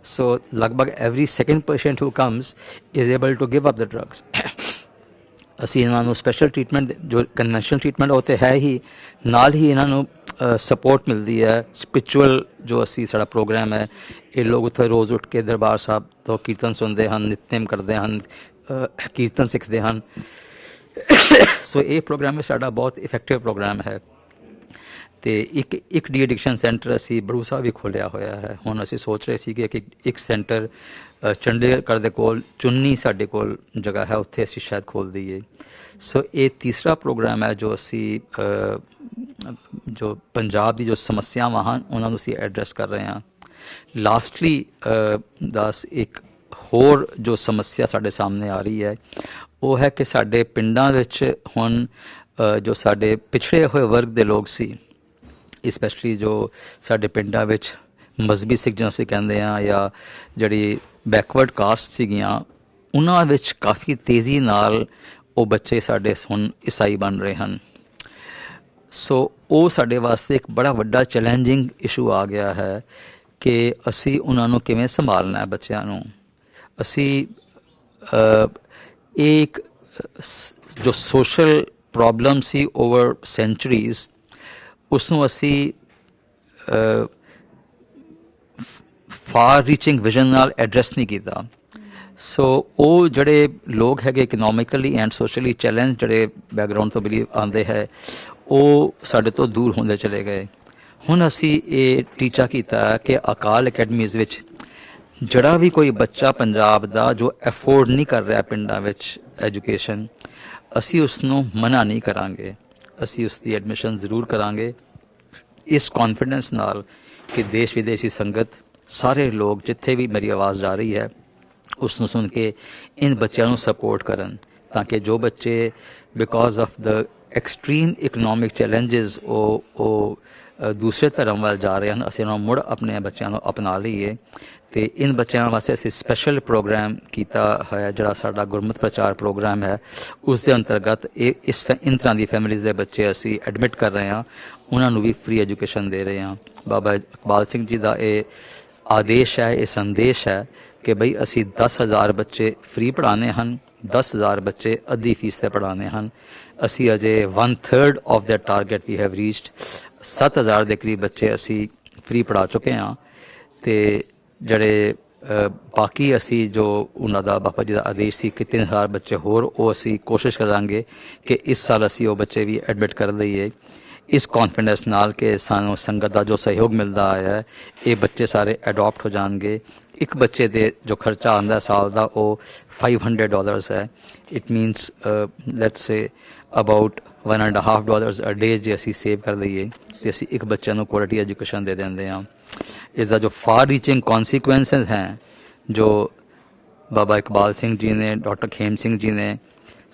So ਲਗਭਗ every second patient who comes is able to give up the drugs. ਅਸੀਂ ਇਹਨਾਂ ਨੂੰ ਸਪੈਸ਼ਲ ਟ੍ਰੀਟਮੈਂਟ ਜੋ ਕਨਵੈਨਸ਼ਨਲ ਟ੍ਰੀਟਮੈਂਟ ਉਹ ਤਾਂ ਹੈ ਹੀ ਨਾਲ ਹੀ ਇਹਨਾਂ ਨੂੰ ਸਪੋਰਟ ਮਿਲਦੀ ਹੈ ਸਪਿਰਿਚੁਅਲ ਜੋ ਅਸੀਂ ਸਾਡਾ ਪ੍ਰੋਗਰਾਮ ਹੈ ਇਹ ਲੋਕ ਉੱਥੇ ਰੋਜ਼ ਉੱਠ ਕੇ ਦਰਬਾਰ ਸਾਹਿਬ ਤੋਂ ਕੀਰਤਨ ਸੁਣਦੇ ਹਨ ਨਿਤਨੇਮ ਕਰਦੇ ਹਨ ਕੀਰਤਨ ਸਿੱਖਦੇ ਹਨ ਸੋ ਇਹ ਪ੍ਰੋਗਰਾਮ ਸਾਡਾ ਬਹੁਤ ਇਫੈਕਟਿਵ ਪ੍ਰੋਗਰਾਮ ਹੈ ਤੇ ਇੱਕ ਡੀ ਐਡਿਕਸ਼ਨ ਸੈਂਟਰ ਅਸੀਂ ਬੜੂ ਸਾਹਿਬ ਵੀ ਖੋਲ੍ਹਿਆ ਹੋਇਆ ਹੈ ਹੁਣ ਅਸੀਂ ਸੋਚ ਰਹੇ ਸੀਗੇ ਕਿ ਇੱਕ ਸੈਂਟਰ ਚੰਡੀਗੜ੍ਹ ਦੇ ਕੋਲ ਚੁੰਨੀ ਸਾਡੇ ਕੋਲ ਜਗ੍ਹਾ ਹੈ ਉੱਥੇ ਅਸੀਂ ਸ਼ਾਇਦ ਖੋਲ੍ਹ ਦਈਏ ਸੋ ਇਹ ਤੀਸਰਾ ਪ੍ਰੋਗਰਾਮ ਹੈ ਜੋ ਅਸੀਂ ਜੋ ਪੰਜਾਬ ਦੀ ਜੋ ਸਮੱਸਿਆਵਾਂ ਹਨ ਉਹਨਾਂ ਨੂੰ ਅਸੀਂ ਐਡਰੈਸ ਕਰ ਰਹੇ ਹਾਂ ਲਾਸਟਲੀ ਇੱਕ ਹੋਰ ਜੋ ਸਮੱਸਿਆ ਸਾਡੇ ਸਾਹਮਣੇ ਆ ਰਹੀ ਹੈ ਉਹ ਹੈ ਕਿ ਸਾਡੇ ਪਿੰਡਾਂ ਵਿੱਚ ਹੁਣ ਜੋ ਸਾਡੇ ਪਿਛੜੇ ਹੋਏ ਵਰਗ ਦੇ ਲੋਕ ਸੀ ਸਪੈਸ਼ਲੀ ਜੋ ਸਾਡੇ ਪਿੰਡਾਂ ਵਿੱਚ ਮਜ਼ਹਬੀ ਸਿੱਖ ਜਿਹਨੂੰ ਅਸੀਂ ਕਹਿੰਦੇ ਹਾਂ ਜਾਂ ਜਿਹੜੀ ਬੈਕਵਰਡ ਕਾਸਟ ਸੀਗੀਆਂ ਉਹਨਾਂ ਵਿੱਚ ਕਾਫੀ ਤੇਜ਼ੀ ਨਾਲ ਉਹ ਬੱਚੇ ਸਾਡੇ ਹੁਣ ਈਸਾਈ ਬਣ ਰਹੇ ਹਨ ਸੋ ਉਹ ਸਾਡੇ ਵਾਸਤੇ ਇੱਕ ਬੜਾ ਵੱਡਾ ਚੈਲੰਜਿੰਗ ਇਸ਼ੂ ਆ ਗਿਆ ਹੈ ਕਿ ਅਸੀਂ ਉਹਨਾਂ ਨੂੰ ਕਿਵੇਂ ਸੰਭਾਲਣਾ ਹੈ ਬੱਚਿਆਂ ਨੂੰ ਅਸੀਂ ਇੱਕ ਜੋ ਸੋਸ਼ਲ ਪ੍ਰੋਬਲਮ ਸੀ ਓਵਰ ਸੈਂਚੁਰੀਜ਼ ਉਸ ਨੂੰ ਅਸੀਂ ਫਾਰ ਰੀਚਿੰਗ ਵਿਜ਼ਨ ਨਾਲ ਐਡਰੈਸ ਨਹੀਂ ਕੀਤਾ ਸੋ ਉਹ ਜਿਹੜੇ ਲੋਕ ਹੈਗੇ ਇਕਨੋਮਿਕਲੀ ਐਂਡ ਸੋਸ਼ਲੀ ਚੈਲੰਜ ਜਿਹੜੇ ਬੈਕਗਰਾਊਂਡ ਤੋਂ ਬਿਲੀਵ ਆਉਂਦੇ ਹੈ ਉਹ ਸਾਡੇ ਤੋਂ ਦੂਰ ਹੁੰਦੇ ਚਲੇ ਗਏ ਹੁਣ ਅਸੀਂ ਇਹ ਟੀਚਾ ਕੀਤਾ ਕਿ ਅਕਾਲ ਅਕੈਡਮੀਜ਼ ਵਿੱਚ ਜਿਹੜਾ ਵੀ ਕੋਈ ਬੱਚਾ ਪੰਜਾਬ ਦਾ ਜੋ ਅਫੋਰਡ ਨਹੀਂ ਕਰ ਰਿਹਾ ਪਿੰਡਾਂ ਵਿੱਚ ਐਜੂਕੇਸ਼ਨ ਅਸੀਂ ਉਸ ਨੂੰ ਮਨਾ ਨਹੀਂ ਕਰਾਂਗੇ ਅਸੀਂ ਉਸ ਦੀ ਐਡਮਿਸ਼ਨ ਜ਼ਰੂਰ ਕਰਾਂਗੇ ਇਸ ਕੌਨਫੀਡੈਂਸ ਨਾਲ ਕਿ ਦੇਸ਼ ਵਿਦੇਸ਼ੀ ਸੰਗਤ ਸਾਰੇ ਲੋਕ ਜਿੱਥੇ ਵੀ ਮੇਰੀ ਆਵਾਜ਼ ਜਾ ਰਹੀ ਹੈ ਉਸ ਨੂੰ ਸੁਣ ਕੇ ਇਨ ਬੱਚਿਆਂ ਨੂੰ ਸਪੋਰਟ ਕਰਨ ਤਾਂ ਕਿ ਜੋ ਬੱਚੇ because of the extreme economic challenges ਉਹ ਦੂਸਰੇ ਧਰਮ ਵੱਲ ਜਾ ਰਹੇ ਹਨ ਅਸੀਂ ਉਹਨਾਂ ਨੂੰ ਮੁੜ ਆਪਣੇ ਬੱਚਿਆਂ ਨੂੰ ਅਪਣਾ ਲਈਏ ਤੇ ਇਨ ਬੱਚਿਆਂ ਵਾਸਤੇ ਅਸੀਂ ਸਪੈਸ਼ਲ ਪ੍ਰੋਗਰਾਮ ਕੀਤਾ ਹੋਇਆ ਜਿਹੜਾ ਸਾਡਾ ਗੁਰਮਤਿ ਪ੍ਰਚਾਰ ਪ੍ਰੋਗਰਾਮ ਹੈ ਉਸ ਦੇ ਅੰਤਰਗਤ ਇਨ ਤਰ੍ਹਾਂ ਦੀ ਫੈਮਿਲੀਜ਼ ਦੇ ਬੱਚੇ ਅਸੀਂ ਐਡਮਿਟ ਕਰ ਰਹੇ ਹਾਂ ਉਹਨਾਂ ਨੂੰ ਵੀ ਫ੍ਰੀ ਐਜੂਕੇਸ਼ਨ ਦੇ ਰਹੇ ਹਾਂ ਬਾਬਾ ਇਕਬਾਲ ਸਿੰਘ ਜੀ ਦਾ ਇਹ ਆਦੇਸ਼ ਹੈ ਇਹ ਸੰਦੇਸ਼ ਹੈ ਕਿ ਬਈ ਅਸੀਂ 10,000 ਬੱਚੇ ਫ੍ਰੀ ਪੜ੍ਹਾਉਣੇ ਹਨ 10,000 ਬੱਚੇ ਅੱਧੀ ਫੀਸ 'ਤੇ ਪੜ੍ਹਾਉਣੇ ਹਨ ਅਸੀਂ ਅਜੇ 1/3 of the target we have reached 7,000 ਦੇ ਕਰੀਬ ਬੱਚੇ ਅਸੀਂ ਫ੍ਰੀ ਪੜ੍ਹਾ ਚੁੱਕੇ ਹਾਂ ਤੇ ਜਿਹੜੇ ਬਾਕੀ ਅਸੀਂ ਜੋ ਉਹਨਾਂ ਦਾ ਬਾਬਾ ਜੀ ਦਾ ਆਦੇਸ਼ ਸੀ ਕਿ 3,000 ਬੱਚੇ ਹੋਰ ਉਹ ਅਸੀਂ ਕੋਸ਼ਿਸ਼ ਕਰਾਂਗੇ ਕਿ ਇਸ ਸਾਲ ਅਸੀਂ ਉਹ ਬੱਚੇ ਵੀ ਐਡਮਿਟ ਕਰ ਲਈਏ ਇਸ ਕੌਨਫੀਡੈਂਸ ਨਾਲ ਕਿ ਸਾਨੂੰ ਸੰਗਤ ਦਾ ਜੋ ਸਹਿਯੋਗ ਮਿਲਦਾ ਆਇਆ ਹੈ ਇਹ ਬੱਚੇ ਸਾਰੇ ਅਡਾਪਟ ਹੋ ਜਾਣਗੇ ਇੱਕ ਬੱਚੇ ਦੇ ਜੋ ਖਰਚਾ ਆਉਂਦਾ ਸਾਲ ਦਾ ਉਹ $500 ਹੈ it means let's say about $1.5 ਅ ਡੇ ਜੇ ਅਸੀਂ ਸੇਵ ਕਰ ਲਈਏ ਤੇ ਅਸੀਂ ਇੱਕ ਬੱਚੇ ਨੂੰ ਕੁਆਲਿਟੀ ਐਜੂਕੇਸ਼ਨ ਦੇ ਦਿੰਦੇ ਹਾਂ ਇਸ ਦਾ ਜੋ ਫਾਰ ਰੀਚਿੰਗ ਕੌਨਸੀਕੁਐਂਸਿਸ ਹੈ ਜੋ ਬਾਬਾ ਇਕਬਾਲ ਸਿੰਘ ਜੀ ਨੇ ਡਾਕਟਰ ਖੇਮ ਸਿੰਘ ਜੀ ਨੇ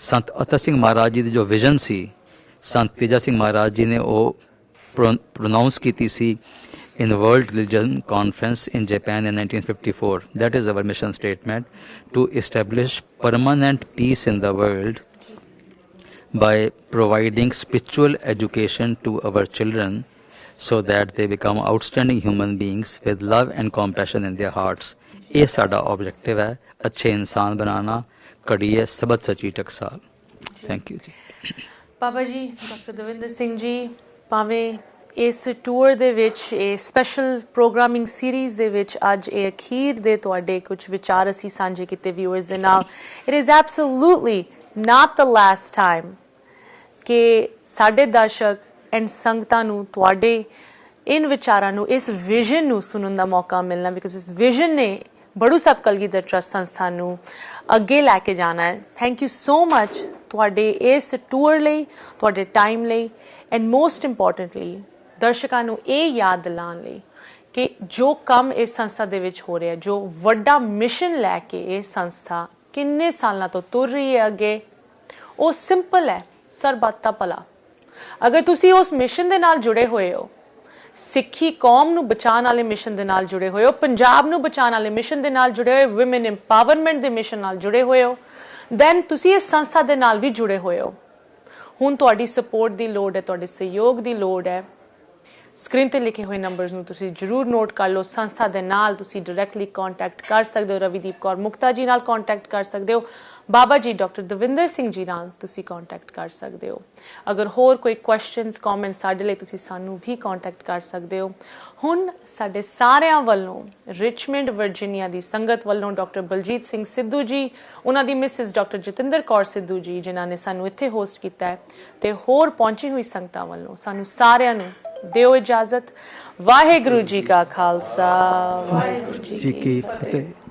ਸੰਤ ਅਤਰ ਸਿੰਘ ਮਹਾਰਾਜ ਜੀ ਦੀ ਜੋ ਵਿਜ਼ਨ ਸੀ ਸੰਤ ਤੇਜਾ ਸਿੰਘ ਮਹਾਰਾਜ ਜੀ ਨੇ ਉਹ ਪ੍ਰੋਨਾਉਂਸ ਕੀਤੀ ਸੀ in the World Religion Conference in Japan in 1954. That is our mission statement, to establish permanent peace in the world by providing spiritual education to our children so that they become outstanding human beings with love and compassion in their hearts. ਇਹ ਸਾਡਾ objective ਹੈ ਅੱਛੇ ਇਨਸਾਨ ਬਣਾਉਣਾ ਕੜੀਏ ਸਬਦ ਸੱਚੀ ਟਕਸਾਲ ਥੈਂਕ ਯੂ ਜੀ ਬਾਬਾ ਜੀ ਡਾਕਟਰ ਦਵਿੰਦਰ ਸਿੰਘ ਜੀ ਭਾਵੇਂ ਇਸ ਟੂਰ ਦੇ ਵਿੱਚ ਇਹ ਸਪੈਸ਼ਲ ਪ੍ਰੋਗਰਾਮਿੰਗ ਸੀਰੀਜ਼ ਦੇ ਵਿੱਚ ਅੱਜ ਇਹ ਅਖੀਰ ਦੇ ਤੁਹਾਡੇ ਕੁਝ ਵਿਚਾਰ ਅਸੀਂ ਸਾਂਝੇ ਕੀਤੇ ਵਿਊਅਰਸ ਦੇ ਨਾਲ it is absolutely not the last time ਕਿ ਸਾਡੇ ਦਰਸ਼ਕ ਐਂਡ ਸੰਗਤਾਂ ਨੂੰ ਤੁਹਾਡੇ ਇਨ ਵਿਚਾਰਾਂ ਨੂੰ ਇਸ ਵਿਜ਼ਨ ਨੂੰ ਸੁਣਨ ਦਾ ਮੌਕਾ ਮਿਲਣਾ ਬਿਕਾਜ਼ ਇਸ ਵਿਜ਼ਨ ਨੇ ਬੜੂ ਸਾਹਿਬ ਕਲਗੀਧਰ ਟਰੱਸਟ ਸੰਸਥਾ ਨੂੰ ਅੱਗੇ ਲੈ ਕੇ ਜਾਣਾ ਹੈ ਥੈਂਕ ਯੂ ਸੋ ਮਚ ਤੁਹਾਡੇ ਇਸ ਟੂਰ ਲਈ ਤੁਹਾਡੇ ਟਾਈਮ ਲਈ ਐਂਡ ਮੋਸਟ ਇੰਪੋਰਟੈਂਟਲੀ ਦਰਸ਼ਕਾਂ ਨੂੰ ਇਹ ਯਾਦ ਦਿਲਾਉਣ ਲਈ ਕਿ ਜੋ ਕੰਮ ਇਸ ਸੰਸਥਾ ਦੇ ਵਿੱਚ ਹੋ ਰਿਹਾ ਜੋ ਵੱਡਾ ਮਿਸ਼ਨ ਲੈ ਕੇ ਇਹ ਸੰਸਥਾ ਕਿੰਨੇ ਸਾਲਾਂ ਤੋਂ ਤੁਰ ਰਹੀ ਹੈ ਅੱਗੇ ਉਹ ਸਿੰਪਲ ਹੈ ਸਰਬੱਤ ਦਾ ਭਲਾ ਅਗਰ ਤੁਸੀਂ ਉਸ ਮਿਸ਼ਨ ਦੇ ਨਾਲ ਜੁੜੇ ਹੋਏ ਹੋ ਸਿੱਖੀ ਕੌਮ ਨੂੰ ਬਚਾਉਣ ਵਾਲੇ ਮਿਸ਼ਨ ਦੇ ਨਾਲ ਜੁੜੇ ਹੋਏ ਹੋ, ਪੰਜਾਬ ਨੂੰ ਬਚਾਉਣ ਵਾਲੇ ਮਿਸ਼ਨ ਦੇ ਨਾਲ ਜੁੜੇ ਹੋਏ, ਵਿਮਨ ਇੰਪਾਵਰਮੈਂਟ ਦੇ ਮਿਸ਼ਨ ਨਾਲ ਜੁੜੇ ਹੋਏ ਹੋ, ਦੈਨ ਤੁਸੀਂ ਇਸ ਸੰਸਥਾ ਦੇ ਨਾਲ ਵੀ ਜੁੜੇ ਹੋਏ ਹੋ। ਹੁਣ ਤੁਹਾਡੀ ਸਪੋਰਟ ਦੀ ਲੋੜ ਹੈ, ਤੁਹਾਡੇ ਸਹਿਯੋਗ ਦੀ ਲੋੜ ਹੈ। ਸਕਰੀਨ ਤੇ ਲਿਖੇ ਹੋਏ ਨੰਬਰਸ ਨੂੰ ਤੁਸੀਂ ਜ਼ਰੂਰ ਨੋਟ ਕਰ ਲਓ। ਸੰਸਥਾ ਦੇ ਨਾਲ ਤੁਸੀਂ ਡਾਇਰੈਕਟਲੀ ਕੰਟੈਕਟ ਕਰ ਸਕਦੇ ਹੋ। ਰਵੀਦੀਪ ਕੌਰ ਮੁਕਤਾ ਜੀ ਨਾਲ ਕੰਟੈਕਟ ਕਰ ਸਕਦੇ ਹੋ। ਬਾਬਾ ਜੀ ਡਾਕਟਰ ਦਵਿੰਦਰ ਸਿੰਘ ਜੀ ਨਾਲ ਤੁਸੀਂ ਕੰਟੈਕਟ ਕਰ ਸਕਦੇ ਹੋ। ਅਗਰ ਹੋਰ ਕੋਈ ਕੁਐਸਚਨਸ ਕਮੈਂਟਸ ਸਾਡੇ ਲਈ ਤੁਸੀਂ ਸਾਨੂੰ ਵੀ ਕੰਟੈਕਟ ਕਰ ਸਕਦੇ ਹੋ। ਹੁਣ ਸਾਡੇ ਸਾਰਿਆਂ ਵੱਲੋਂ ਰਿਚਮੰਡ ਵਰਜੀਨੀਆ ਦੀ ਸੰਗਤ ਵੱਲੋਂ ਡਾਕਟਰ ਬਲਜੀਤ ਸਿੰਘ ਸਿੱਧੂ ਜੀ, ਉਹਨਾਂ ਦੀ ਮਿਸਿਸ ਡਾਕਟਰ ਜਤਿੰਦਰ ਕੌਰ ਸਿੱਧੂ ਜੀ ਜਿਨ੍ਹਾਂ ਨੇ ਸਾਨੂੰ ਇੱਥੇ ਹੋਸਟ ਕੀਤਾ ਹੈ, ਤੇ ਹੋਰ ਪਹੁੰਚੀ ਹੋਈ ਸੰਗਤਾਂ ਵੱਲੋਂ ਸਾਨੂੰ ਸਾਰਿਆਂ ਨੂੰ ਦਿਓ ਇਜਾਜ਼ਤ। ਵਾਹਿਗੁਰੂ ਜੀ ਕਾ ਖਾਲਸਾ, ਵਾਹਿਗੁਰੂ ਜੀ ਕੀ ਫਤਿਹ।